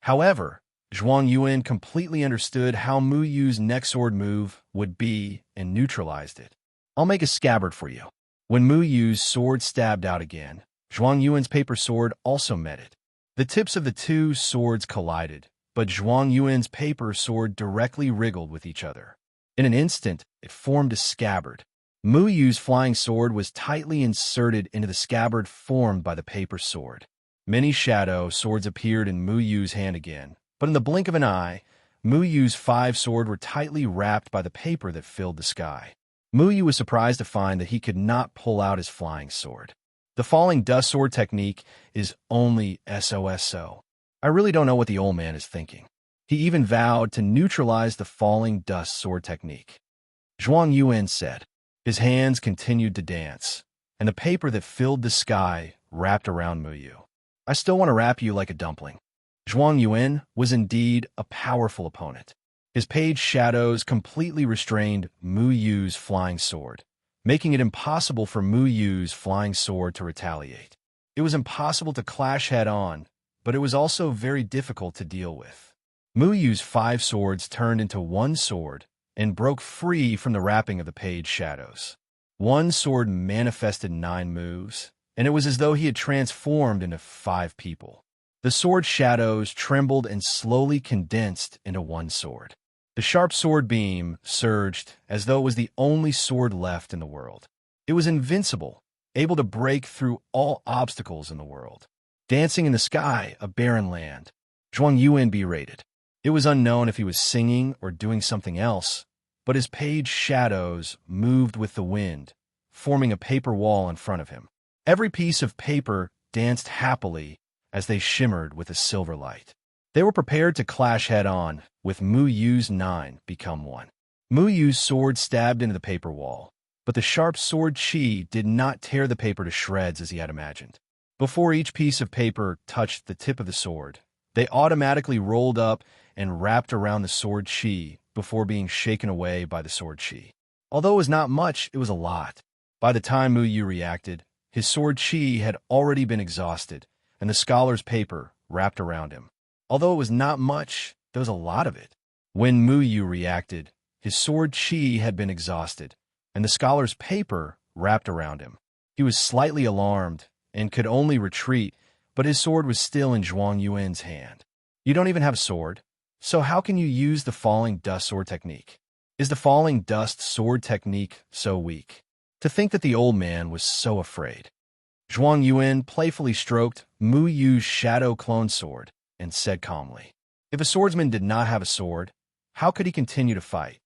However, Zhuang Yuan completely understood how Mu Yu's next sword move would be and neutralized it. I'll make a scabbard for you. When Mu Yu's sword stabbed out again, Zhuang Yuan's paper sword also met it. The tips of the two swords collided, but Zhuang Yuan's paper sword directly wriggled with each other. In an instant, it formed a scabbard. Mu Yu's flying sword was tightly inserted into the scabbard formed by the paper sword. Many shadow swords appeared in Mu Yu's hand again, but in the blink of an eye, Mu Yu's 5 swords were tightly wrapped by the paper that filled the sky. Mu Yu was surprised to find that he could not pull out his flying sword. The falling dust sword technique is only SOSO. I really don't know what the old man is thinking. He even vowed to neutralize the falling dust sword technique. Zhuang Yuan said. His hands continued to dance, and the paper that filled the sky wrapped around Mu Yu. I still want to wrap you like a dumpling. Zhuang Yuan was indeed a powerful opponent. His page shadows completely restrained Mu Yu's flying sword, making it impossible for Mu Yu's flying sword to retaliate. It was impossible to clash head-on, but it was also very difficult to deal with. Mu Yu's 5 swords turned into one sword and broke free from the wrapping of the page shadows. One sword manifested 9 moves, and it was as though he had transformed into 5 people. The sword shadows trembled and slowly condensed into one sword. The sharp sword beam surged as though it was the only sword left in the world. It was invincible, able to break through all obstacles in the world. Dancing in the sky, a barren land. Zhuang Yuan berated. It was unknown if he was singing or doing something else, but his page shadows moved with the wind, forming a paper wall in front of him. Every piece of paper danced happily as they shimmered with a silver light. They were prepared to clash head-on, with Mu Yu's 9 become 1. Mu Yu's sword stabbed into the paper wall, but the sharp sword Qi did not tear the paper to shreds as he had imagined. Before each piece of paper touched the tip of the sword, they automatically rolled up and wrapped around the sword Qi before being shaken away by the sword Qi. Although it was not much, it was a lot. By the time Mu Yu reacted, his sword Qi had already been exhausted, and the scholar's paper wrapped around him. Although it was not much, there was a lot of it. When Mu Yu reacted, his sword Qi had been exhausted, and the scholar's paper wrapped around him. He was slightly alarmed and could only retreat, but his sword was still in Zhuang Yuan's hand. You don't even have a sword, so how can you use the falling dust sword technique? Is the falling dust sword technique so weak? To think that the old man was so afraid. Zhuang Yuan playfully stroked Mu Yu's shadow clone sword and said calmly, "If a swordsman did not have a sword, how could he continue to fight?"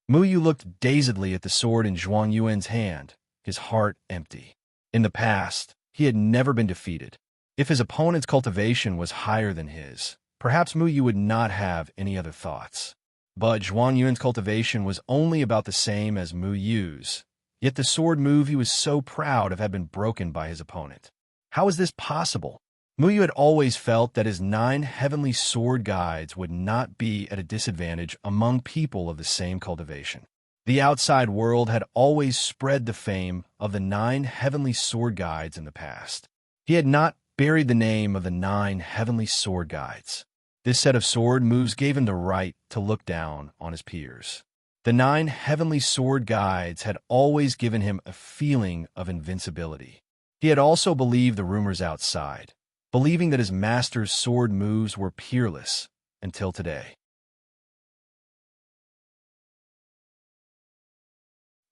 Mu Yu looked dazedly at the sword in Zhuang Yuan's hand, his heart empty. In the past, he had never been defeated. If his opponent's cultivation was higher than his, perhaps Mu Yu would not have any other thoughts. But Zhuang Yuan's cultivation was only about the same as Mu Yu's, yet the sword move he was so proud of had been broken by his opponent. How is this possible? Mu Yu had always felt that his 9 heavenly sword guides would not be at a disadvantage among people of the same cultivation. The outside world had always spread the fame of the 9 heavenly sword guides in the past. He had not buried the name of the 9 heavenly sword guides. This set of sword moves gave him the right to look down on his peers. The 9 heavenly sword guides had always given him a feeling of invincibility. He had also believed the rumors outside, believing that his master's sword moves were peerless until today.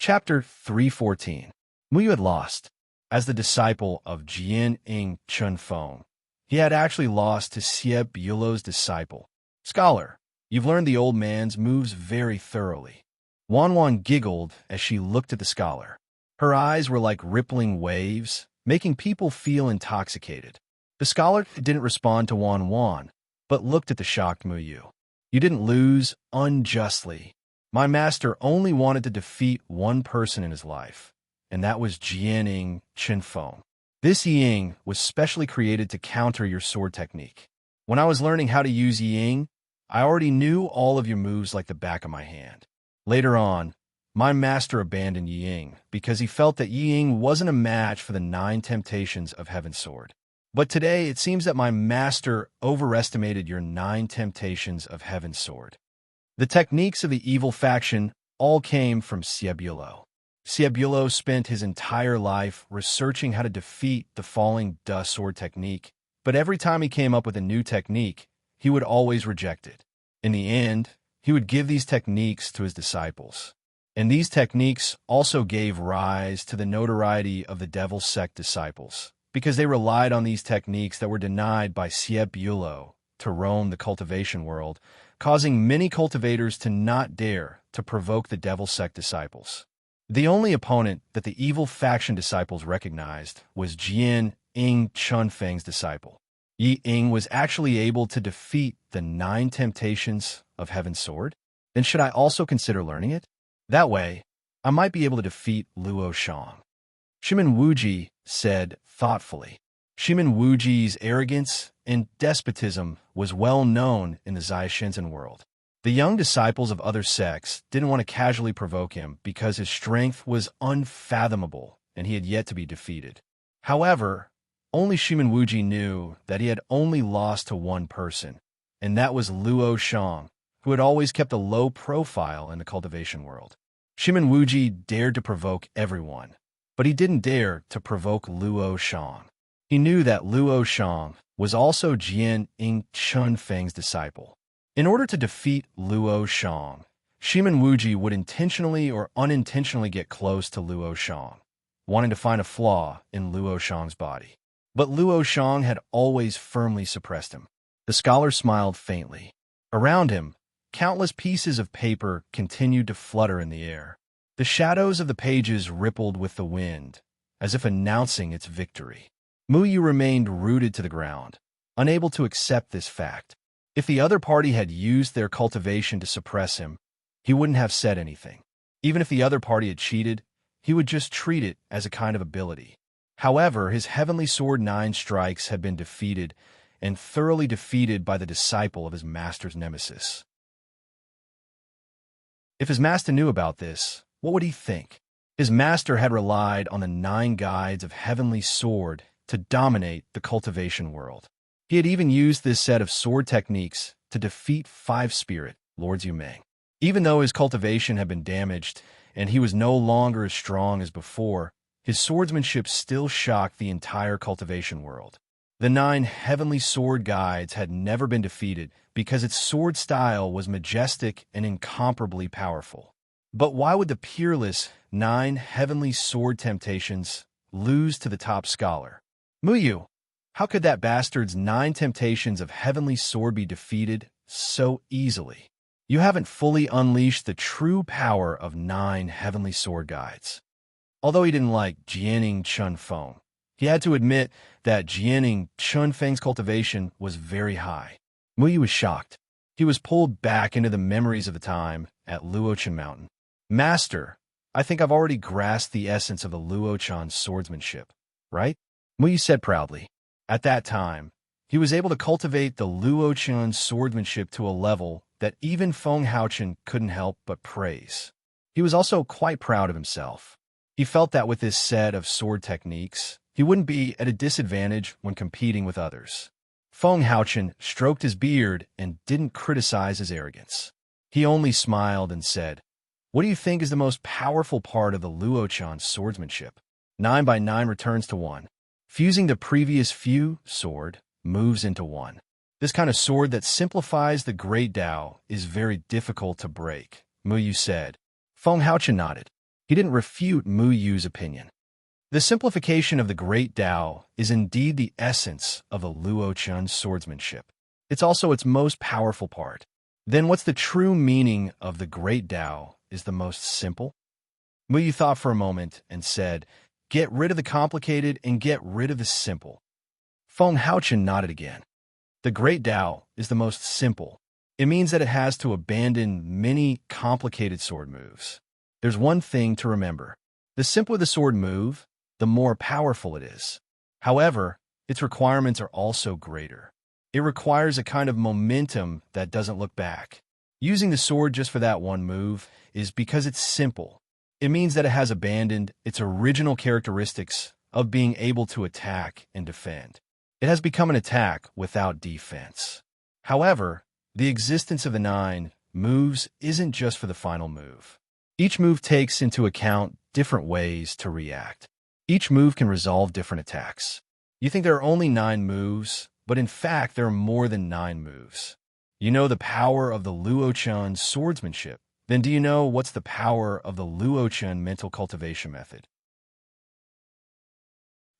Chapter 314. Mu Yu had lost. As the disciple of Jian Ying Chun Feng, he had actually lost to Xie Bulo's disciple. "Scholar, you've learned the old man's moves very thoroughly." Wan Wan giggled as she looked at the scholar. Her eyes were like rippling waves, making people feel intoxicated. The scholar didn't respond to Wan Wan, but looked at the shocked Mu Yu. "You didn't lose unjustly. My master only wanted to defeat one person in his life, and that was Jianing Qinfeng. This Ying was specially created to counter your sword technique. When I was learning how to use Ying, I already knew all of your moves like the back of my hand. Later on, my master abandoned Ying because he felt that Ying wasn't a match for the 9 temptations of Heaven's sword. But today, it seems that my master overestimated your 9 temptations of Heaven's sword. The techniques of the evil faction all came from Xie Bulo. Xie Bulo spent his entire life researching how to defeat the falling dust sword technique, but every time he came up with a new technique, he would always reject it. In the end, he would give these techniques to his disciples. And these techniques also gave rise to the notoriety of the Devil Sect disciples, because they relied on these techniques that were denied by Xie Bulo to roam the cultivation world, causing many cultivators to not dare to provoke the Devil Sect disciples. The only opponent that the evil faction disciples recognized was Jian Ying Chunfeng's disciple. Yi Ying was actually able to defeat the 9 temptations of Heaven's sword. Then should I also consider learning it? That way, I might be able to defeat Luo Shang. Shimin Wuji said thoughtfully. Shimin Wuji's arrogance and despotism was well known in the Zai Shenzhen world. The young disciples of other sects didn't want to casually provoke him because his strength was unfathomable and he had yet to be defeated. However, only Shimin Wuji knew that he had only lost to one person, and that was Luo Shang, who had always kept a low profile in the cultivation world. Shimin Wuji dared to provoke everyone, but he didn't dare to provoke Luo Shang. He knew that Luo Shang was also Jian Ying Chunfeng's disciple. In order to defeat Luo Shang, Shimin Wuji would intentionally or unintentionally get close to Luo Shang, wanting to find a flaw in Luo Shang's body. But Luo Shang had always firmly suppressed him. The scholar smiled faintly. Around him, countless pieces of paper continued to flutter in the air. The shadows of the pages rippled with the wind, as if announcing its victory. Mu Yu remained rooted to the ground, unable to accept this fact. If the other party had used their cultivation to suppress him, he wouldn't have said anything. Even if the other party had cheated, he would just treat it as a kind of ability. However, his Heavenly Sword 9 strikes had been defeated, and thoroughly defeated by the disciple of his master's nemesis. If his master knew about this, what would he think? His master had relied on the 9 guides of Heavenly Sword to dominate the cultivation world. He had even used this set of sword techniques to defeat 5 spirit Lords Yumeng. Even though his cultivation had been damaged and he was no longer as strong as before, his swordsmanship still shocked the entire cultivation world. The 9 Heavenly Sword Guides had never been defeated because its sword style was majestic and incomparably powerful. But why would the peerless 9 Heavenly Sword Temptations lose to the top scholar? Mu Yu, how could that bastard's 9 temptations of Heavenly Sword be defeated so easily? You haven't fully unleashed the true power of 9 Heavenly Sword Guides. Although he didn't like Jianing Chunfeng, he had to admit that Jianing Chunfeng's cultivation was very high. Mu Yu was shocked. He was pulled back into the memories of the time at Luochen Mountain. Master, I think I've already grasped the essence of the Luochen swordsmanship, right? Mu Yu said proudly. At that time, he was able to cultivate the Luochen swordsmanship to a level that even Feng Haochen couldn't help but praise. He was also quite proud of himself. He felt that with this set of sword techniques, he wouldn't be at a disadvantage when competing with others. Feng Haochen stroked his beard and didn't criticize his arrogance. He only smiled and said, "What do you think is the most powerful part of the Luochen swordsmanship?" 9 by 9 returns to 1. Fusing the previous few sword moves into 1. This kind of sword that simplifies the Great Tao is very difficult to break, Mu Yu said. Feng Haochen nodded. He didn't refute Mu Yu's opinion. The simplification of the Great Tao is indeed the essence of the Luochen swordsmanship. It's also its most powerful part. Then what's the true meaning of the Great Tao is the most simple? Mu Yu thought for a moment and said, "Get rid of the complicated and get rid of the simple." Feng Haochen nodded again. The Great Tao is the most simple. It means that it has to abandon many complicated sword moves. There's one thing to remember. The simpler the sword move, the more powerful it is. However, its requirements are also greater. It requires a kind of momentum that doesn't look back. Using the sword just for that one move is because it's simple. It means that it has abandoned its original characteristics of being able to attack and defend. It has become an attack without defense. However, the existence of the 9 moves isn't just for the final move. Each move takes into account different ways to react. Each move can resolve different attacks. You think there are only 9 moves, but in fact there are more than 9 moves. You know the power of the Luochen swordsmanship. Then do you know what's the power of the Luochen mental cultivation method?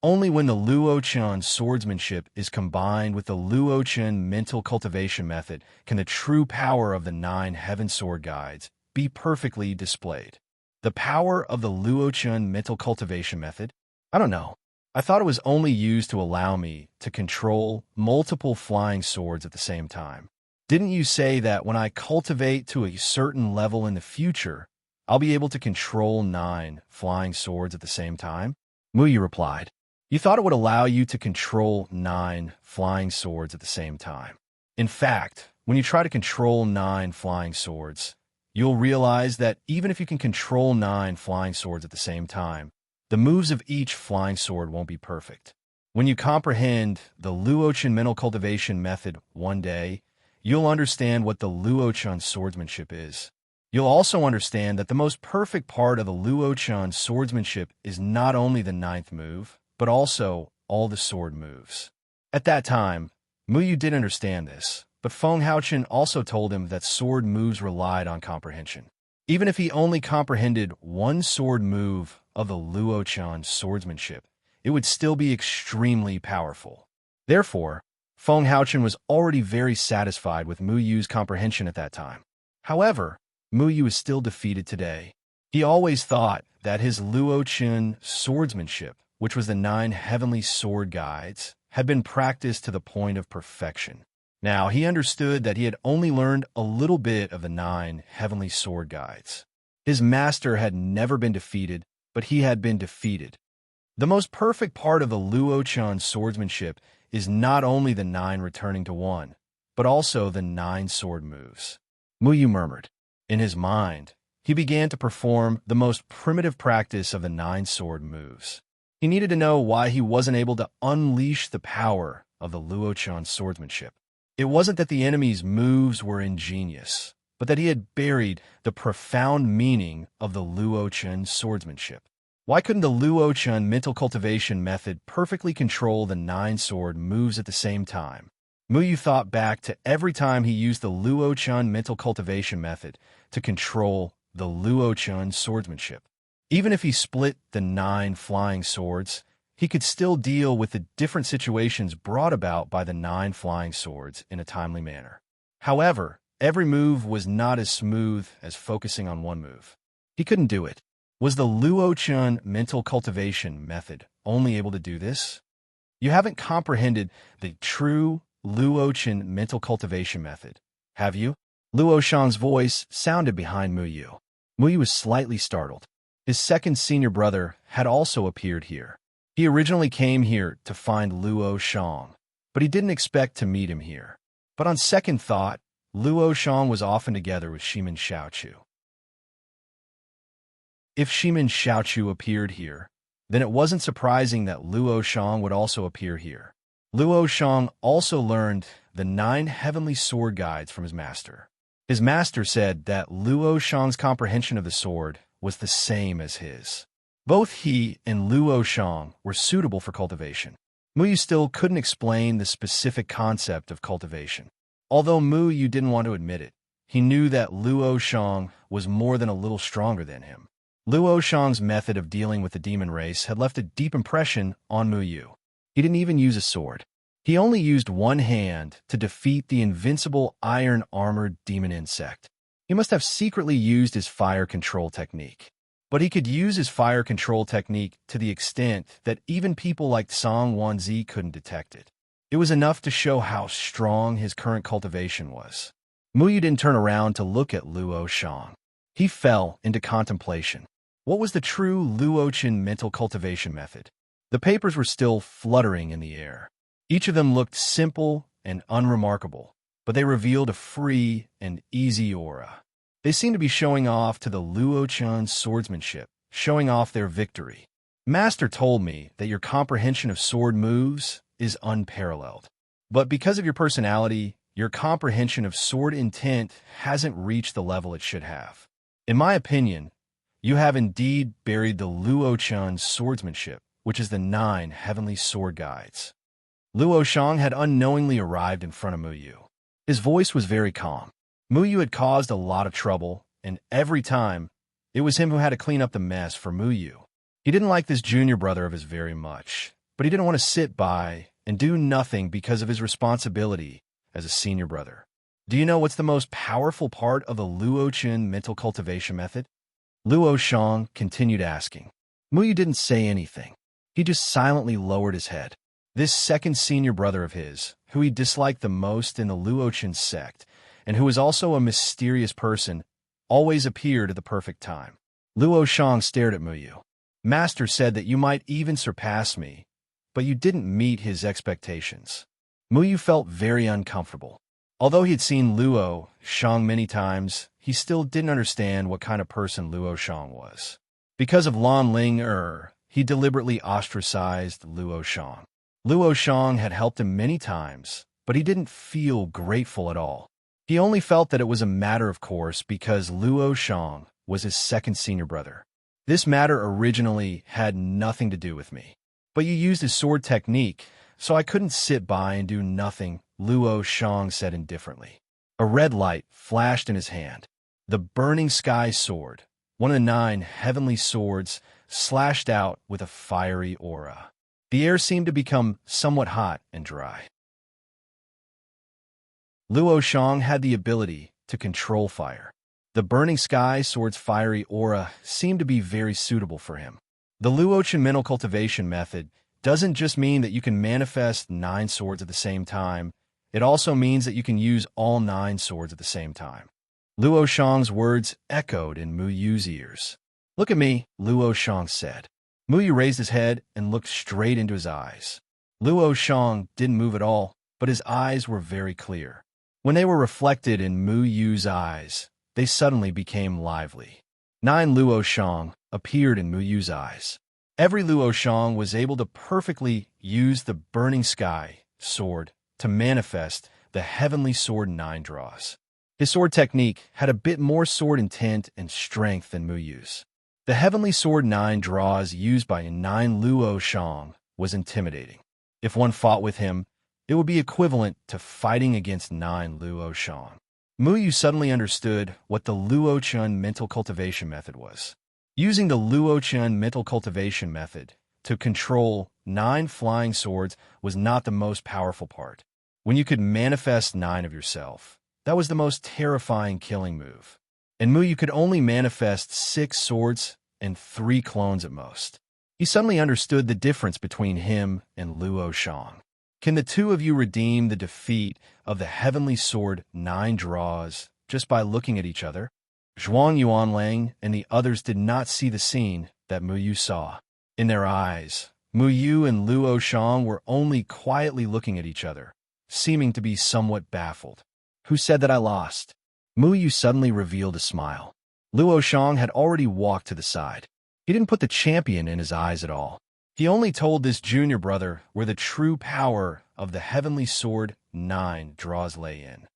Only when the Luochen swordsmanship is combined with the Luochen mental cultivation method can the true power of the 9 Heaven Sword Guides be perfectly displayed. The power of the Luochen mental cultivation method? I don't know. I thought it was only used to allow me to control multiple flying swords at the same time. Didn't you say that when I cultivate to a certain level in the future, I'll be able to control 9 flying swords at the same time? Mu Yu replied. You thought it would allow you to control 9 flying swords at the same time. In fact, when you try to control 9 flying swords, you'll realize that even if you can control 9 flying swords at the same time, the moves of each flying sword won't be perfect. When you comprehend the Luochen mental cultivation method one day, you'll understand what the Luochen swordsmanship is. You'll also understand that the most perfect part of the Luochen swordsmanship is not only the 9th move, but also all the sword moves. At that time, Mu Yu did understand this, but Feng Haochen also told him that sword moves relied on comprehension. Even if he only comprehended one sword move of the Luochen swordsmanship, it would still be extremely powerful. Therefore, Feng Haochen was already very satisfied with Mu Yu's comprehension at that time. However, Mu Yu is still defeated today. He always thought that his Luochen swordsmanship which was the 9 heavenly sword guides, had been practiced to the point of perfection. Now, he understood that he had only learned a little bit of the 9 heavenly sword guides. His master had never been defeated, but he had been defeated. The most perfect part of the Luo-chan swordsmanship is not only the 9 returning to 1, but also the 9 sword moves. Muyu murmured. In his mind, he began to perform the most primitive practice of the 9 sword moves. He needed to know why he wasn't able to unleash the power of the Luo-chan swordsmanship. It wasn't that the enemy's moves were ingenious, but that he had buried the profound meaning of the Luo-chan swordsmanship. Why couldn't the Luo-chan mental cultivation method perfectly control the 9 sword moves at the same time? Muyu thought back to every time he used the Luo-chan mental cultivation method to control the Luo-chan swordsmanship. Even if he split the 9 flying swords, he could still deal with the different situations brought about by the 9 flying swords in a timely manner. However, every move was not as smooth as focusing on one move. He couldn't do it. Was the Luo-chan mental cultivation method only able to do this? You haven't comprehended the true Luo-chan mental cultivation method, have you? Luo-shan's voice sounded behind Muyu. Muyu was slightly startled. His second senior brother had also appeared here. He originally came here to find Luo-shan, but he didn't expect to meet him here. But on second thought, Luo-shan was often together with Shimin Xiaochu. If Shimin Xiaochu appeared here, then it wasn't surprising that Luo-shan would also appear here. Luo-shan also learned the 9 heavenly sword guides from his master. His master said that Luo-shan's comprehension of the sword was the same as his. Both he and Luo-shan were suitable for cultivation. Muyu still couldn't explain the specific concept of cultivation. Although Muyu didn't want to admit it, he knew that Luo-shan was more than a little stronger than him. Luo-shan's method of dealing with the demon race had left a deep impression on Muyu. He didn't even use a sword. He only used one hand to defeat the invincible iron-armored demon insect. He must have secretly used his fire control technique. But he could use his fire control technique to the extent that even people like Song Wanzi couldn't detect it. It was enough to show how strong his current cultivation was. Muyu didn't turn around to look at Luo-shan. He fell into contemplation. What was the true Luo-chan mental cultivation method? The papers were still fluttering in the air. Each of them looked simple and unremarkable, but they revealed a free and easy aura. They seemed to be showing off to the Luo-chan swordsmanship, showing off their victory. Master told me that your comprehension of sword moves is unparalleled. But because of your personality, your comprehension of sword intent hasn't reached the level it should have. In my opinion, you have indeed buried the Luo-chan swordsmanship, which is the 9 heavenly sword guides. Luo-shan had unknowingly arrived in front of Muyu. His voice was very calm. Muyu had caused a lot of trouble, and every time, it was him who had to clean up the mess for Muyu. He didn't like this junior brother of his very much, but he didn't want to sit by and do nothing because of his responsibility as a senior brother. Do you know what's the most powerful part of the Luo-chan mental cultivation method? Luo-shan continued asking. Muyu didn't say anything. He just silently lowered his head. This second senior brother of his, who he disliked the most in the Luo-chan sect, and who was also a mysterious person, always appeared at the perfect time. Luo-shan stared at Muyu. Master said that you might even surpass me, but you didn't meet his expectations. Muyu felt very uncomfortable. Although he had seen Luo-shan many times, he still didn't understand what kind of person Luo-shan was. Because of Lan Ling he deliberately ostracized Luo-shan. Luo-shan had helped him many times, but he didn't feel grateful at all. He only felt that it was a matter of course because Luo-shan was his second senior brother. This matter originally had nothing to do with me. But you used his sword technique, so I couldn't sit by and do nothing, Luo-shan said indifferently. A red light flashed in his hand. The burning sky sword, one of the 9 heavenly swords, slashed out with a fiery aura. The air seemed to become somewhat hot and dry. Luo-shan had the ability to control fire. The burning sky sword's fiery aura seemed to be very suitable for him. The Luochen mental cultivation method doesn't just mean that you can manifest 9 swords at the same time, it also means that you can use all 9 swords at the same time. Luo Shang's words echoed in Mu Yu's ears. "Look at me," Luo Shang said. Mu Yu raised his head and looked straight into his eyes. Luo Shang didn't move at all, but his eyes were very clear. When they were reflected in Mu Yu's eyes, they suddenly became lively. 9 Luo Shang appeared in Mu Yu's eyes. Every Luo Shang was able to perfectly use the burning sky sword to manifest the heavenly sword 9 draws. His sword technique had a bit more sword intent and strength than Mu Yu's. The heavenly sword 9 draws used by 9 Luo Shang was intimidating. If one fought with him, it would be equivalent to fighting against 9 Luo Shang. Mu Yu suddenly understood what the Luochen mental cultivation method was. Using the Luochen mental cultivation method to control 9 flying swords was not the most powerful part. When you could manifest 9 of yourself, that was the most terrifying killing move. And Mu Yu could only manifest 6 swords and 3 clones at most. He suddenly understood the difference between him and Luo Shang. Can the two of you redeem the defeat of the heavenly sword 9 draws just by looking at each other? Zhuang Yuanlang and the others did not see the scene that Mu Yu saw. In their eyes, Mu Yu and Luo Shang were only quietly looking at each other, seeming to be somewhat baffled. "Who said that I lost?" Mu Yu suddenly revealed a smile. Luo Shang had already walked to the side. He didn't put the champion in his eyes at all. He only told this junior brother where the true power of the heavenly sword 9 draws lay in.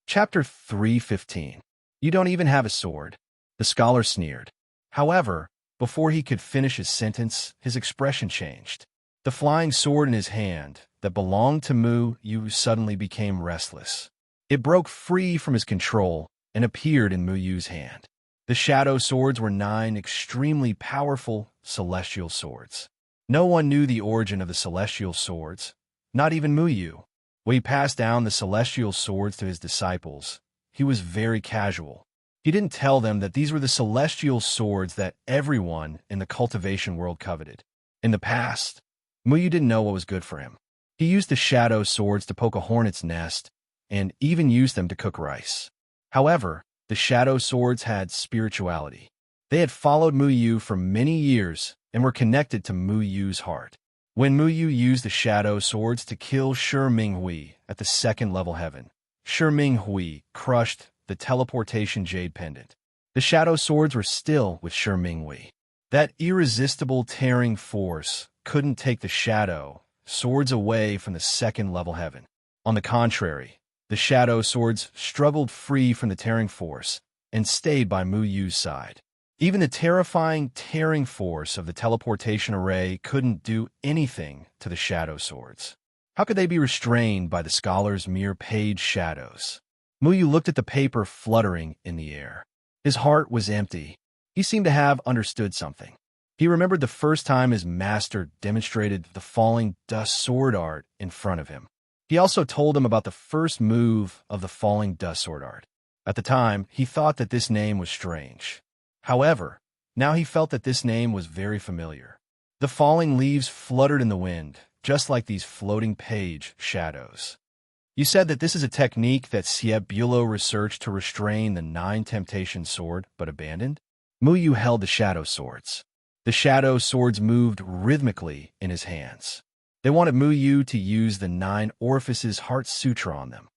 Chapter 3:15. You don't even have a sword. The scholar sneered. However, before he could finish his sentence, his expression changed. The flying sword in his hand that belonged to Mu Yu suddenly became restless. It broke free from his control and appeared in Mu Yu's hand. The shadow swords were 9 extremely powerful celestial swords. No one knew the origin of the celestial swords, not even Mu Yu. When he passed down the celestial swords to his disciples, he was very casual. He didn't tell them that these were the celestial swords that everyone in the cultivation world coveted. In the past, Mu Yu didn't know what was good for him. He used the shadow swords to poke a hornet's nest and even used them to cook rice. However, the shadow swords had spirituality. They had followed Mu Yu for many years and were connected to Mu Yu's heart. When Mu Yu used the shadow swords to kill Shi Minghui at the 2nd level heaven, Shi Minghui crushed the teleportation jade pendant. The shadow swords were still with Shi Minghui. That irresistible tearing force couldn't take the shadow swords away from the 2nd level heaven. On the contrary, the shadow swords struggled free from the tearing force and stayed by Mu Yu's side. Even the terrifying tearing force of the teleportation array couldn't do anything to the shadow swords. How could they be restrained by the scholar's mere page shadows? Mu Yu looked at the paper fluttering in the air. His heart was empty. He seemed to have understood something. He remembered the first time his master demonstrated the falling dust sword art in front of him. He also told him about the first move of the falling dust sword art. At the time, he thought that this name was strange. However, now he felt that this name was very familiar. The falling leaves fluttered in the wind, just like these floating page shadows. You said that this is a technique that Siep Bulow researched to restrain the 9 temptation sword, but abandoned? Mu Yu held the shadow swords. The shadow swords moved rhythmically in his hands. They wanted Mu Yu to use the 9 orifices heart sutra on them.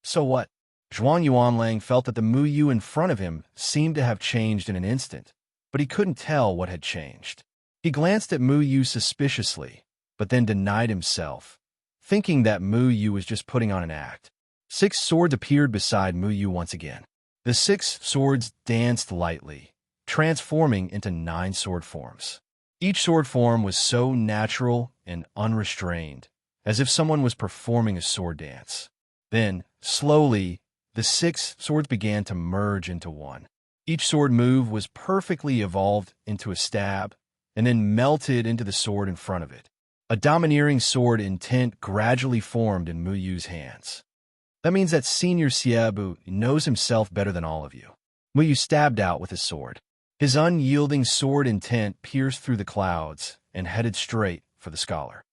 So what? Zhuang Yuanlang felt that the Mu Yu in front of him seemed to have changed in an instant, but he couldn't tell what had changed. He glanced at Mu Yu suspiciously, but then denied himself, thinking that Mu Yu was just putting on an act. 6 swords appeared beside Mu Yu once again. The 6 swords danced lightly, transforming into 9 sword forms. Each sword form was so natural and unrestrained, as if someone was performing a sword dance. Then, slowly, the 6 swords began to merge into one. Each sword move was perfectly evolved into a stab, and then melted into the sword in front of it. A domineering sword intent gradually formed in Mu Yu's hands. That means that Senior Siebu knows himself better than all of you. Mu Yu stabbed out with his sword. His unyielding sword intent pierced through the clouds and headed straight for the scholar.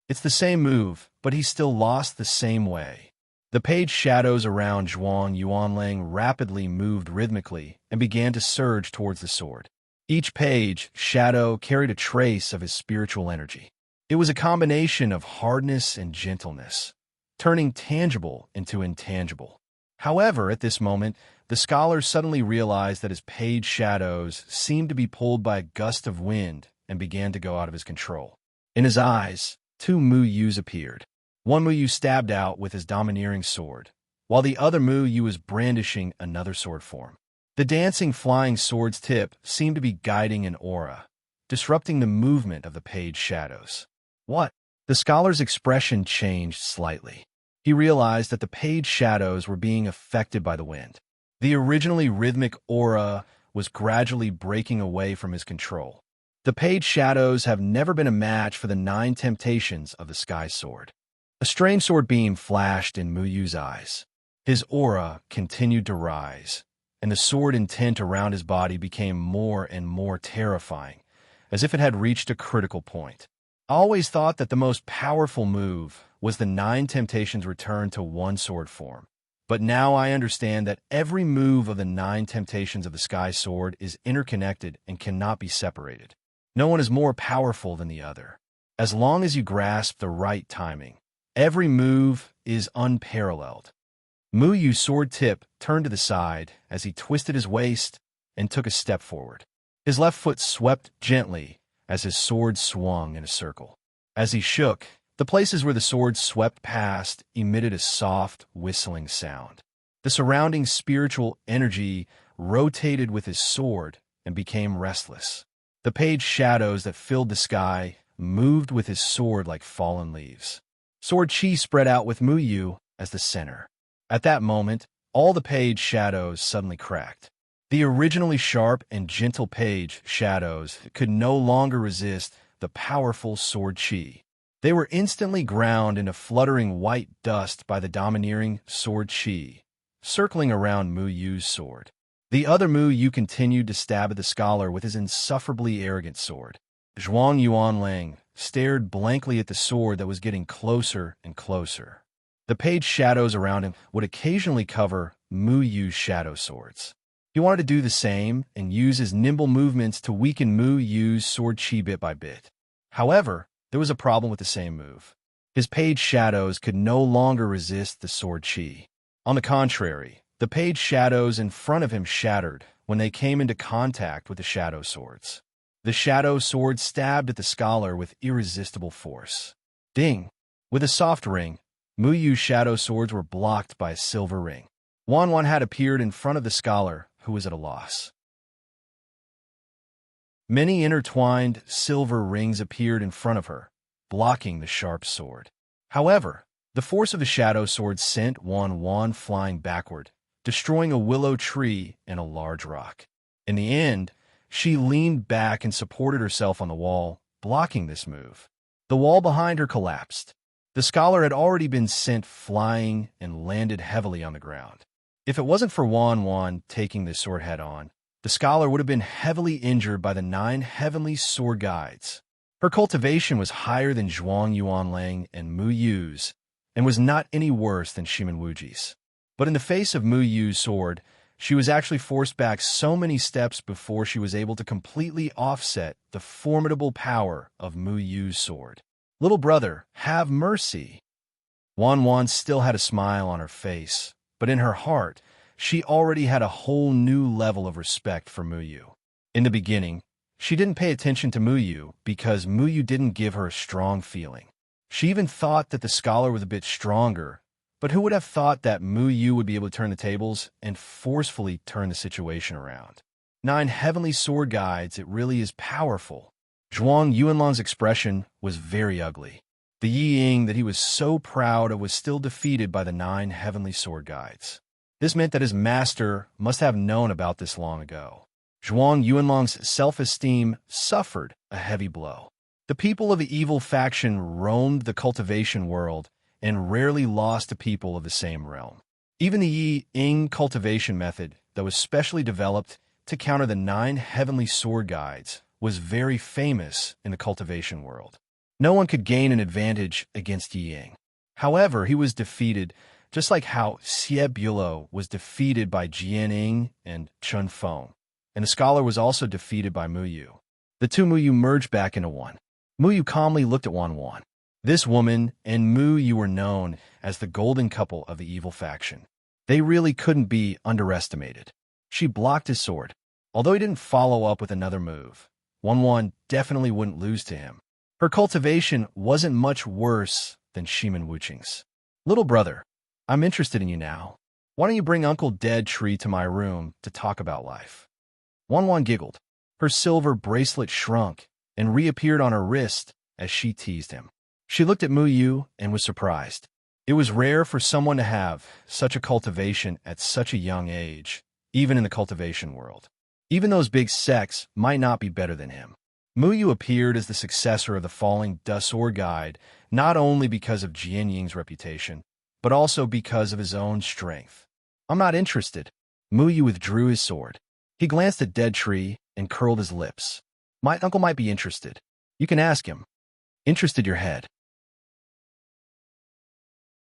It's the same move, but he still lost the same way. The page shadows around Zhuang Yuanlang rapidly moved rhythmically and began to surge towards the sword. Each page shadow carried a trace of his spiritual energy. It was a combination of hardness and gentleness, turning tangible into intangible. However, at this moment, the scholar suddenly realized that his page shadows seemed to be pulled by a gust of wind and began to go out of his control. In his eyes, two Mu Yus appeared. One Mu Yu stabbed out with his domineering sword, while the other Mu Yu was brandishing another sword form. The dancing flying sword's tip seemed to be guiding an aura, disrupting the movement of the page shadows. What? The scholar's expression changed slightly. He realized that the page shadows were being affected by the wind. The originally rhythmic aura was gradually breaking away from his control. The page shadows have never been a match for the 9 temptations of the sky sword. A strange sword beam flashed in Mu Yu's eyes. His aura continued to rise, and the sword intent around his body became more and more terrifying, as if it had reached a critical point. I always thought that the most powerful move was the 9 temptations return to one sword form. But now I understand that every move of the 9 temptations of the sky sword is interconnected and cannot be separated. No one is more powerful than the other. As long as you grasp the right timing, every move is unparalleled. Mu Yu's sword tip turned to the side as he twisted his waist and took a step forward. His left foot swept gently as his sword swung in a circle. As he shook, the places where the sword swept past emitted a soft, whistling sound. The surrounding spiritual energy rotated with his sword and became restless. The page shadows that filled the sky moved with his sword like fallen leaves. Sword chi spread out with Mu Yu as the center. At that moment, all the page shadows suddenly cracked. The originally sharp and gentle page shadows could no longer resist the powerful sword chi. They were instantly ground into fluttering white dust by the domineering sword chi, circling around Mu Yu's sword. The other Mu Yu continued to stab at the scholar with his insufferably arrogant sword. Zhuang Yuanlang stared blankly at the sword that was getting closer and closer. The page shadows around him would occasionally cover Mu Yu's shadow swords. He wanted to do the same and use his nimble movements to weaken Mu Yu's sword chi bit by bit. However, there was a problem with the same move. His page shadows could no longer resist the sword chi. On the contrary, the page shadows in front of him shattered when they came into contact with the shadow swords. The shadow sword stabbed at the scholar with irresistible force. Ding! With a soft ring, Mu Yu's shadow swords were blocked by a silver ring. Wan had appeared in front of the scholar, who was at a loss. Many intertwined silver rings appeared in front of her, blocking the sharp sword. However, the force of the shadow sword sent Wan flying backward, destroying a willow tree and a large rock. In the end, she leaned back and supported herself on the wall, blocking this move. The wall behind her collapsed. The scholar had already been sent flying and landed heavily on the ground. If it wasn't for Wan taking the sword head-on, the scholar would have been heavily injured by the 9 heavenly sword guides. Her cultivation was higher than Zhuang Yuanlang and Mu Yu's, and was not any worse than Shimen Wuji's. But in the face of Mu Yu's sword, she was actually forced back so many steps before she was able to completely offset the formidable power of Mu Yu's sword. "Little brother, have mercy." Wan still had a smile on her face, but in her heart, she already had a whole new level of respect for Mu Yu. In the beginning, she didn't pay attention to Mu Yu because Mu Yu didn't give her a strong feeling. She even thought that the scholar was a bit stronger, but who would have thought that Mu Yu would be able to turn the tables and forcefully turn the situation around? 9 heavenly sword guides, it really is powerful. Zhuang Yuanlang's expression was very ugly. The Yi Ying that he was so proud of was still defeated by the 9 heavenly sword guides. This meant that his master must have known about this long ago. Zhuang Yuanlang's self-esteem suffered a heavy blow. The people of the evil faction roamed the cultivation world and rarely lost to people of the same realm. Even the Yi-Ing cultivation method that was specially developed to counter the 9 heavenly sword guides was very famous in the cultivation world. No one could gain an advantage against Yi-Ing. However, he was defeated, just like how Xie Bulo was defeated by Jianing and Chun Feng, and the scholar was also defeated by Mu Yu. The two Mu Yu merged back into one. Mu Yu calmly looked at Wan Wan. This woman and Mu Yu were known as the golden couple of the evil faction. They really couldn't be underestimated. She blocked his sword. Although he didn't follow up with another move, Wan Wan definitely wouldn't lose to him. Her cultivation wasn't much worse than Shimin Wuqing's. Little brother, I'm interested in you now. Why don't you bring Uncle Dead Tree to my room to talk about life? Wan Wan giggled. Her silver bracelet shrunk and reappeared on her wrist as she teased him. She looked at Mu Yu and was surprised. It was rare for someone to have such a cultivation at such a young age, even in the cultivation world. Even those big sects might not be better than him. Mu Yu appeared as the successor of the falling Sword Guide, not only because of Jian Ying's reputation, but also because of his own strength. I'm not interested. Mu Yu withdrew his sword. He glanced at Dead Tree and curled his lips. My uncle might be interested. You can ask him. Interested your head.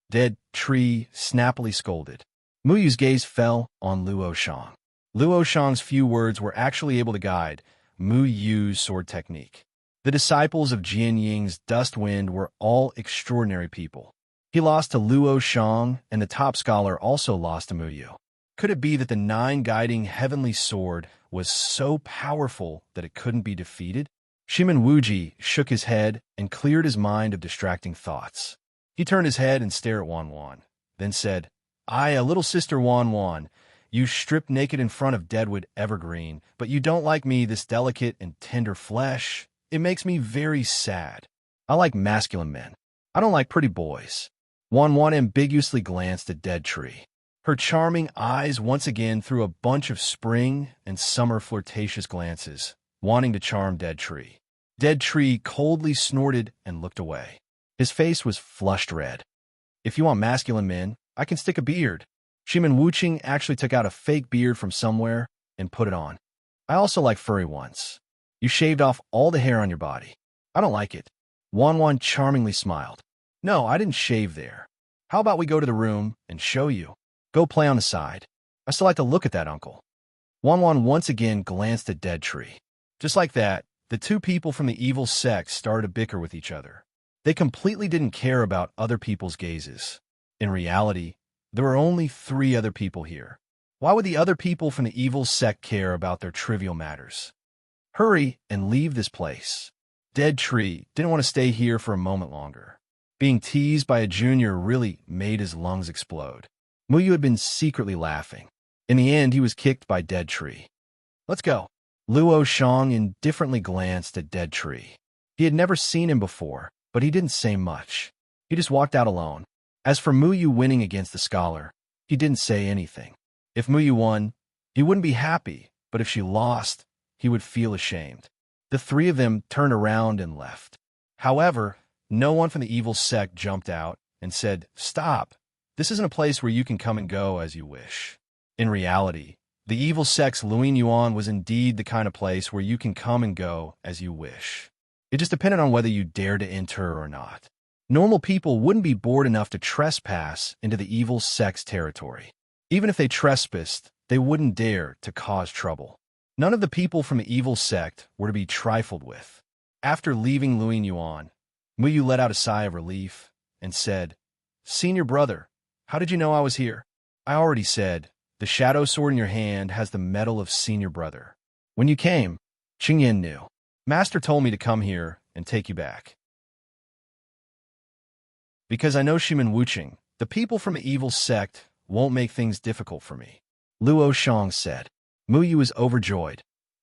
Dead Tree snappily scolded. Mu Yu's gaze fell on Luo Shang. Luo Shang's few words were actually able to guide Mu Yu's sword technique. The disciples of Jian Ying's Dust Wind were all extraordinary people. He lost to Luo Shang, and the top scholar also lost to Mu Yu. Could it be that the 9 guiding heavenly sword was so powerful that it couldn't be defeated? Shimin Wuji shook his head and cleared his mind of distracting thoughts. He turned his head and stared at Wan Wan, then said, a little sister Wan Wan, you stripped naked in front of Deadwood Evergreen, but you don't like me, this delicate and tender flesh. It makes me very sad. I like masculine men. I don't like pretty boys. Wan Wan ambiguously glanced at Dead Tree. Her charming eyes once again threw a bunch of spring and summer flirtatious glances, wanting to charm Dead Tree. Dead Tree coldly snorted and looked away. His face was flushed red. If you want masculine men, I can stick a beard. Shimin Wuqing actually took out a fake beard from somewhere and put it on. I also like furry ones. You shaved off all the hair on your body. I don't like it. Wan Wan charmingly smiled. No, I didn't shave there. How about we go to the room and show you? Go play on the side. I still like to look at that, uncle. Wan Wan once again glanced at Dead Tree. Just like that, the two people from the evil sect started to bicker with each other. They completely didn't care about other people's gazes. In reality, there were only 3 other people here. Why would the other people from the evil sect care about their trivial matters? Hurry and leave this place. Dead Tree didn't want to stay here for a moment longer. Being teased by a junior really made his lungs explode. Mu Yu had been secretly laughing. In the end, he was kicked by Dead Tree. Let's go. Luo Shang indifferently glanced at Dead Tree. He had never seen him before, but he didn't say much. He just walked out alone. As for Mu Yu winning against the scholar, he didn't say anything. If Mu Yu won, he wouldn't be happy, but if she lost, he would feel ashamed. The 3 of them turned around and left. However, no one from the evil sect jumped out and said, "Stop. This isn't a place where you can come and go as you wish." In reality, the evil sect's Luin Yuan was indeed the kind of place where you can come and go as you wish. It just depended on whether you dared to enter or not. Normal people wouldn't be bored enough to trespass into the evil sect's territory. Even if they trespassed, they wouldn't dare to cause trouble. None of the people from the evil sect were to be trifled with. After leaving Luin Yuan, Mu Yu let out a sigh of relief and said, "Senior brother, how did you know I was here?" "I already said, the shadow sword in your hand has the metal of senior brother. When you came, Qingyan knew. Master told me to come here and take you back. Because I know Shimin Wuqing, the people from the evil sect won't make things difficult for me." Luo Shang said. Mu Yu was overjoyed.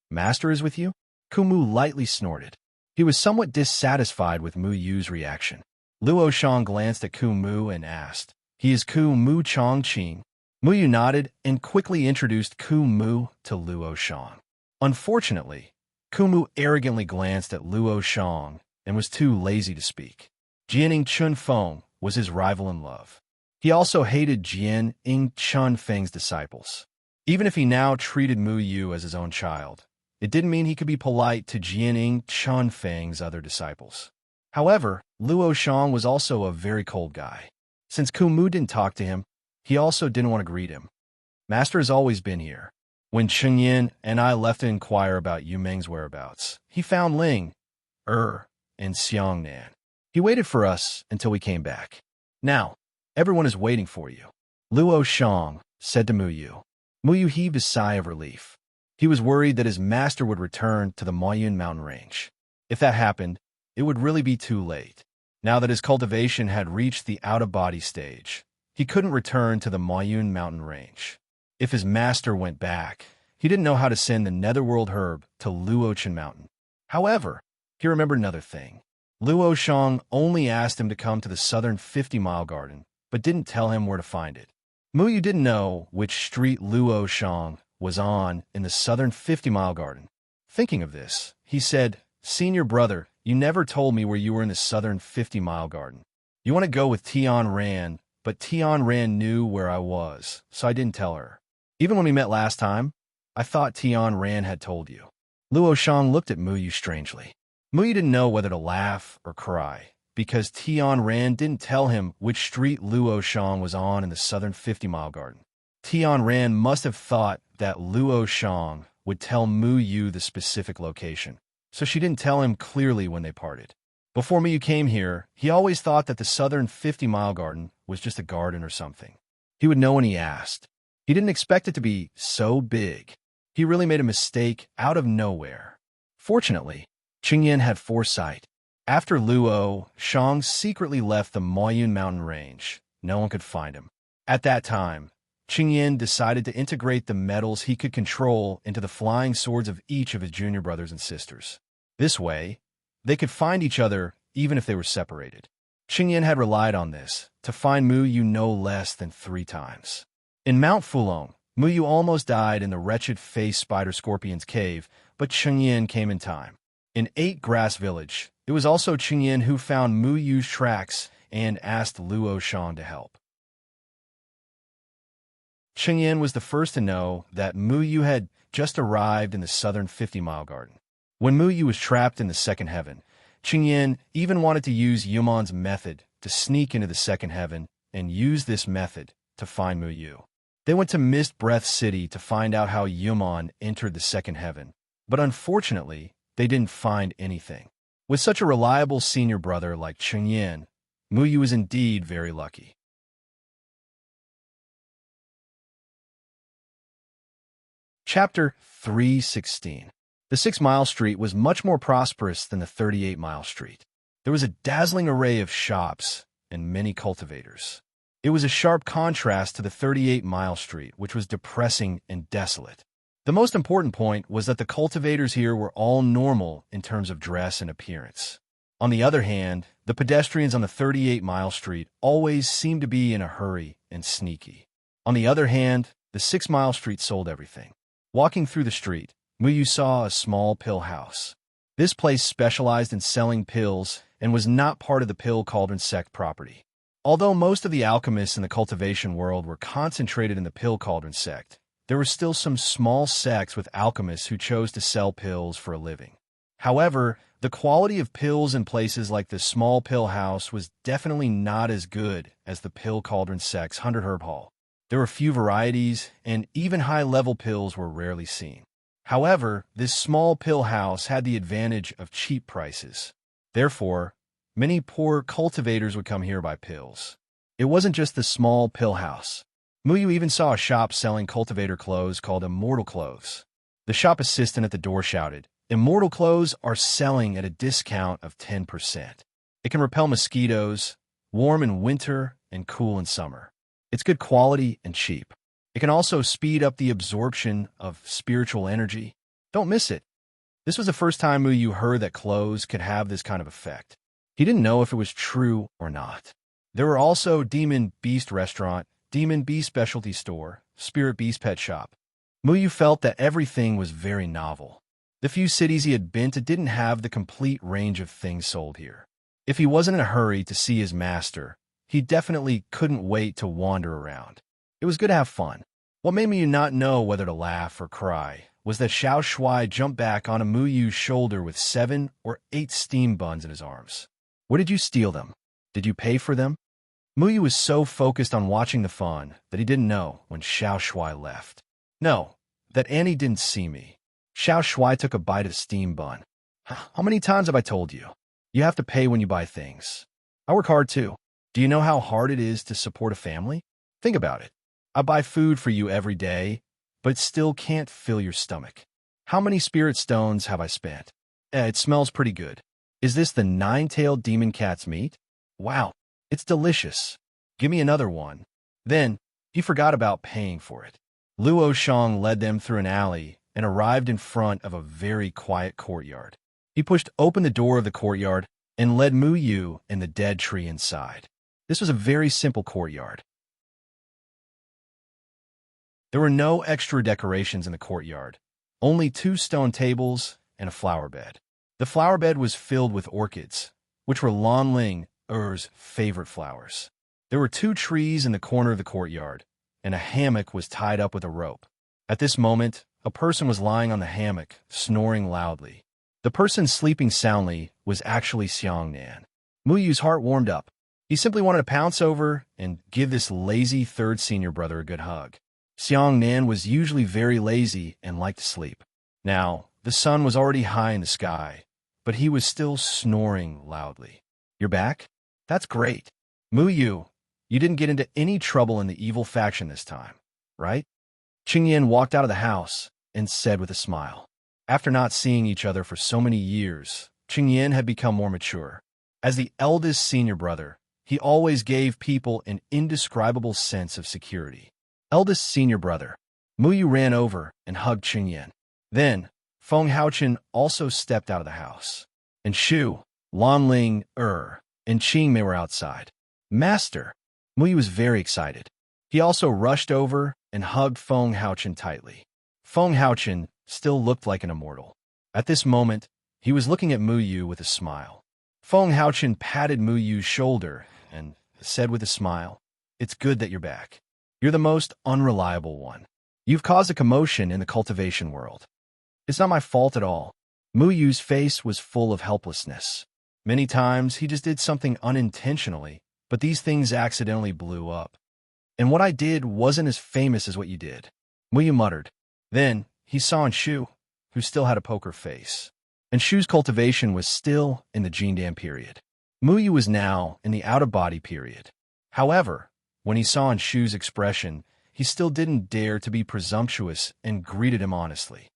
"Master is with you?" Kumu lightly snorted. He was somewhat dissatisfied with Mu Yu's reaction. Luo Shang glanced at Kumu and asked, "He is Kumu Chongqing." Mu Yu nodded and quickly introduced Kumu to Luo Shang. Unfortunately, Kumu arrogantly glanced at Luo Shang and was too lazy to speak. Jianing Chun Feng was his rival in love. He also hated Jian Ing Chun Feng's disciples. Even if he now treated Mu Yu as his own child, it didn't mean he could be polite to Jian Ing Chun Feng's other disciples. However, Luo Shang was also a very cold guy. Since Mu didn't talk to him, he also didn't want to greet him. Master has always been here. When Cheng Yin and I left to inquire about Yu Meng's whereabouts, he found Ling, and Xiangnan. He waited for us until we came back. Now, everyone is waiting for you, Luo Shang said to Mu Yu. Mu Yu heaved a sigh of relief. He was worried that his master would return to the Moyun mountain range. If that happened, it would really be too late. Now that his cultivation had reached the out-of-body stage, he couldn't return to the Moyun mountain range. If his master went back, he didn't know how to send the Netherworld herb to Luochen Mountain. However, he remembered another thing. Luo Shang only asked him to come to the southern 50-mile garden, but didn't tell him where to find it. Mu Yu didn't know which street Luo Shang was on in the southern 50-mile garden. Thinking of this, he said, "Senior brother, you never told me where you were in the southern 50-mile garden. You want to go with Tian Ran, but Tian Ran knew where I was, so I didn't tell her. Even when we met last time, I thought Tian Ran had told you." Luo Shang looked at Mu Yu strangely. Mu Yu didn't know whether to laugh or cry, because Tian Ran didn't tell him which street Luo Shang was on in the southern 50-mile garden. Tian Ran must have thought that Luo Shang would tell Mu Yu the specific location, so she didn't tell him clearly when they parted. Before Mu Yu came here, he always thought that the southern 50-mile garden was just a garden or something. He would know when he asked. He didn't expect it to be so big. He really made a mistake out of nowhere. Fortunately, Qingyan had foresight. After Luo Shang secretly left the Moyun mountain range, no one could find him. At that time, Qingyan decided to integrate the metals he could control into the flying swords of each of his junior brothers and sisters. This way, they could find each other even if they were separated. Qingyan had relied on this to find Mu Yu no less than 3 times. In Mount Fulong, Mu Yu almost died in the wretched face spider scorpion's cave, but Qingyan came in time. In 8 Grass Village, it was also Qingyan who found Mu Yu's tracks and asked Luo Shang to help. Qingyan was the first to know that Mu Yu had just arrived in the southern 50-mile garden. When Mu Yu was trapped in the second heaven, Qingyan even wanted to use Yumon's method to sneak into the second heaven and use this method to find Mu Yu. They went to Mist Breath City to find out how Yumon entered the second heaven, but unfortunately, they didn't find anything. With such a reliable senior brother like Qingyan, Mu Yu was indeed very lucky. Chapter 316. The 6-mile street was much more prosperous than the 38-mile street. There was a dazzling array of shops and many cultivators. It was a sharp contrast to the 38-mile street, which was depressing and desolate. The most important point was that the cultivators here were all normal in terms of dress and appearance. On the other hand, the pedestrians on the 38-mile street always seemed to be in a hurry and sneaky. On the other hand, the 6-mile street sold everything. Walking through the street, Mu Yu saw a small pill house. This place specialized in selling pills and was not part of the pill cauldron sect property. Although most of the alchemists in the cultivation world were concentrated in the pill cauldron sect, there were still some small sects with alchemists who chose to sell pills for a living. However, the quality of pills in places like the small pill house was definitely not as good as the pill cauldron sect's 100 herb hall. There were few varieties, and even high-level pills were rarely seen. However, this small pill house had the advantage of cheap prices. Therefore, many poor cultivators would come here buy pills. It wasn't just the small pill house. Mu Yu even saw a shop selling cultivator clothes called Immortal Clothes. The shop assistant at the door shouted, "Immortal Clothes are selling at a discount of 10%. It can repel mosquitoes, warm in winter and cool in summer. It's good quality and cheap. It can also speed up the absorption of spiritual energy. Don't miss it." This was the first time Mu Yu heard that clothes could have this kind of effect. He didn't know if it was true or not. There were also Demon Beast Restaurant, Demon Beast Specialty Store, Spirit Beast Pet Shop. Mu Yu felt that everything was very novel. The few cities he had been to didn't have the complete range of things sold here. If he wasn't in a hurry to see his master, He definitely couldn't wait to wander around. It was good to have fun. What made me not know whether to laugh or cry was that Xiao Shuai jumped back onto Mu Yu's shoulder with 7 or 8 steam buns in his arms. Where did you steal them? Did you pay for them? Mu Yu was so focused on watching the fun that he didn't know when Xiao Shuai left. No, that Annie didn't see me. Xiao Shuai took a bite of steam bun. How many times have I told you? You have to pay when you buy things. I work hard too. Do you know how hard it is to support a family? Think about it. I buy food for you every day, but it still can't fill your stomach. How many spirit stones have I spent? It smells pretty good. Is this the 9-tailed demon cat's meat? Wow, it's delicious. Give me another one. Then, he forgot about paying for it. Luo Shang led them through an alley and arrived in front of a very quiet courtyard. He pushed open the door of the courtyard and led Mu Yu and the dead tree inside. This was a very simple courtyard. There were no extra decorations in the courtyard, only 2 stone tables and a flower bed. The flower bed was filled with orchids, which were Lan Ling Er's favorite flowers. There were 2 trees in the corner of the courtyard, and a hammock was tied up with a rope. At this moment, a person was lying on the hammock, snoring loudly. The person sleeping soundly was actually Xiang Nan. Mu Yu's heart warmed up. He simply wanted to pounce over and give this lazy 3rd senior brother a good hug. Xiang Nan was usually very lazy and liked to sleep. Now, the sun was already high in the sky, but he was still snoring loudly. You're back? That's great. Mu Yu, you didn't get into any trouble in the evil faction this time, right? Qingyan walked out of the house and said with a smile. After not seeing each other for so many years, Qingyan had become more mature. As the eldest senior brother, he always gave people an indescribable sense of security. Eldest senior brother, Mu Yu ran over and hugged Qingyan. Then, Feng Haochen also stepped out of the house. And Shu, Lan Ling and Qing Mei were outside. Master! Mu Yu was very excited. He also rushed over and hugged Feng Haochen tightly. Feng Haochen still looked like an immortal. At this moment, he was looking at Mu Yu with a smile. Feng Haochen patted Mu Yu's shoulder and said with a smile, "It's good that you're back. You're the most unreliable one. You've caused a commotion in the cultivation world." "It's not my fault at all." Mu Yu's face was full of helplessness. Many times, he just did something unintentionally, but these things accidentally blew up. "And what I did wasn't as famous as what you did," Mu Yu muttered. Then, he saw Shu, who still had a poker face. And Shu's cultivation was still in the Jindan period. Mu Yu was now in the out-of-body period. However, when he saw Shu's expression, he still didn't dare to be presumptuous and greeted him honestly.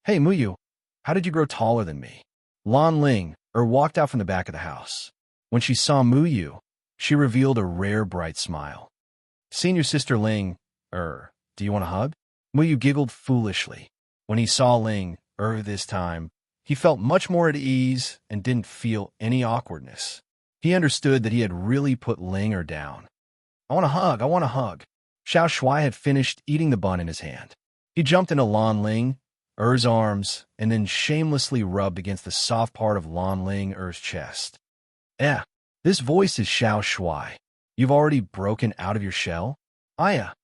"Hey, Mu Yu, how did you grow taller than me?" Lan Ling walked out from the back of the house. When she saw Mu Yu, she revealed a rare bright smile. "Senior Sister Ling, do you want a hug?" Mu Yu giggled foolishly. When he saw Ling this time, he felt much more at ease and didn't feel any awkwardness. He understood that he had really put Ling down. I want a hug. Xiao Shuai had finished eating the bun in his hand. He jumped into Lan Ling arms and then shamelessly rubbed against the soft part of Lan Ling chest. This voice is Xiao Shuai. You've already broken out of your shell?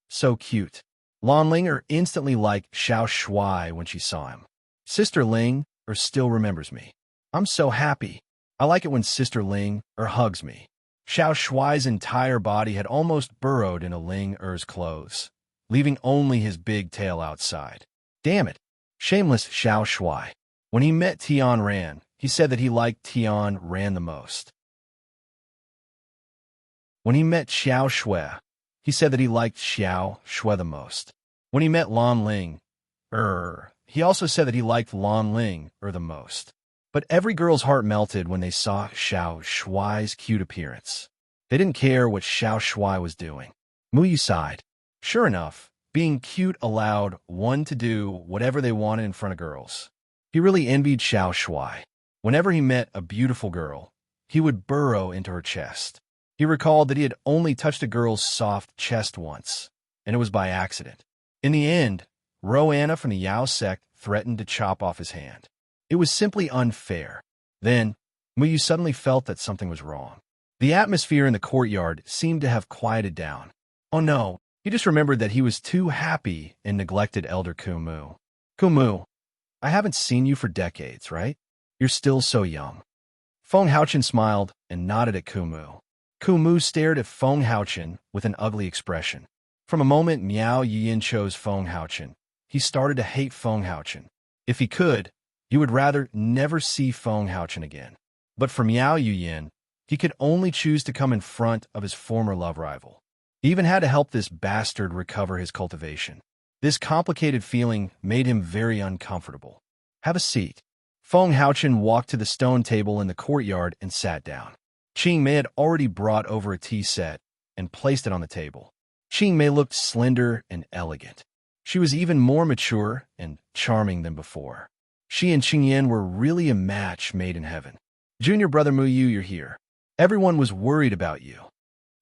So cute. Lan Ling instantly liked Xiao Shuai when she saw him. Sister Ling still remembers me. I'm so happy. I like it when Sister Ling hugs me. Xiao Shuai's entire body had almost burrowed into Ling clothes, leaving only his big tail outside. Damn it. Shameless Xiao Shuai. When he met Tian Ran, he said that he liked Tian Ran the most. When he met Xiao Shui, he said that he liked Xiao Shui the most. When he met Lan Ling, he also said that he liked Lan Ling the most. But every girl's heart melted when they saw Xiao Shuai's cute appearance. They didn't care what Xiao Shuai was doing. Mu Yu sighed. Sure enough, being cute allowed one to do whatever they wanted in front of girls. He really envied Xiao Shuai. Whenever he met a beautiful girl, he would burrow into her chest. He recalled that he had only touched a girl's soft chest once, and it was by accident. In the end, Roanna from the Yao sect threatened to chop off his hand. It was simply unfair. Then, Mu Yu suddenly felt that something was wrong. The atmosphere in the courtyard seemed to have quieted down. Oh no, he just remembered that he was too happy and neglected Elder Kumu. Kumu, I haven't seen you for decades, right? You're still so young. Feng Haochen smiled and nodded at Kumu. Kumu stared at Feng Haochen with an ugly expression. From a moment Miao Yiyin chose Feng Haochen, he started to hate Feng Haochen. If he could, he would rather never see Feng Haochen again. But for Miao Yiyin, he could only choose to come in front of his former love rival. He even had to help this bastard recover his cultivation. This complicated feeling made him very uncomfortable. Have a seat. Feng Haochen walked to the stone table in the courtyard and sat down. Qing Mei had already brought over a tea set and placed it on the table. Qing Mei looked slender and elegant. She was even more mature and charming than before. She and Qing Yan were really a match made in heaven. Junior brother Mu Yu, you're here. Everyone was worried about you.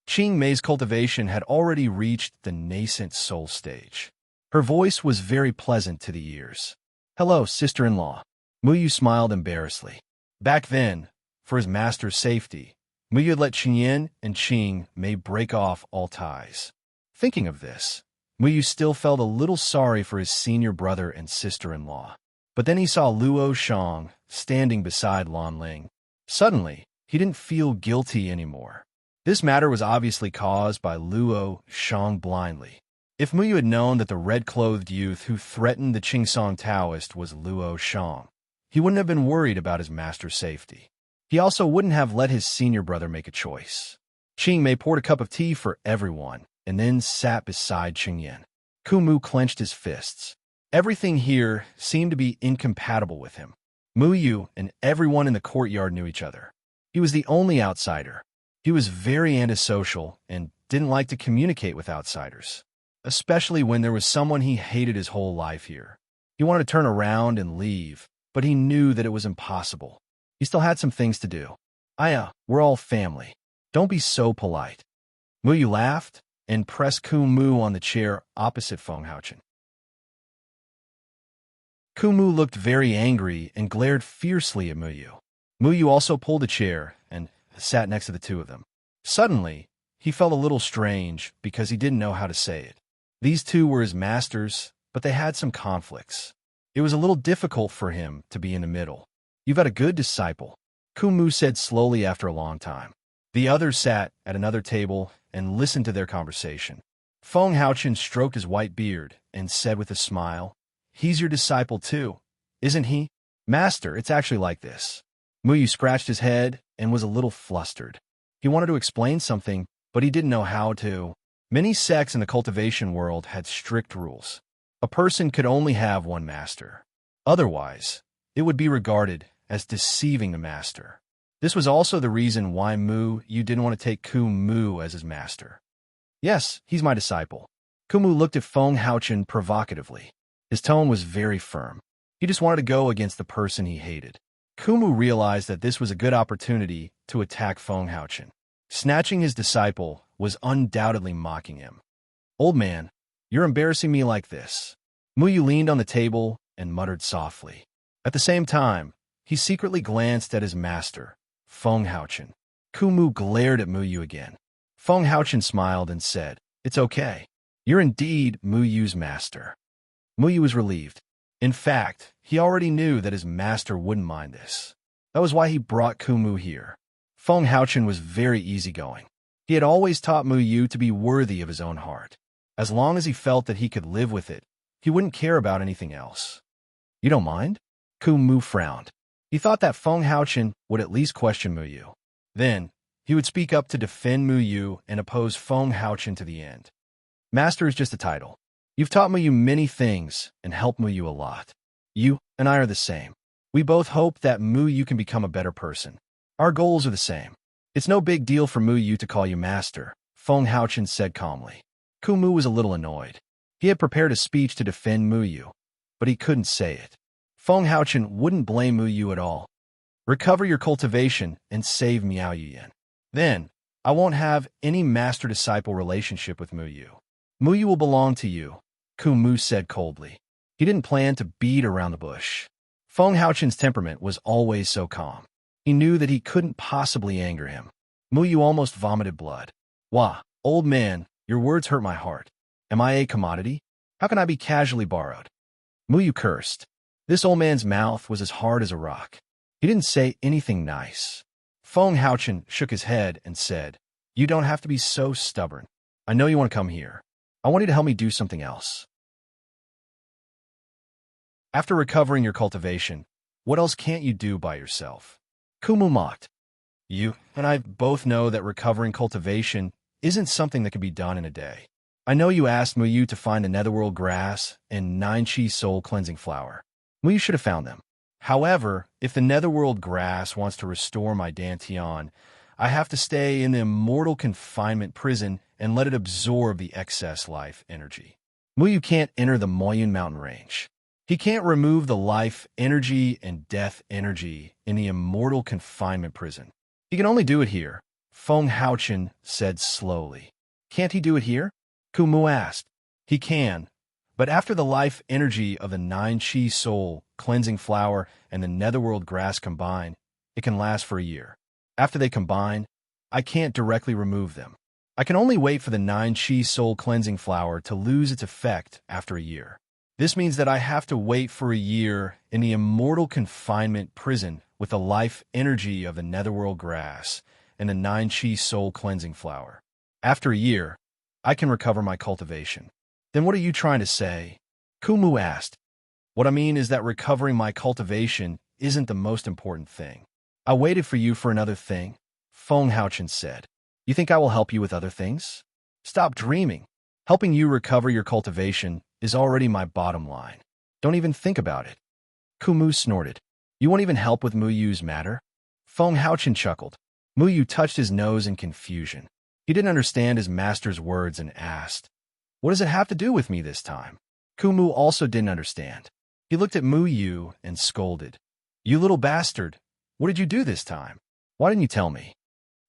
Qing Mei's cultivation had already reached the nascent soul stage. Her voice was very pleasant to the ears. Hello, sister-in-law. Mu Yu smiled embarrassedly. Back then, for his master's safety, Mu Yu had let Qing Yan and Qing Mei break off all ties. Thinking of this, Mu Yu still felt a little sorry for his senior brother and sister-in-law. But then he saw Luo Shang standing beside Lan Ling. Suddenly, he didn't feel guilty anymore. This matter was obviously caused by Luo Shang blindly. If Mu Yu had known that the red-clothed youth who threatened the Qingsong Taoist was Luo Shang, he wouldn't have been worried about his master's safety. He also wouldn't have let his senior brother make a choice. Qing Mei poured a cup of tea for everyone and then sat beside Qing Yan. Kumu clenched his fists. Everything here seemed to be incompatible with him. Mu Yu and everyone in the courtyard knew each other. He was the only outsider. He was very antisocial and didn't like to communicate with outsiders, especially when there was someone he hated his whole life here. He wanted to turn around and leave, but he knew that it was impossible. He still had some things to do. Aya, we're all family. Don't be so polite. Mu Yu laughed and pressed Kumu on the chair opposite Feng Haochen. Kumu looked very angry and glared fiercely at Mu Yu. Mu Yu also pulled a chair and sat next to the two of them. Suddenly, he felt a little strange because he didn't know how to say it. These two were his masters, but they had some conflicts. It was a little difficult for him to be in the middle. You've got a good disciple, Kumu said slowly after a long time. The others sat at another table and listened to their conversation. Feng Haochen stroked his white beard and said with a smile, He's your disciple too, isn't he? Master, it's actually like this. Mu Yu scratched his head and was a little flustered. He wanted to explain something, but he didn't know how to. Many sects in the cultivation world had strict rules. A person could only have one master. Otherwise, it would be regarded as deceiving the master. This was also the reason why Mu Yu didn't want to take Kumu as his master. Yes, he's my disciple. Kumu looked at Feng Haochen provocatively. His tone was very firm. He just wanted to go against the person he hated. Kumu realized that this was a good opportunity to attack Feng Haochen. Snatching his disciple was undoubtedly mocking him. Old man, you're embarrassing me like this. Mu Yu leaned on the table and muttered softly. At the same time, he secretly glanced at his master, Feng Haochen. Kumu glared at Mu Yu again. Feng Haochen smiled and said, It's okay. You're indeed Mu Yu's master. Mu Yu was relieved. In fact, he already knew that his master wouldn't mind this. That was why he brought Kumu here. Feng Haochen was very easygoing. He had always taught Mu Yu to be worthy of his own heart. As long as he felt that he could live with it, he wouldn't care about anything else. You don't mind? Kumu frowned. He thought that Feng Haochen would at least question Mu Yu. Then, he would speak up to defend Mu Yu and oppose Feng Haochen to the end. Master is just a title. You've taught Mu Yu many things and helped Mu Yu a lot. You and I are the same. We both hope that Mu Yu can become a better person. Our goals are the same. It's no big deal for Mu Yu to call you master, Feng Haochen said calmly. Kumu was a little annoyed. He had prepared a speech to defend Mu Yu, but he couldn't say it. Feng Haochen wouldn't blame Mu Yu at all. Recover your cultivation and save Miao Yiyin. Then, I won't have any master-disciple relationship with Mu Yu. Mu Yu will belong to you, Kumu said coldly. He didn't plan to beat around the bush. Feng Haochen's temperament was always so calm. He knew that he couldn't possibly anger him. Muyu almost vomited blood. Wah, old man, your words hurt my heart. Am I a commodity? How can I be casually borrowed? Muyu cursed. This old man's mouth was as hard as a rock. He didn't say anything nice. Feng Haochen shook his head and said, You don't have to be so stubborn. I know you want to come here. I want you to help me do something else. After recovering your cultivation, what else can't you do by yourself? Kumu mocked. You and I both know that recovering cultivation isn't something that can be done in a day. I know you asked Muyu to find the netherworld grass and 9 chi soul cleansing flower. Muyu should have found them. However, if the netherworld grass wants to restore my Dantian, I have to stay in the immortal confinement prison and let it absorb the excess life energy. Muyu can't enter the Moyun mountain range. He can't remove the life energy and death energy in the immortal confinement prison. He can only do it here, Feng Haochen said slowly. Can't he do it here? Kumu asked. He can, but after the life energy of the 9 chi soul cleansing flower and the netherworld grass combine, it can last for a year. After they combine, I can't directly remove them. I can only wait for the 9 chi soul cleansing flower to lose its effect after a year. This means that I have to wait for a year in the immortal confinement prison with the life energy of the netherworld grass and the 9 chi soul cleansing flower. After a year, I can recover my cultivation. Then what are you trying to say? Kumu asked. What I mean is that recovering my cultivation isn't the most important thing. I waited for you for another thing, Feng Haochen said. You think I will help you with other things? Stop dreaming. Helping you recover your cultivation is already my bottom line. Don't even think about it. Kumu snorted. You won't even help with Muyu's matter? Feng Haochen chuckled. Muyu touched his nose in confusion. He didn't understand his master's words and asked, What does it have to do with me this time? Kumu also didn't understand. He looked at Muyu and scolded. You little bastard, what did you do this time? Why didn't you tell me?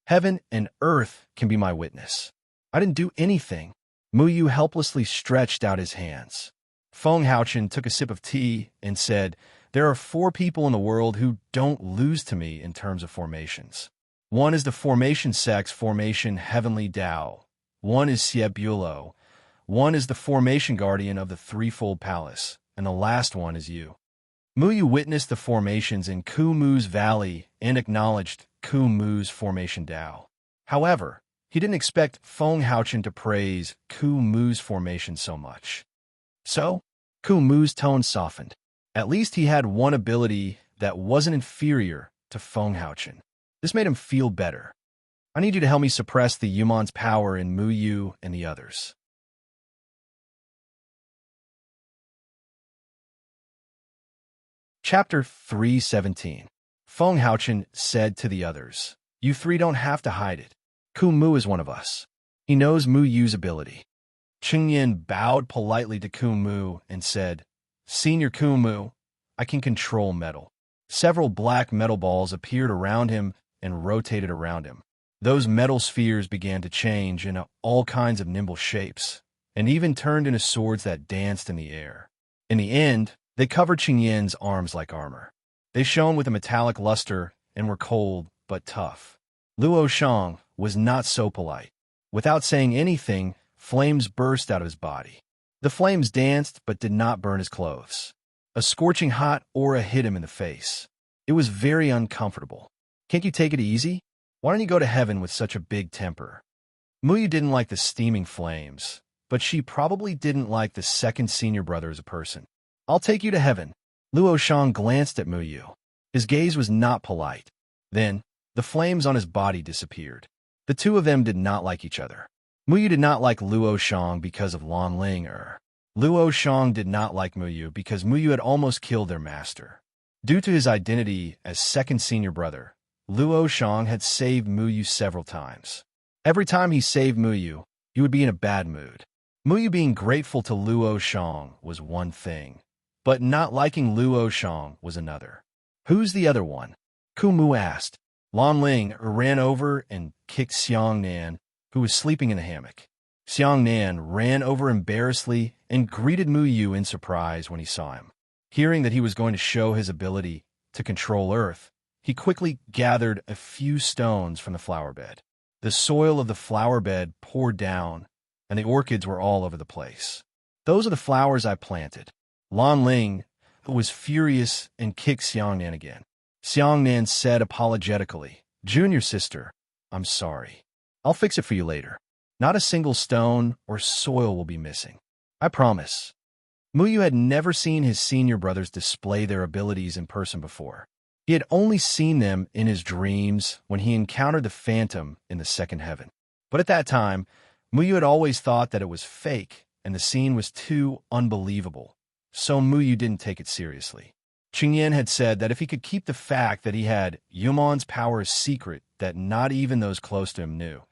Heaven and earth can be my witness. I didn't do anything. Muyu helplessly stretched out his hands. Feng Haochen took a sip of tea and said, There are 4 people in the world who don't lose to me in terms of formations. One is the formation sex formation heavenly Tao. One is Siebulo. One is the formation guardian of the threefold palace. And the last one is you. Muyu witnessed the formations in Kumu's valley and acknowledged Kumu's formation Tao. However, he didn't expect Feng Haochen to praise Kumu's formation so much. So, Kumu's tone softened. At least he had one ability that wasn't inferior to Feng Haochen. This made him feel better. I need you to help me suppress the Yumon's power in Muyu and the others. Chapter 317. Feng Haochen said to the others, You 3 don't have to hide it. Kumu is one of us. He knows Muyu's ability. Qingyan bowed politely to Kumu and said, Senior Kumu, I can control metal. Several black metal balls appeared around him and rotated around him. Those metal spheres began to change into all kinds of nimble shapes, and even turned into swords that danced in the air. In the end, they covered Qingyan's arms like armor. They shone with a metallic luster and were cold but tough. Luo Shang was not so polite. Without saying anything, flames burst out of his body. The flames danced but did not burn his clothes. A scorching hot aura hit him in the face. It was very uncomfortable. Can't you take it easy? Why don't you go to heaven with such a big temper? Muyu didn't like the steaming flames, but she probably didn't like the second senior brother as a person. I'll take you to heaven. Luo Shang glanced at Muyu. His gaze was not polite. Then, the flames on his body disappeared. The two of them did not like each other. Muyu did not like Luo Shang because of Lan Ling. Luo Shang did not like Muyu because Muyu had almost killed their master. Due to his identity as second senior brother, Luo Shang had saved Muyu several times. Every time he saved Muyu, he would be in a bad mood. Muyu being grateful to Luo Shang was one thing, but not liking Luo Shang was another. Who's the other one? Kumu asked. Lan Ling ran over and kicked Xiang Nan, who was sleeping in the hammock. Xiang Nan ran over embarrassedly and greeted Muyu in surprise when he saw him. Hearing that he was going to show his ability to control earth, he quickly gathered a few stones from the flower bed. The soil of the flower bed poured down, and the orchids were all over the place. Those are the flowers I planted. Lan Ling was furious and kicked Xiangnan again. Xiangnan said apologetically, "Junior sister, I'm sorry. I'll fix it for you later. Not a single stone or soil will be missing. I promise." Muyu had never seen his senior brothers display their abilities in person before. He had only seen them in his dreams when he encountered the phantom in the second heaven. But at that time, Muyu had always thought that it was fake and the scene was too unbelievable, so Muyu didn't take it seriously. Qingyan had said that if he could keep the fact that he had Yumon's power a secret that not even those close to him knew,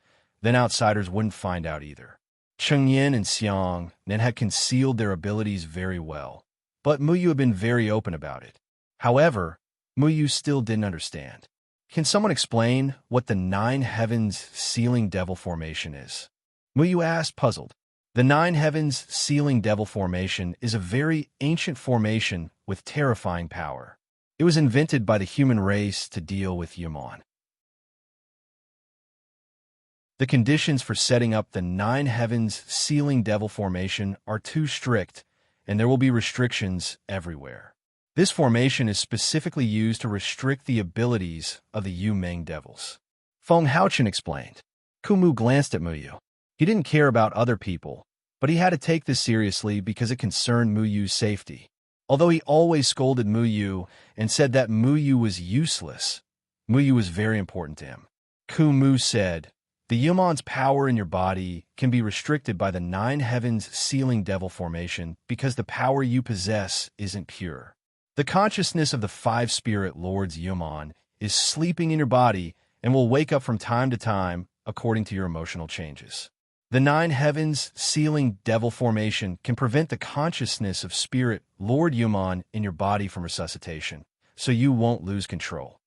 then outsiders wouldn't find out either. Qingyan and Xiang then had concealed their abilities very well, but Muyu had been very open about it. However, Muyu still didn't understand. Can someone explain what the Nine Heavens Sealing Devil Formation is? Muyu asked, puzzled. The Nine Heavens Sealing Devil Formation is a very ancient formation with terrifying power. It was invented by the human race to deal with Yumon. The conditions for setting up the Nine Heavens Sealing Devil Formation are too strict, and there will be restrictions everywhere. This formation is specifically used to restrict the abilities of the Yu Meng devils. Feng Haochen explained. Kumu glanced at Muyu. He didn't care about other people, but he had to take this seriously because it concerned Muyu's safety. Although he always scolded Muyu and said that Muyu was useless, Muyu was very important to him. Kumu said, "The Yumon's power in your body can be restricted by the Nine Heavens Sealing Devil Formation because the power you possess isn't pure. The consciousness of the five spirit lords Yumon is sleeping in your body and will wake up from time to time according to your emotional changes. The Nine Heavens Sealing Devil Formation can prevent the consciousness of Spirit Lord Yumon in your body from resuscitation, so you won't lose control."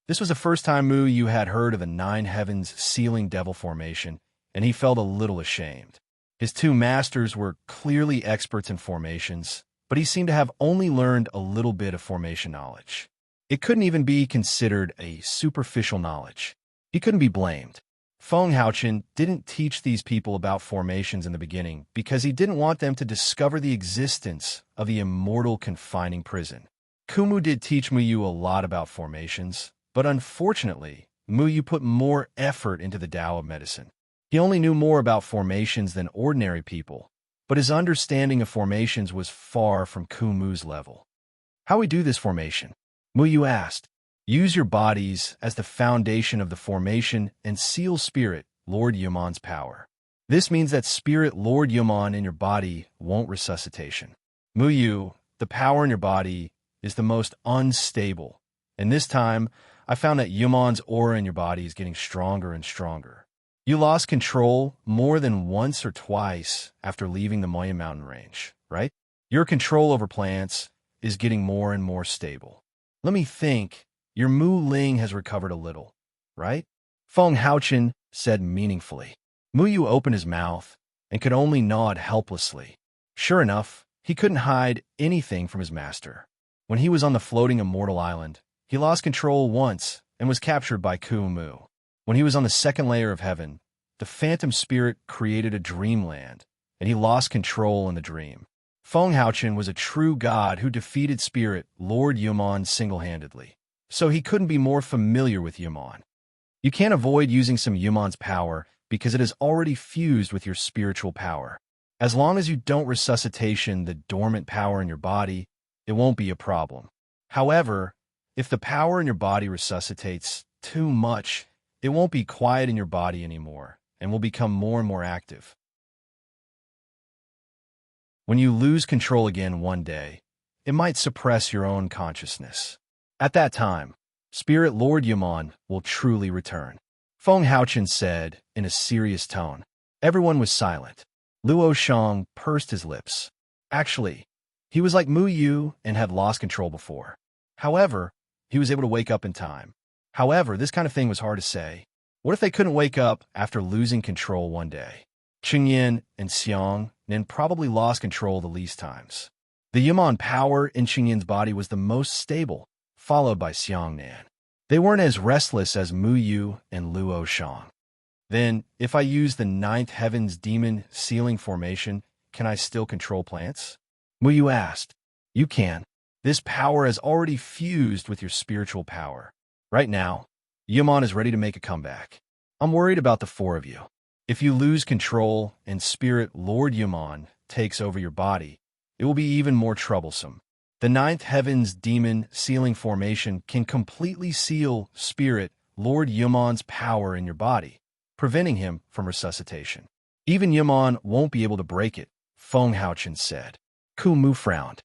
This was the first time Muyu had heard of the Nine Heavens Sealing Devil Formation, and he felt a little ashamed. His two masters were clearly experts in formations, but he seemed to have only learned a little bit of formation knowledge. It couldn't even be considered a superficial knowledge. He couldn't be blamed. Feng Haochen didn't teach these people about formations in the beginning because he didn't want them to discover the existence of the immortal confining prison. Kumu did teach Muyu a lot about formations, but unfortunately, Muyu put more effort into the Tao of medicine. He only knew more about formations than ordinary people, but his understanding of formations was far from Kumu's level. "How we do this formation?" Muyu asked. "Use your bodies as the foundation of the formation and seal Spirit Lord Yumon's power. This means that Spirit Lord Yumon in your body won't resuscitation. Muyu, the power in your body is the most unstable, and this time I found that Yumon's aura in your body is getting stronger and stronger. You lost control more than once or twice after leaving the Moya mountain range, right? Your control over plants is getting more and more stable. Let me think. Your Mu Ling has recovered a little, right?" Feng Haochen said meaningfully. Muyu opened his mouth and could only nod helplessly. Sure enough, he couldn't hide anything from his master. When he was on the floating immortal island, he lost control once and was captured by Kumu. When he was on the second layer of heaven, the phantom spirit created a dreamland, and he lost control in the dream. Feng Haochen was a true god who defeated Spirit Lord Yumon single-handedly, so he couldn't be more familiar with Yumon. You can't avoid using some Yumon's power because it is already fused with your spiritual power. As long as you don't resuscitation the dormant power in your body, it won't be a problem. However, if the power in your body resuscitates too much, it won't be quiet in your body anymore and will become more and more active. When you lose control again one day, it might suppress your own consciousness. At that time, Spirit Lord Yumon will truly return. Feng Haochen said in a serious tone. Everyone was silent. Luo Shang pursed his lips. Actually, he was like Muyu and had lost control before. However, he was able to wake up in time. However, this kind of thing was hard to say. What if they couldn't wake up after losing control one day? Qingyan and Xiang then probably lost control the least times. The Yumon power in Qingyan's body was the most stable, followed by Xiangnan. They weren't as restless as Muyu and Luo Shang. Then, if I use the ninth heaven's demon sealing formation, can I still control plants? Muyu asked. You can. This power has already fused with your spiritual power. Right now, Yaman is ready to make a comeback. I'm worried about the four of you. If you lose control and Spirit Lord Yaman takes over your body, it will be even more troublesome. The ninth heaven's demon sealing formation can completely seal Spirit Lord Yaman's power in your body, preventing him from resuscitation. Even Yaman won't be able to break it, Feng Haochen said. Kumu frowned.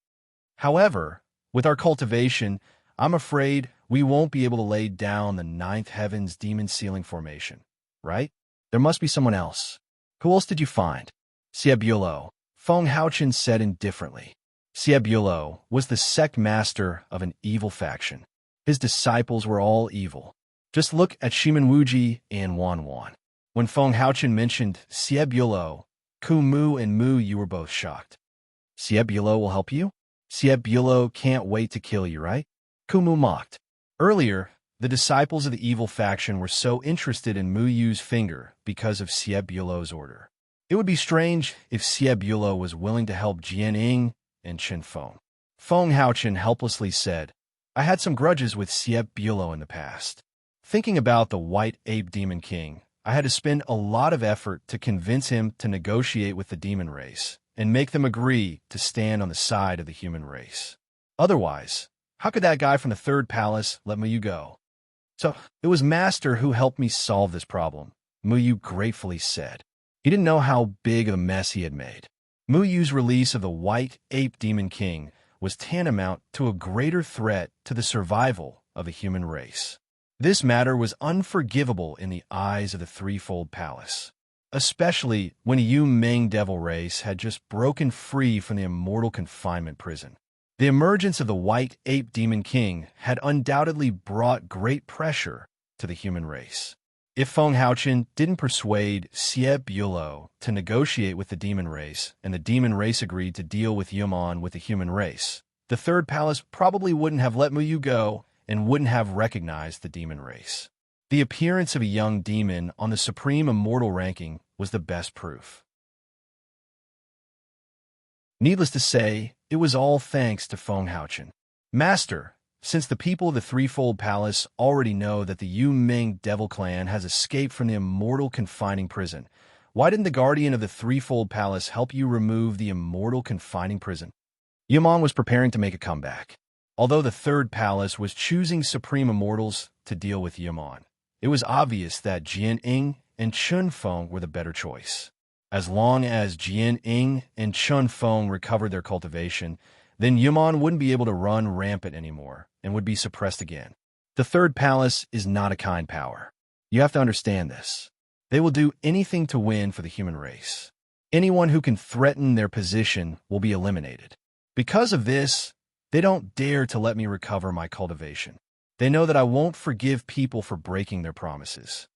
However, with our cultivation, I'm afraid we won't be able to lay down the ninth heaven's demon sealing formation, right? There must be someone else. Who else did you find? Siebulo, Feng Haochen said indifferently. Siebulo was the sect master of an evil faction. His disciples were all evil. Just look at Shimen Wuji and Wanwan. When Feng Haochen mentioned Siebulo, Kumu and Mu, you were both shocked. Siebulo will help you? Siebulo can't wait to kill you, right? Kumu mocked. Earlier, the disciples of the evil faction were so interested in Mu Yu's finger because of Siebulo's order. It would be strange if Siebulo was willing to help Jianing and Chen Feng. Feng Haochen helplessly said, I had some grudges with Siebulo in the past. Thinking about the White Ape Demon King, I had to spend a lot of effort to convince him to negotiate with the demon race and make them agree to stand on the side of the human race. Otherwise, how could that guy from the third palace let Muyu go? So, it was Master who helped me solve this problem, Muyu gratefully said. He didn't know how big of a mess he had made. Muyu's release of the White Ape Demon King was tantamount to a greater threat to the survival of the human race. This matter was unforgivable in the eyes of the Threefold Palace, especially when a Yu Meng devil race had just broken free from the immortal confinement prison. The emergence of the White Ape Demon King had undoubtedly brought great pressure to the human race. If Feng Haochen didn't persuade Siebulo to negotiate with the demon race, and the demon race agreed to deal with Yaman with the human race, the third palace probably wouldn't have let Muyu go and wouldn't have recognized the demon race. The appearance of a young demon on the supreme immortal ranking was the best proof. Needless to say, it was all thanks to Feng Haochen. Master, since the people of the Threefold Palace already know that the Yu Ming Devil Clan has escaped from the immortal confining prison, why didn't the Guardian of the Threefold Palace help you remove the immortal confining prison? Yaman was preparing to make a comeback. Although the Third Palace was choosing Supreme Immortals to deal with Yaman, it was obvious that Jian Ying and Chun Feng were the better choice. As long as Jian Ying and Chun Feng recovered their cultivation, then Yaman wouldn't be able to run rampant anymore and would be suppressed again. The Third Palace is not a kind power. You have to understand this. They will do anything to win for the human race. Anyone who can threaten their position will be eliminated. Because of this, they don't dare to let me recover my cultivation. They know that I won't forgive people for breaking their promises.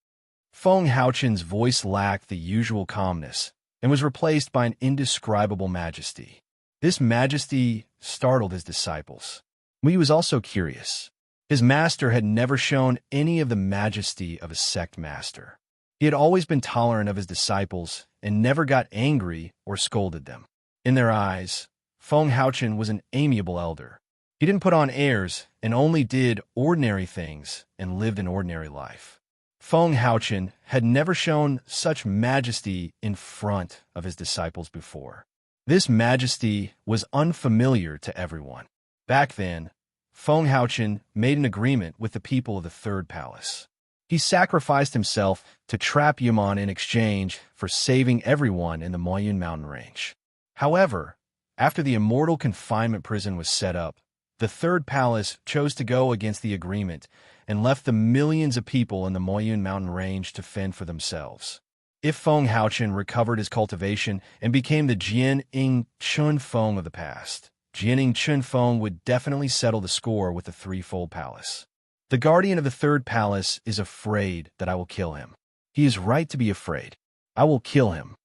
Feng Haochen's voice lacked the usual calmness and was replaced by an indescribable majesty. This majesty startled his disciples. Muyu was also curious. His master had never shown any of the majesty of a sect master. He had always been tolerant of his disciples and never got angry or scolded them. In their eyes, Feng Haochen was an amiable elder. He didn't put on airs and only did ordinary things and lived an ordinary life. Feng Haochen had never shown such majesty in front of his disciples before. This majesty was unfamiliar to everyone. Back then, Feng Haochen made an agreement with the people of the Third Palace. He sacrificed himself to trap Yaman in exchange for saving everyone in the Moyun mountain range. However, after the immortal confinement prison was set up, the Third Palace chose to go against the agreement and left the millions of people in the Moyun mountain range to fend for themselves. If Feng Haochen recovered his cultivation and became the Jian Ying Chun Feng of the past, Jian Ying Chun Feng would definitely settle the score with the Threefold Palace. The Guardian of the Third Palace is afraid that I will kill him. He is right to be afraid. I will kill him.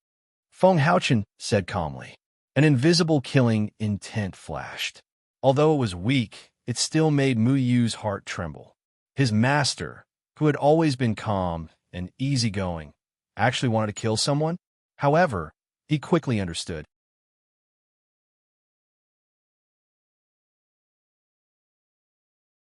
Feng Haochen said calmly. An invisible killing intent flashed. Although it was weak, it still made Muyu's heart tremble. His master, who had always been calm and easygoing, actually wanted to kill someone. However, he quickly understood.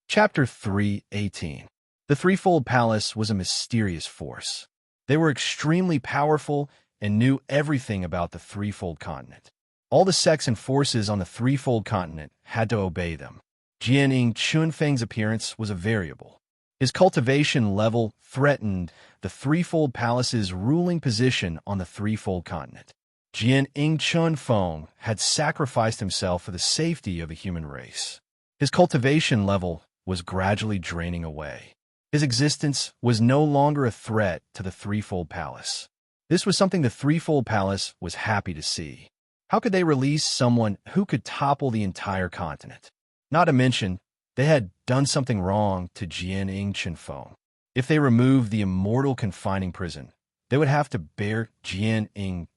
Chapter 3:18. The Threefold Palace was a mysterious force. They were extremely powerful and knew everything about the Threefold Continent. All the sects and forces on the Threefold Continent had to obey them. Jian Chunfeng's appearance was a variable. His cultivation level threatened the Threefold Palace's ruling position on the Threefold Continent. Jian Chunfeng had sacrificed himself for the safety of the human race. His cultivation level was gradually draining away. His existence was no longer a threat to the Threefold Palace. This was something the Threefold Palace was happy to see. How could they release someone who could topple the entire continent? Not to mention, they had done something wrong to Jian Chunfeng. If they removed the immortal confining prison, they would have to bear Jian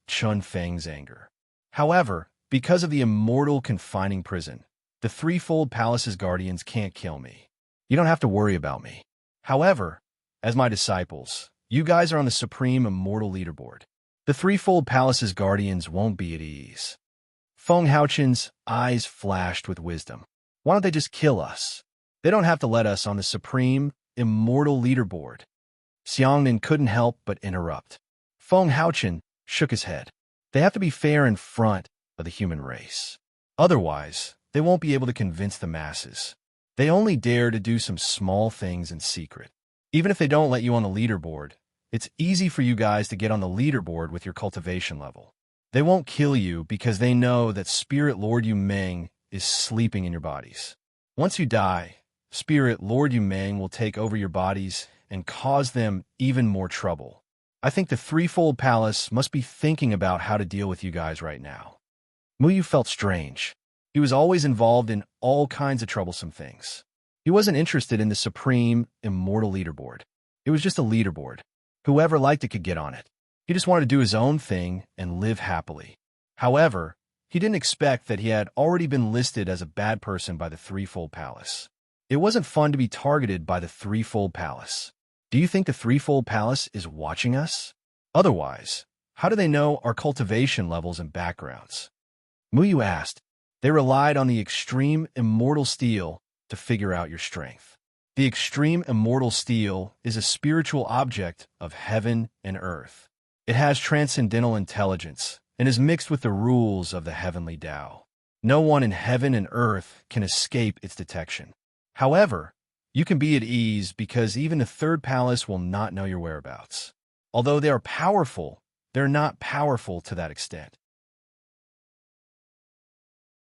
Chunfeng's anger. However, because of the immortal confining prison, the Threefold Palace's guardians can't kill me. You don't have to worry about me. However, as my disciples, you guys are on the supreme immortal leaderboard. The Threefold Palace's guardians won't be at ease. Feng Haochen's eyes flashed with wisdom. Why don't they just kill us? They don't have to let us on the supreme immortal leaderboard. Xiangnan couldn't help but interrupt. Feng Haochen shook his head. They have to be fair in front of the human race. Otherwise, they won't be able to convince the masses. They only dare to do some small things in secret. Even if they don't let you on the leaderboard, it's easy for you guys to get on the leaderboard with your cultivation level. They won't kill you because they know that Spirit Lord Yu Meng is sleeping in your bodies. Once you die, Spirit Lord Yu Meng will take over your bodies and cause them even more trouble. I think the Threefold Palace must be thinking about how to deal with you guys right now. Muyu felt strange. He was always involved in all kinds of troublesome things. He wasn't interested in the supreme immortal leaderboard. It was just a leaderboard. Whoever liked it could get on it. He just wanted to do his own thing and live happily. However, he didn't expect that he had already been listed as a bad person by the Threefold Palace. It wasn't fun to be targeted by the Threefold Palace. Do you think the Threefold Palace is watching us? Otherwise, how do they know our cultivation levels and backgrounds? Muyu asked. They relied on the extreme immortal steel to figure out your strength. The extreme immortal steel is a spiritual object of heaven and earth. It has transcendental intelligence and is mixed with the rules of the heavenly Tao. No one in heaven and earth can escape its detection. However, you can be at ease because even the third palace will not know your whereabouts. Although they are powerful, they're not powerful to that extent.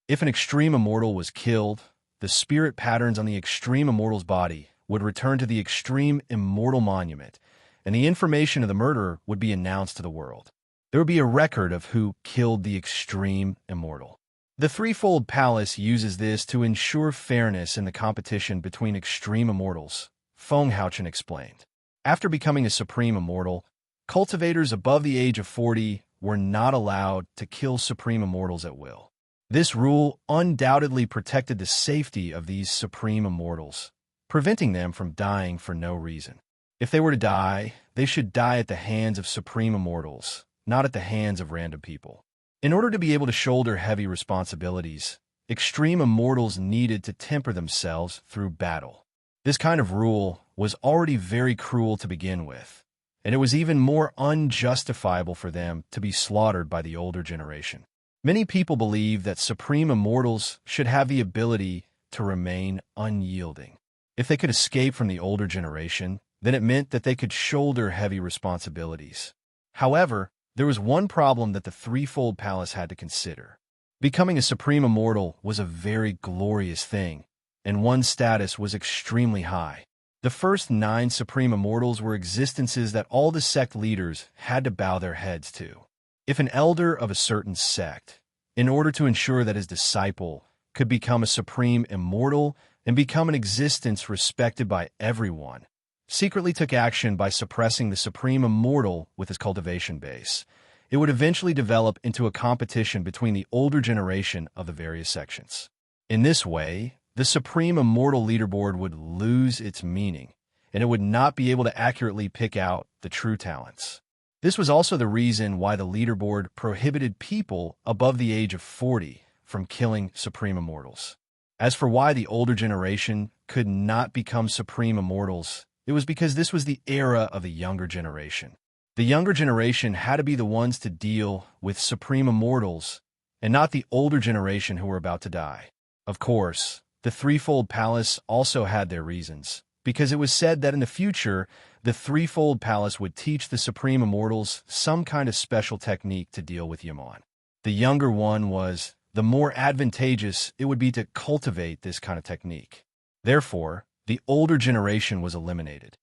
If an extreme immortal was killed, the spirit patterns on the extreme immortal's body would return to the extreme immortal monument, and the information of the murderer would be announced to the world. There would be a record of who killed the extreme immortal. The Threefold Palace uses this to ensure fairness in the competition between extreme immortals, Feng Haochen explained. After becoming a supreme immortal, cultivators above the age of 40 were not allowed to kill supreme immortals at will. This rule undoubtedly protected the safety of these supreme immortals, preventing them from dying for no reason. If they were to die, they should die at the hands of supreme immortals, not at the hands of random people. In order to be able to shoulder heavy responsibilities, extreme immortals needed to temper themselves through battle. This kind of rule was already very cruel to begin with, and it was even more unjustifiable for them to be slaughtered by the older generation. Many people believe that supreme immortals should have the ability to remain unyielding. If they could escape from the older generation, then it meant that they could shoulder heavy responsibilities. However, there was one problem that the Threefold Palace had to consider. Becoming a supreme immortal was a very glorious thing, and one's status was extremely high. The first 9 supreme immortals were existences that all the sect leaders had to bow their heads to. If an elder of a certain sect, in order to ensure that his disciple could become a supreme immortal and become an existence respected by everyone, secretly took action by suppressing the supreme immortal with his cultivation base, it would eventually develop into a competition between the older generation of the various sections. In this way, the supreme immortal leaderboard would lose its meaning, and it would not be able to accurately pick out the true talents. This was also the reason why the leaderboard prohibited people above the age of 40 from killing Supreme Immortals. As for why the older generation could not become Supreme Immortals, it was because this was the era of the younger generation. The younger generation had to be the ones to deal with Supreme Immortals, and not the older generation who were about to die. Of course, the Threefold Palace also had their reasons, because it was said that in the future, the Threefold Palace would teach the Supreme Immortals some kind of special technique to deal with Yaman. The younger one was, the more advantageous it would be to cultivate this kind of technique. Therefore, the older generation was eliminated.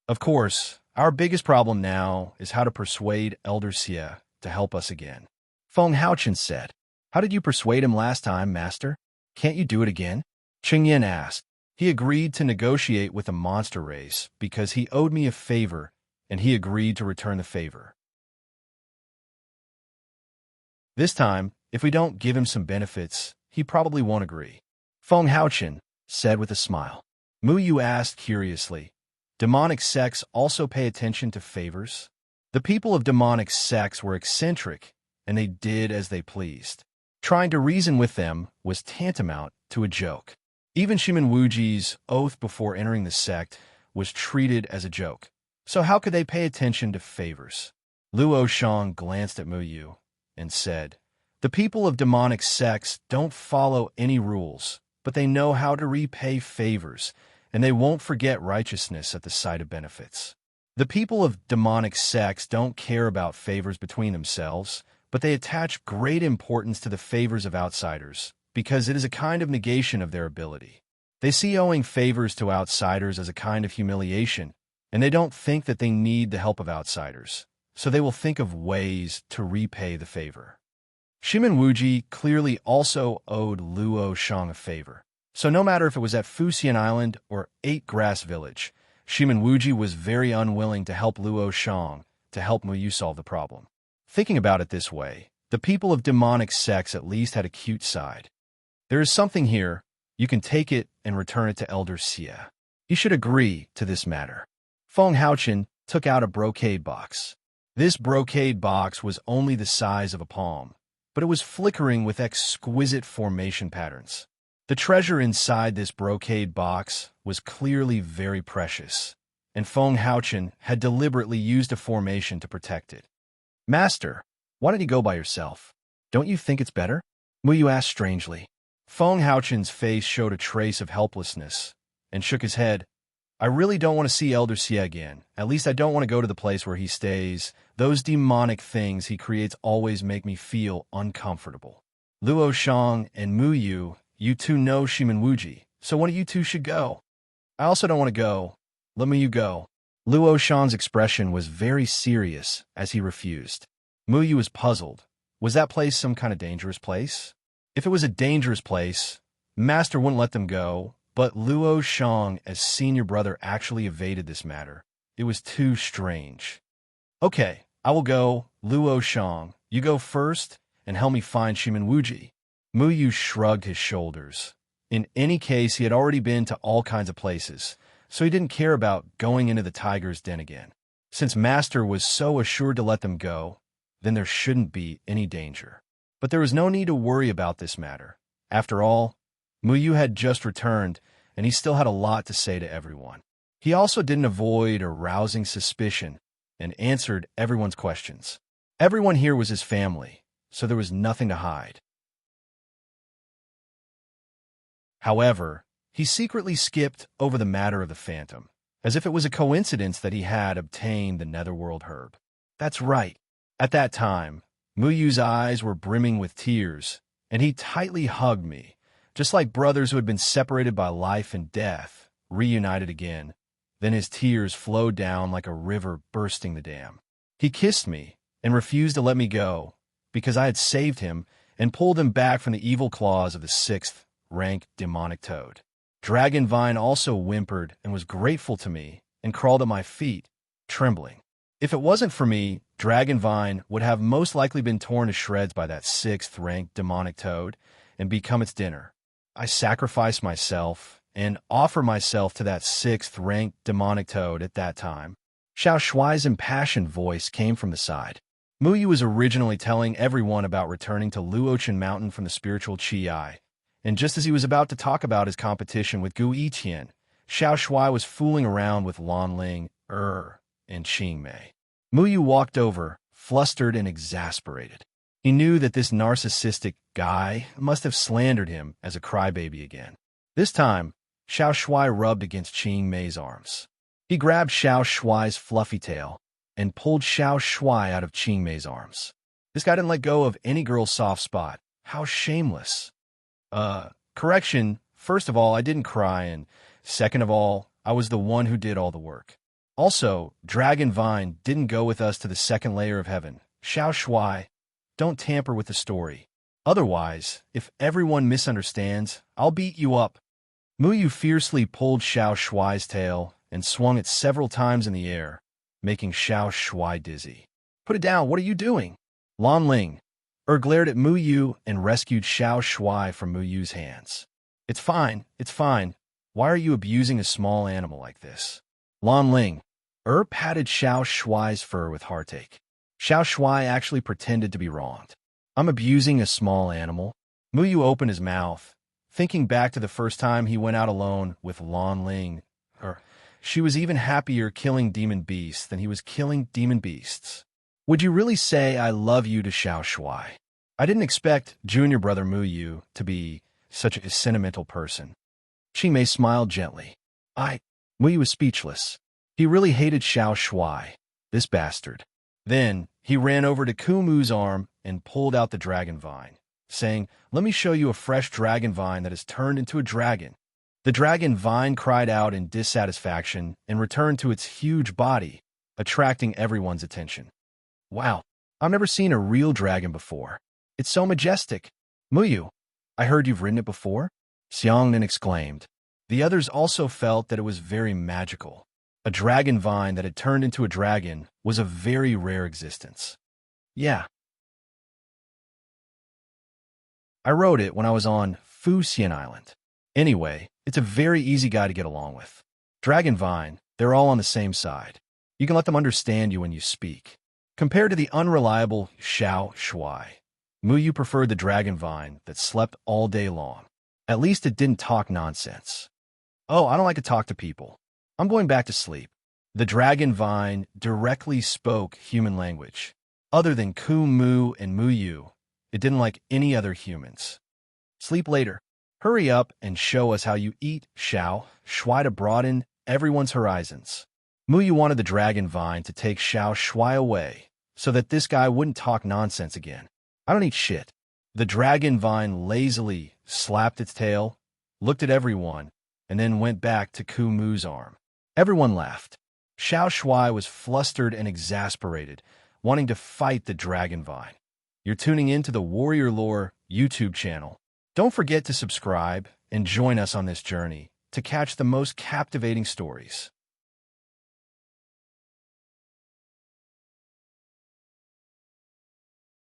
Of course, our biggest problem now is how to persuade Elder Xie to help us again. Feng Haochen said, "How did you persuade him last time, Master? Can't you do it again?" Qing Yin asked. He agreed to negotiate with the monster race because he owed me a favor, and he agreed to return the favor. This time, if we don't give him some benefits, he probably won't agree. Feng Haochen said with a smile. Mu Yu asked curiously, demonic sects also pay attention to favors? The people of demonic sects were eccentric, and they did as they pleased. Trying to reason with them was tantamount to a joke. Even Shimin Wuji's oath before entering the sect was treated as a joke. So how could they pay attention to favors? Luo Shang glanced at Mu Yu and said, the people of demonic sects don't follow any rules, but they know how to repay favors, and they won't forget righteousness at the sight of benefits. The people of demonic sects don't care about favors between themselves, but they attach great importance to the favors of outsiders, because it is a kind of negation of their ability. They see owing favors to outsiders as a kind of humiliation, and they don't think that they need the help of outsiders, so they will think of ways to repay the favor. Shimin Wuji clearly also owed Luo Shang a favor, so no matter if it was at Fuxian Island or Eight Grass Village, Shimin Wuji was very unwilling to help Luo Shang to help Mu Yu solve the problem. Thinking about it this way, the people of demonic sects at least had a cute side. There is something here. You can take it and return it to Elder Xie. You should agree to this matter. Feng Haochen took out a brocade box. This brocade box was only the size of a palm, but it was flickering with exquisite formation patterns. The treasure inside this brocade box was clearly very precious, and Feng Haochen had deliberately used a formation to protect it. Master, why don't you go by yourself? Don't you think it's better? Mu Yu asked strangely. Feng Haochen's face showed a trace of helplessness, and shook his head. I really don't want to see Elder Xie again. At least I don't want to go to the place where he stays. Those demonic things he creates always make me feel uncomfortable. Luo Shang and Mu Yu, you two know Shimin Wuji, so one of you two should go. I also don't want to go. Let Mu Yu go. Luo Shang's expression was very serious as he refused. Mu Yu was puzzled. Was that place some kind of dangerous place? If it was a dangerous place, Master wouldn't let them go, but Luo Shang as senior brother actually evaded this matter. It was too strange. Okay, I will go. Luo Shang, you go first and help me find Shimin Wuji. Mu Yu shrugged his shoulders. In any case, he had already been to all kinds of places, so he didn't care about going into the tiger's den again. Since Master was so assured to let them go, then there shouldn't be any danger. But there was no need to worry about this matter. After all, Mu Yu had just returned, and he still had a lot to say to everyone. He also didn't avoid arousing suspicion and answered everyone's questions. Everyone here was his family, so there was nothing to hide. However, he secretly skipped over the matter of the phantom, as if it was a coincidence that he had obtained the netherworld herb. That's right. At that time, Mu Yu's eyes were brimming with tears, and he tightly hugged me, just like brothers who had been separated by life and death, reunited again. Then his tears flowed down like a river bursting the dam. He kissed me and refused to let me go, because I had saved him and pulled him back from the evil claws of the 6th-rank demonic toad. Dragonvine also whimpered and was grateful to me and crawled at my feet, trembling. If it wasn't for me, Dragonvine would have most likely been torn to shreds by that 6th-rank demonic toad and become its dinner. I sacrificed myself and offered myself to that 6th-rank demonic toad at that time. Xiao Shuai's impassioned voice came from the side. Muyu was originally telling everyone about returning to Luochen Mountain from the spiritual Qi, and just as he was about to talk about his competition with Gu Yiqian, Xiao Shuai was fooling around with Lan Ling, and Qing Mei. Muyu walked over, flustered and exasperated. He knew that this narcissistic guy must have slandered him as a crybaby again. This time, Xiao Shuai rubbed against Qing Mei's arms. He grabbed Xiao Shuai's fluffy tail and pulled Xiao Shuai out of Qing Mei's arms. This guy didn't let go of any girl's soft spot. How shameless. Correction, first of all, I didn't cry, and second of all, I was the one who did all the work. Also, Dragon Vine didn't go with us to the second layer of heaven. Xiao Shuai, don't tamper with the story. Otherwise, if everyone misunderstands, I'll beat you up. Muyu fiercely pulled Xiao Shuai's tail and swung it several times in the air, making Xiao Shuai dizzy. Put it down, what are you doing? Lan Ling glared at Muyu and rescued Xiao Shuai from Muyu's hands. It's fine. Why are you abusing a small animal like this? Lan Ling patted Xiao Shuai's fur with heartache. Xiao Shuai actually pretended to be wronged. I'm abusing a small animal? Muyu opened his mouth, thinking back to the first time he went out alone with Lan Ling. She was even happier killing demon beasts than he was killing demon beasts. Would you really say I love you to Xiao Shuai? I didn't expect junior brother Muyu to be such a sentimental person. Qing Mei smiled gently. Muyu was speechless. He really hated Xiao Shuai, this bastard. Then, he ran over to Kumu's arm and pulled out the dragon vine, saying, let me show you a fresh dragon vine that has turned into a dragon. The dragon vine cried out in dissatisfaction and returned to its huge body, attracting everyone's attention. Wow, I've never seen a real dragon before. It's so majestic. Muyu, I heard you've ridden it before? Xiangnan exclaimed. The others also felt that it was very magical. A dragon vine that had turned into a dragon was a very rare existence. Yeah. I rode it when I was on Fuxian Island. Anyway, it's a very easy guy to get along with. Dragon Vine, they're all on the same side. You can let them understand you when you speak. Compared to the unreliable Xiao Shuai, Muyu preferred the Dragon Vine that slept all day long. At least it didn't talk nonsense. Oh, I don't like to talk to people. I'm going back to sleep. The Dragon Vine directly spoke human language. Other than Kumu and Muyu, it didn't like any other humans. Sleep later. Hurry up and show us how you eat, Xiao Shuai, to broaden everyone's horizons. Muyu wanted the Dragon Vine to take Xiao Shuai away, so that this guy wouldn't talk nonsense again. I don't eat shit. The Dragon Vine lazily slapped its tail, looked at everyone, and then went back to Kumu's arm. Everyone laughed. Xiao Shuai was flustered and exasperated, wanting to fight the Dragon Vine. You're tuning in to the Warrior Lore YouTube channel. Don't forget to subscribe and join us on this journey to catch the most captivating stories.